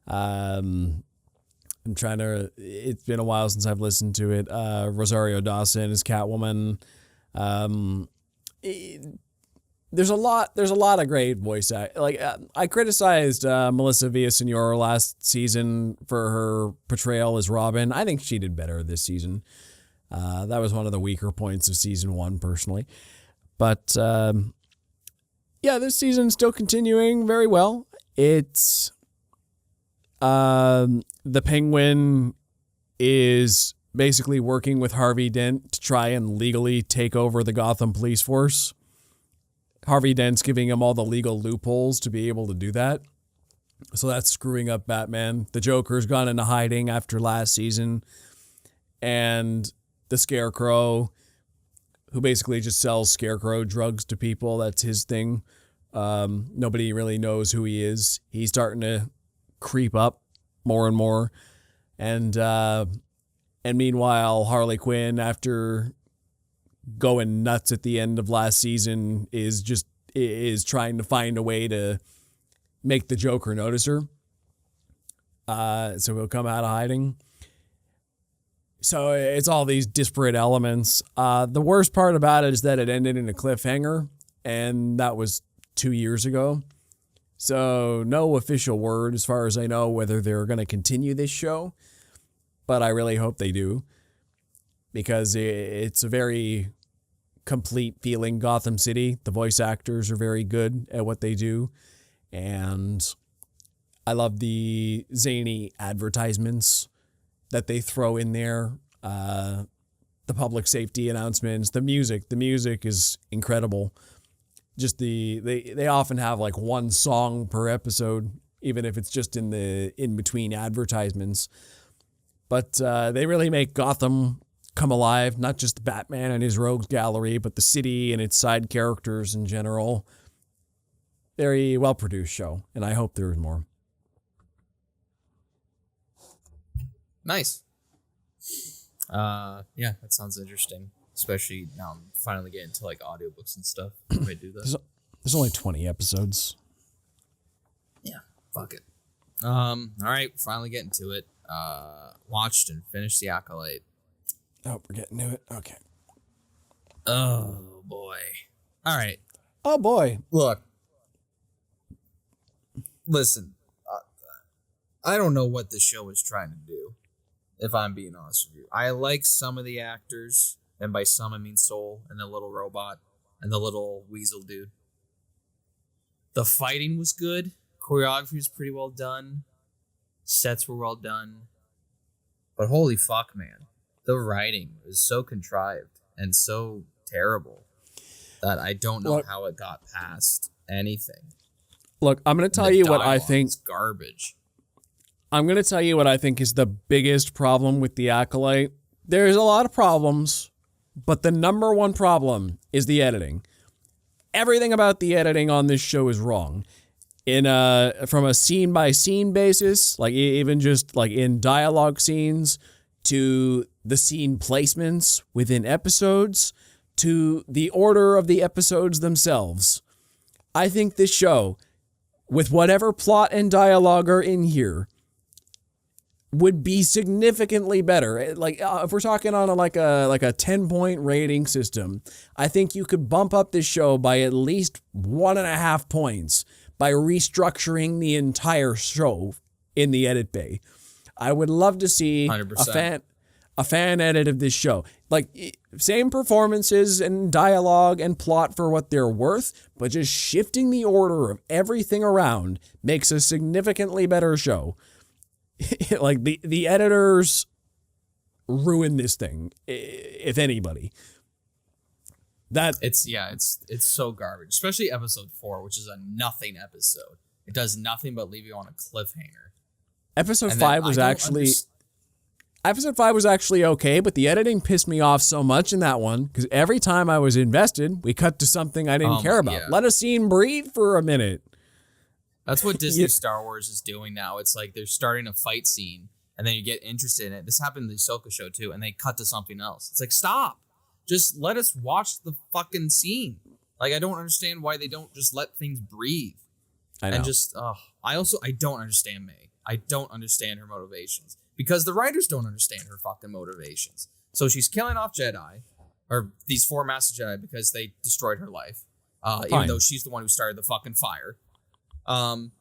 It's been a while since I've listened to it. Rosario Dawson is Catwoman. There's a lot of great voice act. I criticized Melissa Villaseñor last season for her portrayal as Robin. I think she did better this season. That was one of the weaker points of season 1, personally. But yeah, this season's still continuing very well. It's the Penguin is basically working with Harvey Dent to try and legally take over the Gotham police force. Harvey Dent's giving him all the legal loopholes to be able to do that. So that's screwing up Batman. The Joker's gone into hiding after last season. And the Scarecrow, who basically just sells Scarecrow drugs to people, that's his thing. Nobody really knows who he is. He's starting to creep up more and more. And meanwhile, Harley Quinn, after going nuts at the end of last season, is trying to find a way to make the Joker notice her. So he'll come out of hiding. So it's all these disparate elements. The worst part about it is that it ended in a cliffhanger, and that was 2 years ago. So no official word, as far as I know, whether they're going to continue this show. But I really hope they do, because it's a very complete feeling Gotham City. The voice actors are very good at what they do. And I love the zany advertisements that they throw in there. The public safety announcements, the music is incredible. Just they often have like one song per episode, even if it's just in between advertisements. But they really make Gotham come alive, not just Batman and his rogues gallery, but the city and its side characters in general. Very well-produced show, and I hope there's more. Nice. Yeah, that sounds interesting. Especially now I'm finally getting to like audiobooks and stuff. I might do that. There's only 20 episodes. Yeah, fuck it. All right, finally getting to it. Watched and finished The Acolyte. Oh, we're getting to it. Okay. Oh boy. All right. Oh boy. Look. Listen. I don't know what the show is trying to do, if I'm being honest with you. I like some of the actors, and by some I mean Soul and the little robot and the little weasel dude. The fighting was good. Choreography was pretty well done. Sets were well done. But holy fuck, man. The writing is so contrived and so terrible that I don't know how it got past anything. Look, I'm going to tell you what I think. It's garbage. I'm going to tell you what I think is the biggest problem with The Acolyte. There's a lot of problems, but the number one problem is the editing. Everything about the editing on this show is wrong. From a scene by scene basis, like even just like in dialogue scenes, to the scene placements within episodes, to the order of the episodes themselves. I think this show, with whatever plot and dialogue are in here, would be significantly better. Like if we're talking on a 10-point rating system, I think you could bump up this show by at least 1.5 points by restructuring the entire show in the edit bay. I would love to see 100%. a fan edit of this show. Like, same performances and dialogue and plot for what they're worth, but just shifting the order of everything around makes a significantly better show. Like, the editors ruin this thing, if anybody. It's so garbage, especially episode 4, which is a nothing episode. It does nothing but leave you on a cliffhanger. Episode 5 was actually... Episode 5 was actually okay, but the editing pissed me off so much in that one because every time I was invested, we cut to something I didn't care about. Yeah. Let a scene breathe for a minute. That's what Disney Star Wars is doing now. It's like they're starting a fight scene, and then you get interested in it. This happened in the Ahsoka show, too, and they cut to something else. It's like, stop. Just let us watch the fucking scene. Like, I don't understand why they don't just let things breathe. I know. And just, I don't understand May. I don't understand her motivations. Because the writers don't understand her fucking motivations. So she's killing off Jedi, or these 4 Master Jedi, because they destroyed her life. Even though she's the one who started the fucking fire. And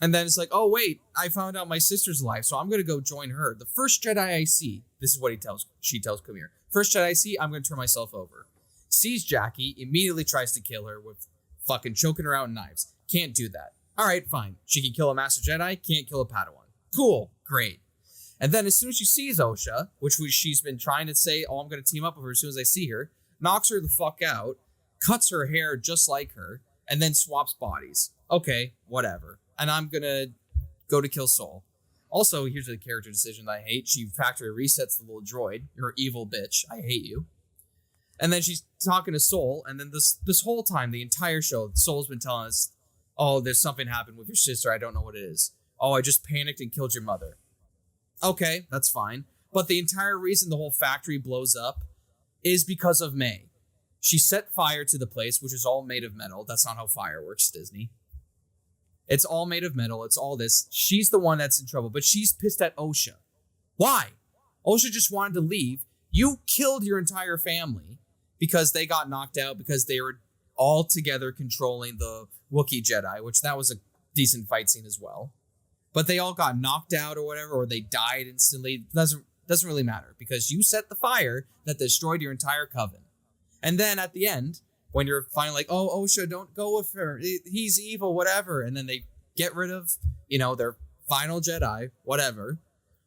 then it's like, oh, wait, I found out my sister's alive, so I'm going to go join her. The first Jedi I see, this is what she tells Kumir. First Jedi I see, I'm going to turn myself over. Sees Jackie, immediately tries to kill her with fucking choking her out in knives. Can't do that. All right, fine. She can kill a Master Jedi, can't kill a Padawan. Cool, great. And then as soon as she sees Osha, she's been trying to say, oh, I'm going to team up with her as soon as I see her, knocks her the fuck out, cuts her hair just like her, and then swaps bodies. Okay, whatever. And I'm going to go to kill Soul. Also, here's a character decision that I hate. She factory resets the little droid. You're an evil bitch. I hate you. And then she's talking to Soul, and then this whole time, the entire show, Soul's been telling us, oh, there's something happened with your sister. I don't know what it is. Oh, I just panicked and killed your mother. Okay, that's fine. But the entire reason the whole factory blows up is because of May. She set fire to the place, which is all made of metal. That's not how fire works, Disney. It's all made of metal. It's all this. She's the one that's in trouble, but she's pissed at Osha. Why? Osha just wanted to leave. You killed your entire family because they got knocked out because they were all together controlling the Wookiee Jedi, which that was a decent fight scene as well. But they all got knocked out or whatever, or they died instantly. Doesn't really matter because you set the fire that destroyed your entire coven. And then at the end, when you're finally like, oh, Osha, don't go with her. He's evil, whatever. And then they get rid of, their final Jedi, whatever.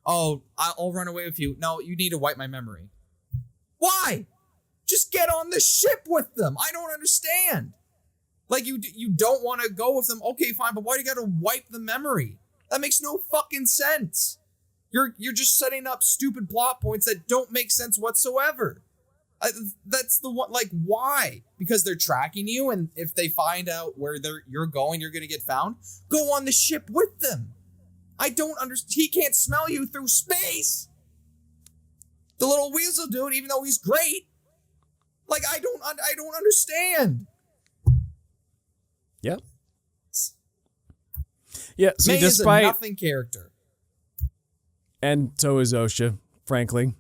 Oh, I'll run away with you. No, you need to wipe my memory. Why? Just get on the ship with them. I don't understand. Like, you don't want to go with them. Okay, fine, but why do you got to wipe the memory? That makes no fucking sense. You're just setting up stupid plot points that don't make sense whatsoever. That's the one. Like, why? Because they're tracking you, and if they find out where you're going, you're going to get found. Go on the ship with them. I don't understand. He can't smell you through space. The little weasel dude, even though he's great, like I don't understand. Yep. Yeah. See, May is a nothing character, and so is Osha. Frankly,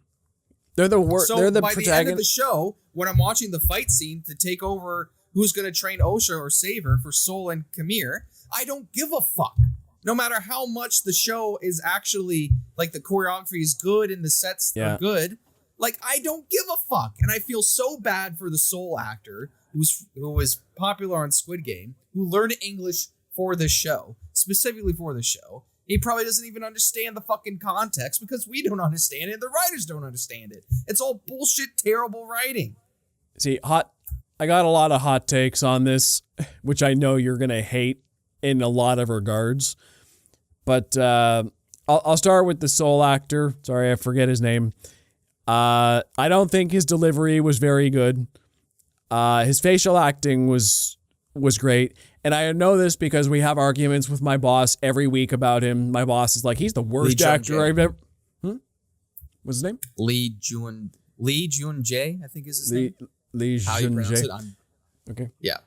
they're the worst. So they're the by protagonist. the end of the show, when I'm watching the fight scene to take over who's going to train Osha or save her for Sol and Kamir, I don't give a fuck. No matter how much the show is actually, like, the choreography is good and the sets are good, like, I don't give a fuck. And I feel so bad for the Sol actor who was popular on Squid Game, who learned English for this show, specifically for this show. He probably doesn't even understand the fucking context because we don't understand it. The writers don't understand it. It's all bullshit, terrible writing. See, I got a lot of hot takes on this, which I know you're going to hate in a lot of regards. But I'll start with the Sol actor. Sorry, I forget his name. I don't think his delivery was very good. His facial acting was great. And I know this because we have arguments with my boss every week about him. My boss is like, he's the worst actor I've ever... What's his name? Lee Jun-jae, I think is his name. Lee Jun-jae. How you pronounce it? Okay. Yeah.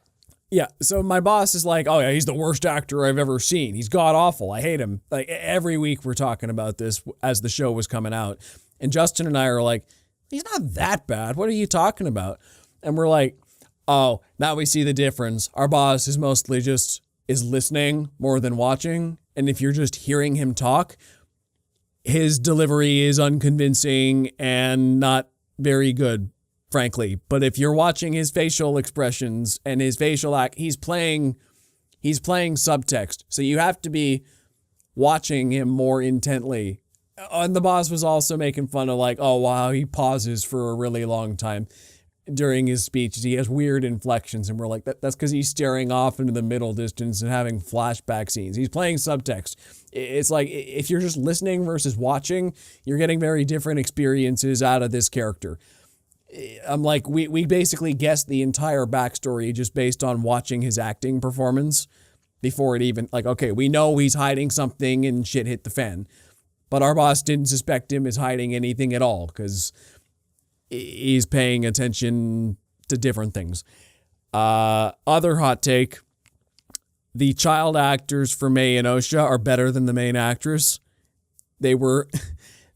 Yeah, so my boss is like, oh yeah, he's the worst actor I've ever seen. He's god-awful. I hate him. Like, every week we're talking about this as the show was coming out. And Justin and I are like, he's not that bad. What are you talking about? And we're like, oh, now we see the difference. Our boss is mostly just listening more than watching. And if you're just hearing him talk, his delivery is unconvincing and not very good, frankly. But if you're watching his facial expressions and his facial act, he's playing subtext. So you have to be watching him more intently. And the boss was also making fun of like, oh, wow, he pauses for a really long time during his speech. He has weird inflections. And we're like, that's because he's staring off into the middle distance and having flashback scenes. He's playing subtext. It's like if you're just listening versus watching, you're getting very different experiences out of this character. I'm like, we basically guessed the entire backstory just based on watching his acting performance before it even, like, okay, we know he's hiding something and shit hit the fan. But our boss didn't suspect him as hiding anything at all because he's paying attention to different things. Other hot take, the child actors for May and Osha are better than the main actress. The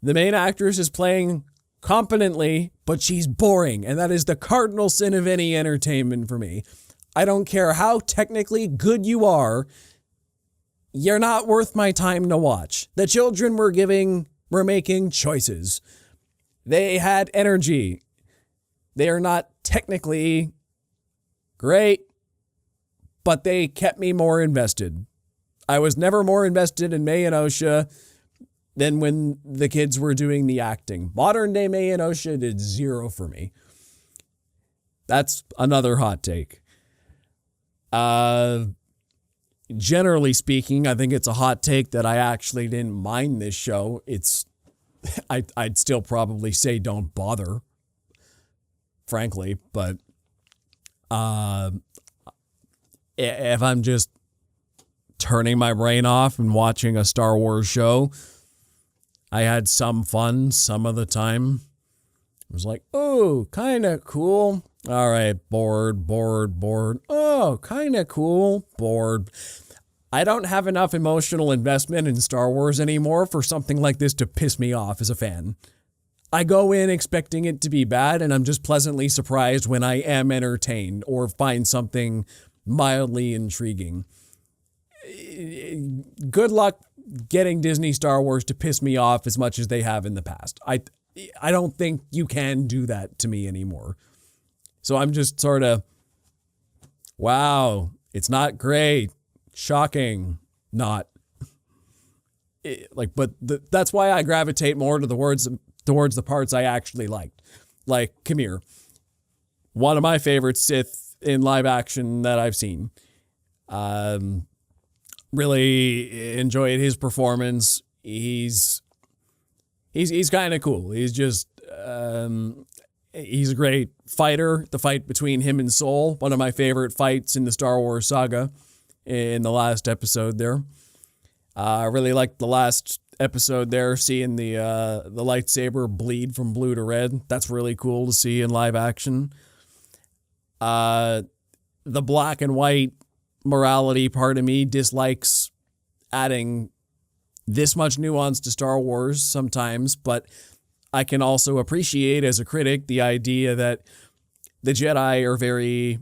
main actress is playing competently, but she's boring, and that is the cardinal sin of any entertainment for me. I don't care how technically good you are, you're not worth my time to watch. The children were making choices. They had energy. They are not technically great, but they kept me more invested. I was never more invested in May and Osha than when the kids were doing the acting. Modern day May and Osha did 0 for me. That's another hot take. Generally speaking, I think it's a hot take that I actually didn't mind this show. I'd still probably say don't bother, frankly, but if I'm just turning my brain off and watching a Star Wars show, I had some fun some of the time. It was like, oh, kind of cool. All right, bored. Oh, kind of cool, bored. I don't have enough emotional investment in Star Wars anymore for something like this to piss me off as a fan. I go in expecting it to be bad, and I'm just pleasantly surprised when I am entertained or find something mildly intriguing. Good luck getting Disney Star Wars to piss me off as much as they have in the past. I don't think you can do that to me anymore. So I'm just sort of, wow, it's not great, shocking, not. That's why I gravitate more to towards the parts I actually liked. Like, come here. One of my favorite Sith in live action that I've seen. Really enjoyed his performance. He's kind of cool. He's just, he's a great fighter. The fight between him and Soul, one of my favorite fights in the Star Wars saga in the last episode there. I really liked the last episode there, seeing the lightsaber bleed from blue to red. That's really cool to see in live action. The black and white morality part of me dislikes adding this much nuance to Star Wars sometimes, but I can also appreciate as a critic the idea that the Jedi are very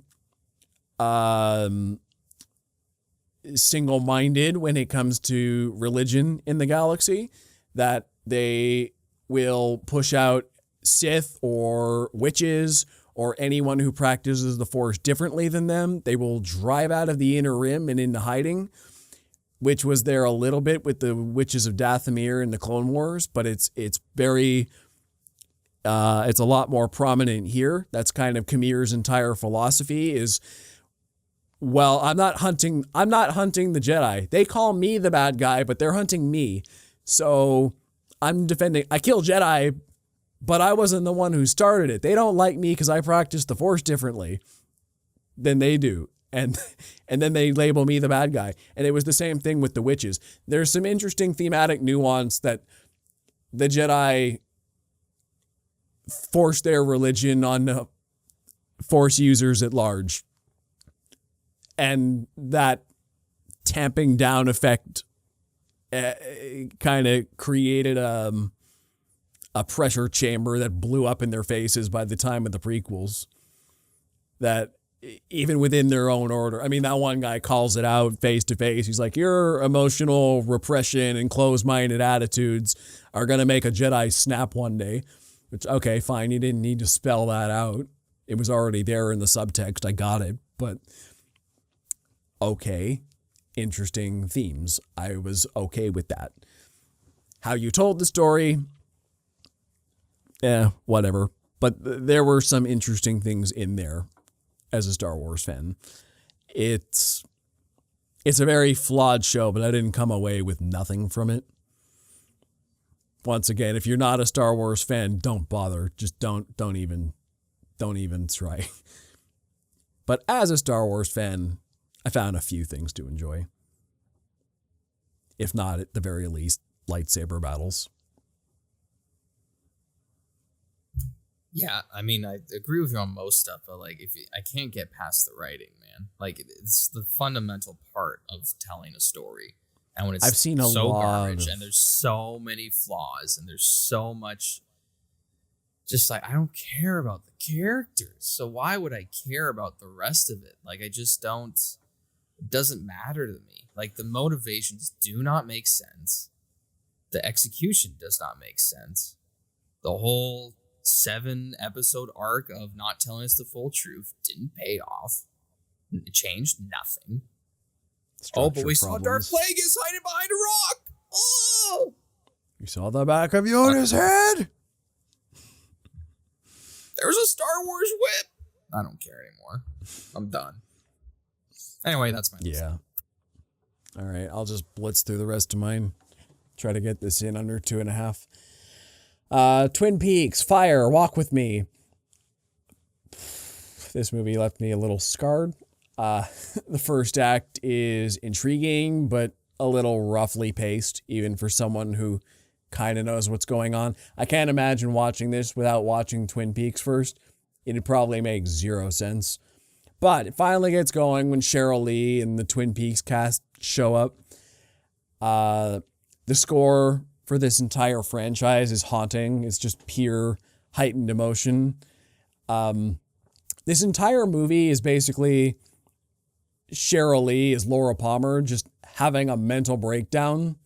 single-minded when it comes to religion in the galaxy, that they will push out Sith or witches or anyone who practices the Force differently than them. They will drive out of the Inner Rim and into hiding, which was there a little bit with the Witches of Dathomir in the Clone Wars, but it's very, it's a lot more prominent here. That's kind of Khmer's entire philosophy is, well, I'm not hunting the Jedi. They call me the bad guy, but they're hunting me. So I'm defending, I kill Jedi, but I wasn't the one who started it. They don't like me because I practice the Force differently than they do. And then they label me the bad guy. And it was the same thing with the witches. There's some interesting thematic nuance that the Jedi force their religion on Force users at large. And that tamping down effect kind of created a pressure chamber that blew up in their faces by the time of the prequels. That even within their own order, I mean, that one guy calls it out face to face. He's like, your emotional repression and closed-minded attitudes are going to make a Jedi snap one day. Which, okay, fine. You didn't need to spell that out. It was already there in the subtext. I got it. But okay, interesting themes. I was okay with that. How you told the story, whatever. But there were some interesting things in there as a Star Wars fan. It's a very flawed show, but I didn't come away with nothing from it. Once again, if you're not a Star Wars fan, don't bother. Just don't even try. But as a Star Wars fan, I found a few things to enjoy. If not, at the very least, lightsaber battles. Yeah, I mean, I agree with you on most stuff, but like, I can't get past the writing, man. Like, it's the fundamental part of telling a story, and when it's I've seen so garbage, and there's so many flaws, and there's so much, just like, I don't care about the characters, so why would I care about the rest of it? Like, I just don't. It doesn't matter to me. Like, the motivations do not make sense. The execution does not make sense. The whole 7-episode arc of not telling us the full truth didn't pay off. It changed nothing. But we saw Darth Plagueis hiding behind a rock. Oh! You saw the back of Yoda's head? There's a Star Wars whip. I don't care anymore. I'm done. Anyway, that's my list. Yeah. All right, I'll just blitz through the rest of mine. Try to get this in under 2.5. Twin Peaks, Fire, Walk With Me. This movie left me a little scarred. The first act is intriguing, but a little roughly paced, even for someone who kind of knows what's going on. I can't imagine watching this without watching Twin Peaks first. It'd probably make zero sense. But it finally gets going when Cheryl Lee and the Twin Peaks cast show up. The score for this entire franchise is haunting. It's just pure heightened emotion. This entire movie is basically Cheryl Lee as Laura Palmer just having a mental breakdown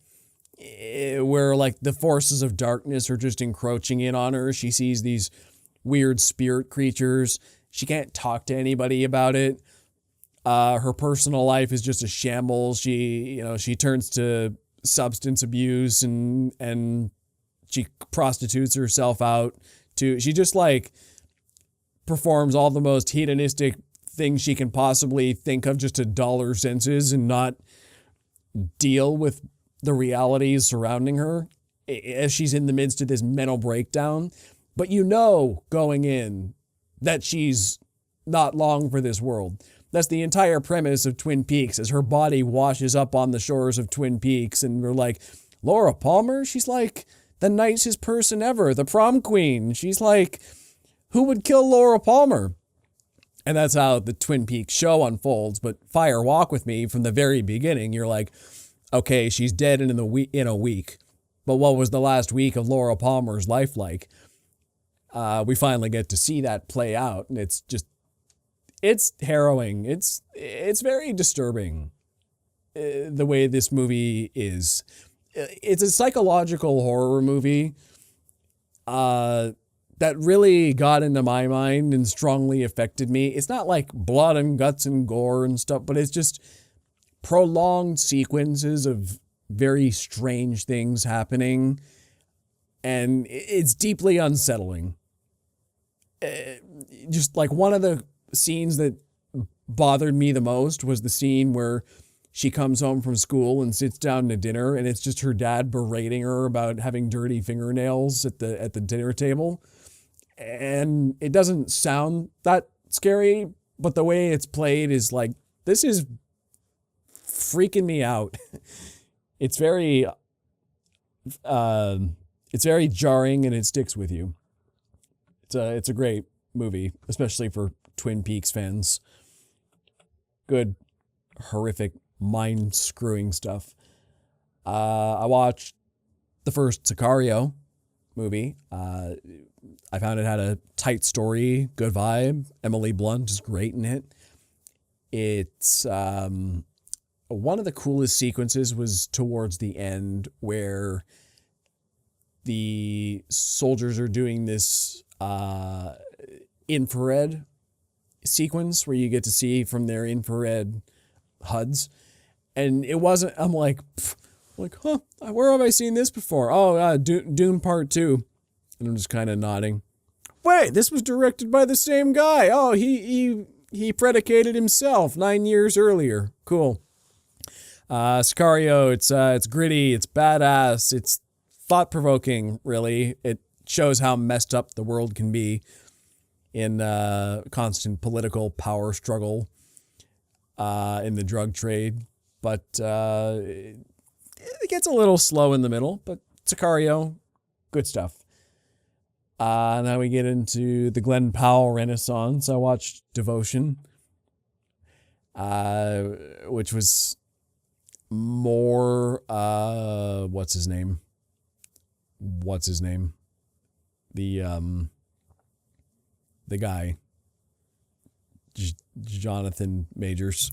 where like the forces of darkness are just encroaching in on her. She sees these weird spirit creatures. She can't talk to anybody about it. Her personal life is just a shambles. She turns to substance abuse and she prostitutes herself out she just like performs all the most hedonistic things she can possibly think of just to dull her senses and not deal with the realities surrounding her as she's in the midst of this mental breakdown. But going in that she's not long for this world. That's the entire premise of Twin Peaks, as her body washes up on the shores of Twin Peaks, and we're like, Laura Palmer? She's like the nicest person ever, the prom queen. She's like, who would kill Laura Palmer? And that's how the Twin Peaks show unfolds. But Fire Walk With Me, from the very beginning, you're like, okay, she's dead in a week. But what was the last week of Laura Palmer's life like? We finally get to see that play out, and it's harrowing. It's very disturbing, the way this movie is. It's a psychological horror movie that really got into my mind and strongly affected me. It's not like blood and guts and gore and stuff, but it's just prolonged sequences of very strange things happening, and it's deeply unsettling. Just like one of the scenes that bothered me the most was the scene where she comes home from school and sits down to dinner, and it's just her dad berating her about having dirty fingernails at the dinner table. And it doesn't sound that scary, but the way it's played is like, this is freaking me out. It's very jarring, and it sticks with you. It's a great movie, especially for Twin Peaks fans. Good, horrific, mind-screwing stuff. I watched the first Sicario movie. I found it had a tight story, good vibe. Emily Blunt is great in it. It's one of the coolest sequences was towards the end, where the soldiers are doing this infrared sequence where you get to see from their infrared HUDs. And it wasn't, I'm like, huh, where have I seen this before? Oh, Dune Part 2. And I'm just kind of nodding. Wait, this was directed by the same guy. Oh, he predicated himself 9 years earlier. Cool. Sicario, it's gritty, it's badass, it's thought-provoking, really. It shows how messed up the world can be in constant political power struggle in the drug trade. But it gets a little slow in the middle, but Sicario, good stuff. Now we get into the Glenn Powell Renaissance. I watched Devotion, which was more, what's his name? The guy, Jonathan Majors.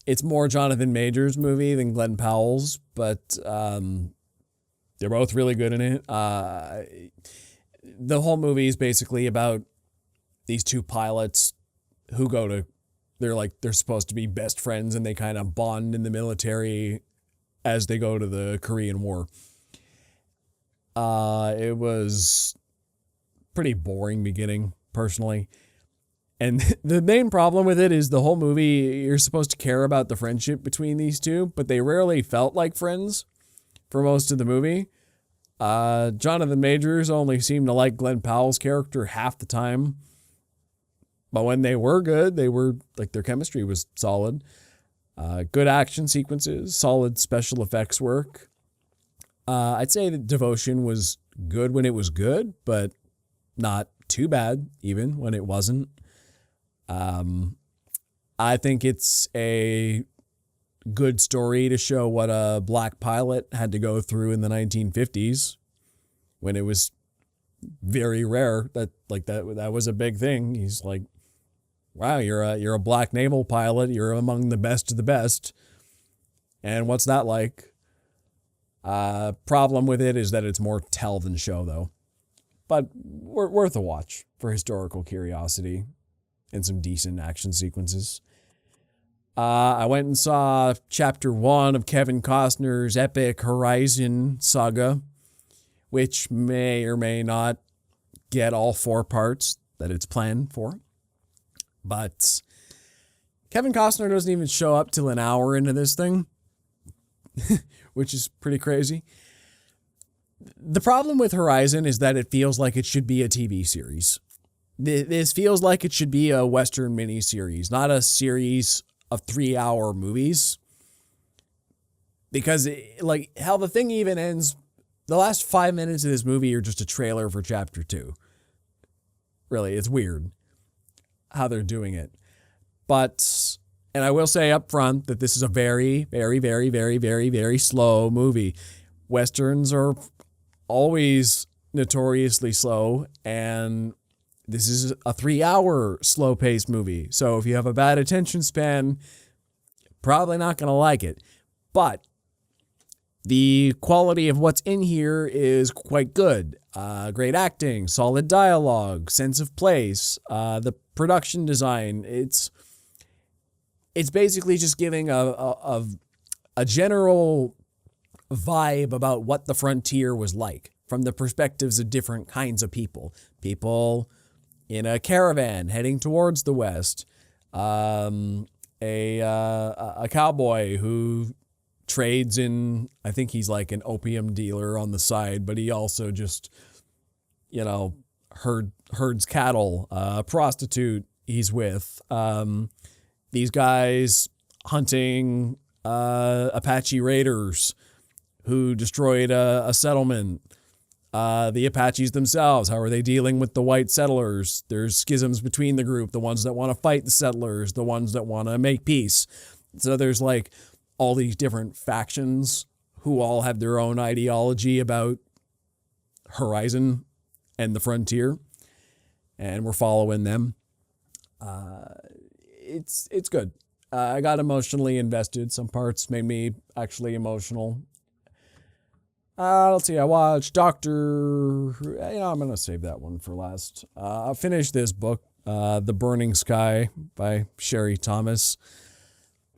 It's more Jonathan Majors movie than Glenn Powell's, but they're both really good in it. The whole movie is basically about these two pilots who they're supposed to be best friends, and they kind of bond in the military as they go to the Korean War. It was pretty boring beginning, personally. And the main problem with it is the whole movie, you're supposed to care about the friendship between these two, but they rarely felt like friends for most of the movie. Jonathan Majors only seemed to like Glenn Powell's character half the time. But when they were good, their chemistry was solid. Good action sequences, solid special effects work. I'd say that Devotion was good when it was good, but not too bad even when it wasn't. I think it's a good story to show what a black pilot had to go through in the 1950s when it was very rare that was a big thing. He's like, wow, you're a black naval pilot. You're among the best of the best. And what's that like? Problem with it is that it's more tell than show, though. But worth a watch for historical curiosity and some decent action sequences. I went and saw Chapter 1 of Kevin Costner's epic Horizon saga, which may or may not get all 4 parts that it's planned for. But Kevin Costner doesn't even show up till an hour into this thing, which is pretty crazy. The problem with Horizon is that it feels like it should be a TV series. This feels like it should be a Western miniseries, not a series of 3-hour movies. Because, how the thing even ends, the last 5 minutes of this movie are just a trailer for Chapter 2. Really, it's weird how they're doing it. But, and I will say up front that this is a very, very, very, very, very, very slow movie. Westerns are always notoriously slow, and this is a 3-hour slow-paced movie. So if you have a bad attention span, probably not going to like it. But the quality of what's in here is quite good. Great acting, solid dialogue, sense of place, the production design. It's basically just giving a general vibe about what the frontier was like from the perspectives of different kinds of people. People in a caravan heading towards the west. A cowboy who trades in, I think he's like an opium dealer on the side, but he also just, herds cattle. A prostitute he's with. These guys hunting Apache raiders who destroyed a settlement. The Apaches themselves, how are they dealing with the white settlers? There's schisms between the group, the ones that want to fight the settlers, the ones that want to make peace. So there's all these different factions who all have their own ideology about Horizon and the frontier, and we're following them. It's good. I got emotionally invested. Some parts made me actually emotional. Let's see. I watched Doctor. I'm going to save that one for last. I'll finish this book, The Burning Sky by Sherry Thomas.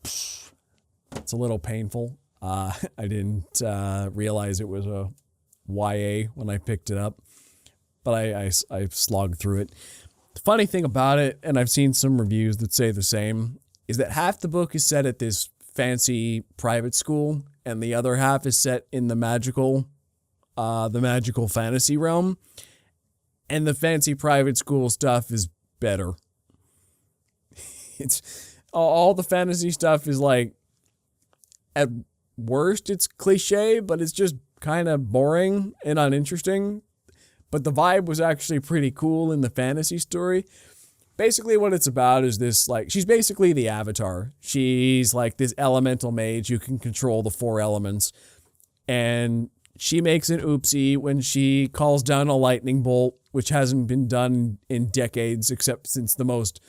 It's a little painful. I didn't realize it was a YA when I picked it up, but I slogged through it. The funny thing about it, and I've seen some reviews that say the same, is that half the book is set at this fancy private school, and the other half is set in the magical fantasy realm. And the fancy private school stuff is better. It's all the fantasy stuff is like, at worst, it's cliche, but it's just kind of boring and uninteresting. But the vibe was actually pretty cool in the fantasy story. Basically what it's about is this, like, she's basically the Avatar. She's like this elemental mage who can control the 4 elements. And she makes an oopsie when she calls down a lightning bolt, which hasn't been done in decades except since the most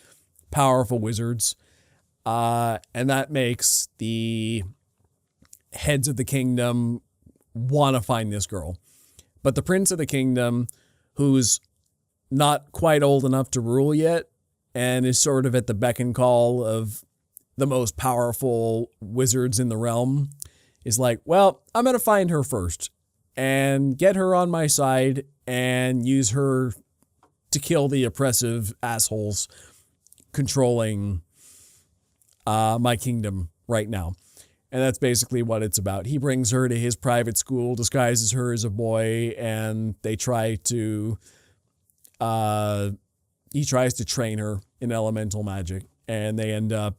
powerful wizards. And that makes the heads of the kingdom want to find this girl. But the prince of the kingdom, who's not quite old enough to rule yet and is sort of at the beck and call of the most powerful wizards in the realm, is like, well, I'm going to find her first and get her on my side and use her to kill the oppressive assholes controlling my kingdom right now. And that's basically what it's about. He brings her to his private school, disguises her as a boy, and they try to, he tries to train her in elemental magic, and they end up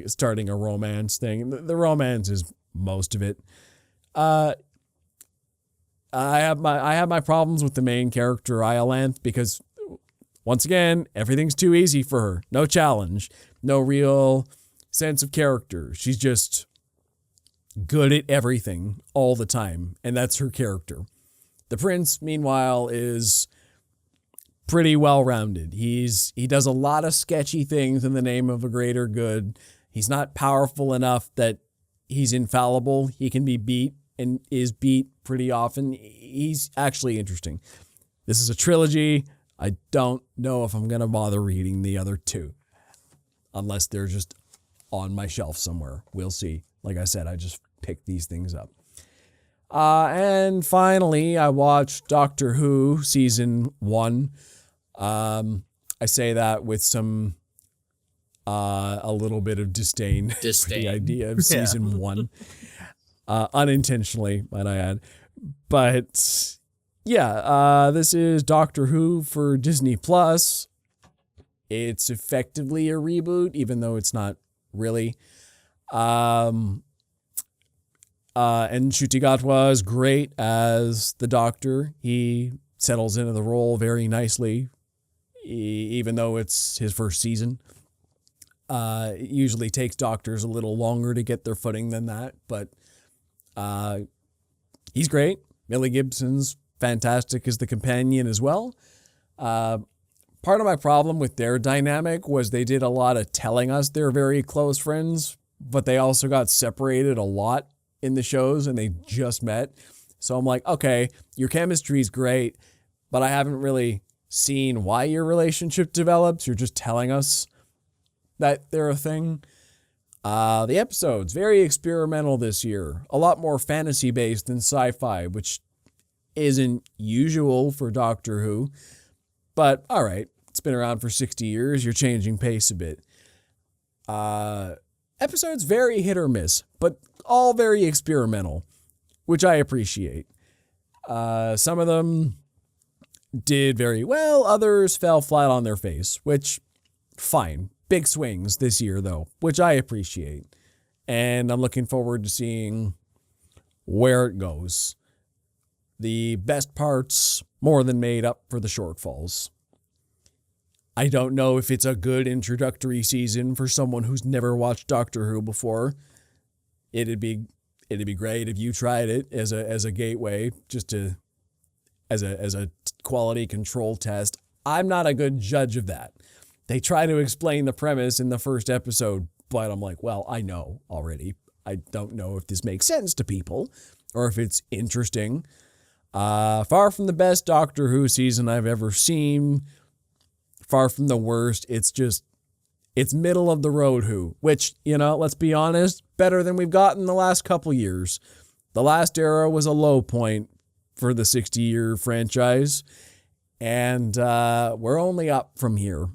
starting a romance thing. The romance is most of it. I have my problems with the main character, Iolanthe, because once again, everything's too easy for her. No challenge, no real sense of character. She's just good at everything all the time, and that's her character. The prince, meanwhile, is pretty well-rounded. He does a lot of sketchy things in the name of a greater good. He's not powerful enough that he's infallible. He can be beat and is beat pretty often. He's actually interesting. This is a trilogy. I don't know if I'm going to bother reading the other 2, unless they're just on my shelf somewhere. We'll see. Like I said, I just picked these things up. And finally, I watched Doctor Who Season 1. I say that with some, a little bit of disdain. For the idea of Season 1. Unintentionally, might I add. But yeah, this is Doctor Who for Disney Plus. It's effectively a reboot, even though it's not really. And Ncuti Gatwa is great as the Doctor. He settles into the role very nicely, even though it's his first season. It usually takes doctors a little longer to get their footing than that, but he's great. Millie Gibson's fantastic as the companion as well. Part of my problem with their dynamic was they did a lot of telling us they're very close friends, but they also got separated a lot in the shows and they just met. So I'm like, okay, your chemistry's great, but I haven't really seen why your relationship develops. You're just telling us that they're a thing. The episodes, very experimental this year. A lot more fantasy-based than sci-fi, which isn't usual for Doctor Who. But, all right, it's been around for 60 years. You're changing pace a bit. Episodes very hit or miss, but all very experimental, which I appreciate. Some of them did very well. Others fell flat on their face, which, fine. Big swings this year, though, which I appreciate. And I'm looking forward to seeing where it goes. The best parts more than made up for the shortfalls. I don't know if it's a good introductory season for someone who's never watched Doctor Who before. It'd be great if you tried it as a gateway, just to as a quality control test. I'm not a good judge of that. They try to explain the premise in the first episode, but I'm like, well, I know already. I don't know if this makes sense to people or if it's interesting. Far from the best Doctor Who season I've ever seen. Far from the worst. It's middle of the road Who, which, let's be honest, better than we've gotten the last couple years. The last era was a low point for the 60-year franchise, and we're only up from here.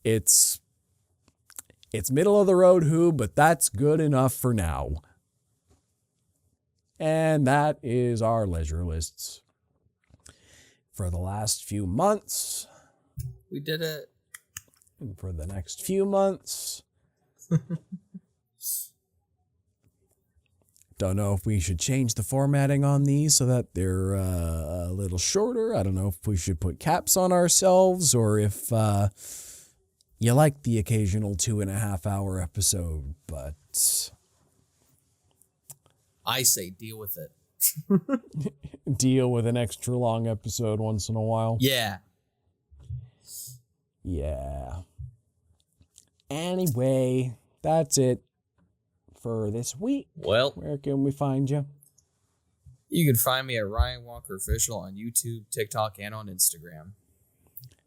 It's It's middle of the road who, but that's good enough for now. And that is our leisure lists for the last few months. We did it. And for the next few months. Don't know if we should change the formatting on these so that they're a little shorter. I don't know if we should put caps on ourselves or if you like the occasional 2.5 hour episode, but I say deal with it. Deal with an extra long episode once in a while. Yeah. Yeah. Anyway, that's it for this week. Well, where can we find you? You can find me at Ryan Walker Official on YouTube, TikTok, and on Instagram.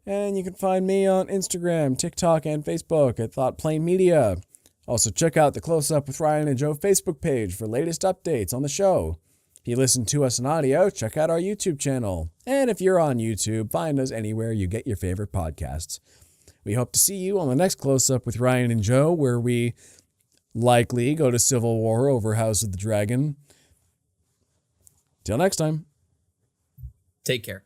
And you can find me on Instagram, TikTok, and Facebook at Thought Plane Media. Also, check out the Close-Up with Ryan and Joe Facebook page for latest updates on the show. If you listen to us in audio, check out our YouTube channel. And if you're on YouTube, find us anywhere you get your favorite podcasts. We hope to see you on the next Close-Up with Ryan and Joe, where we likely go to Civil War over House of the Dragon. Till next time. Take care.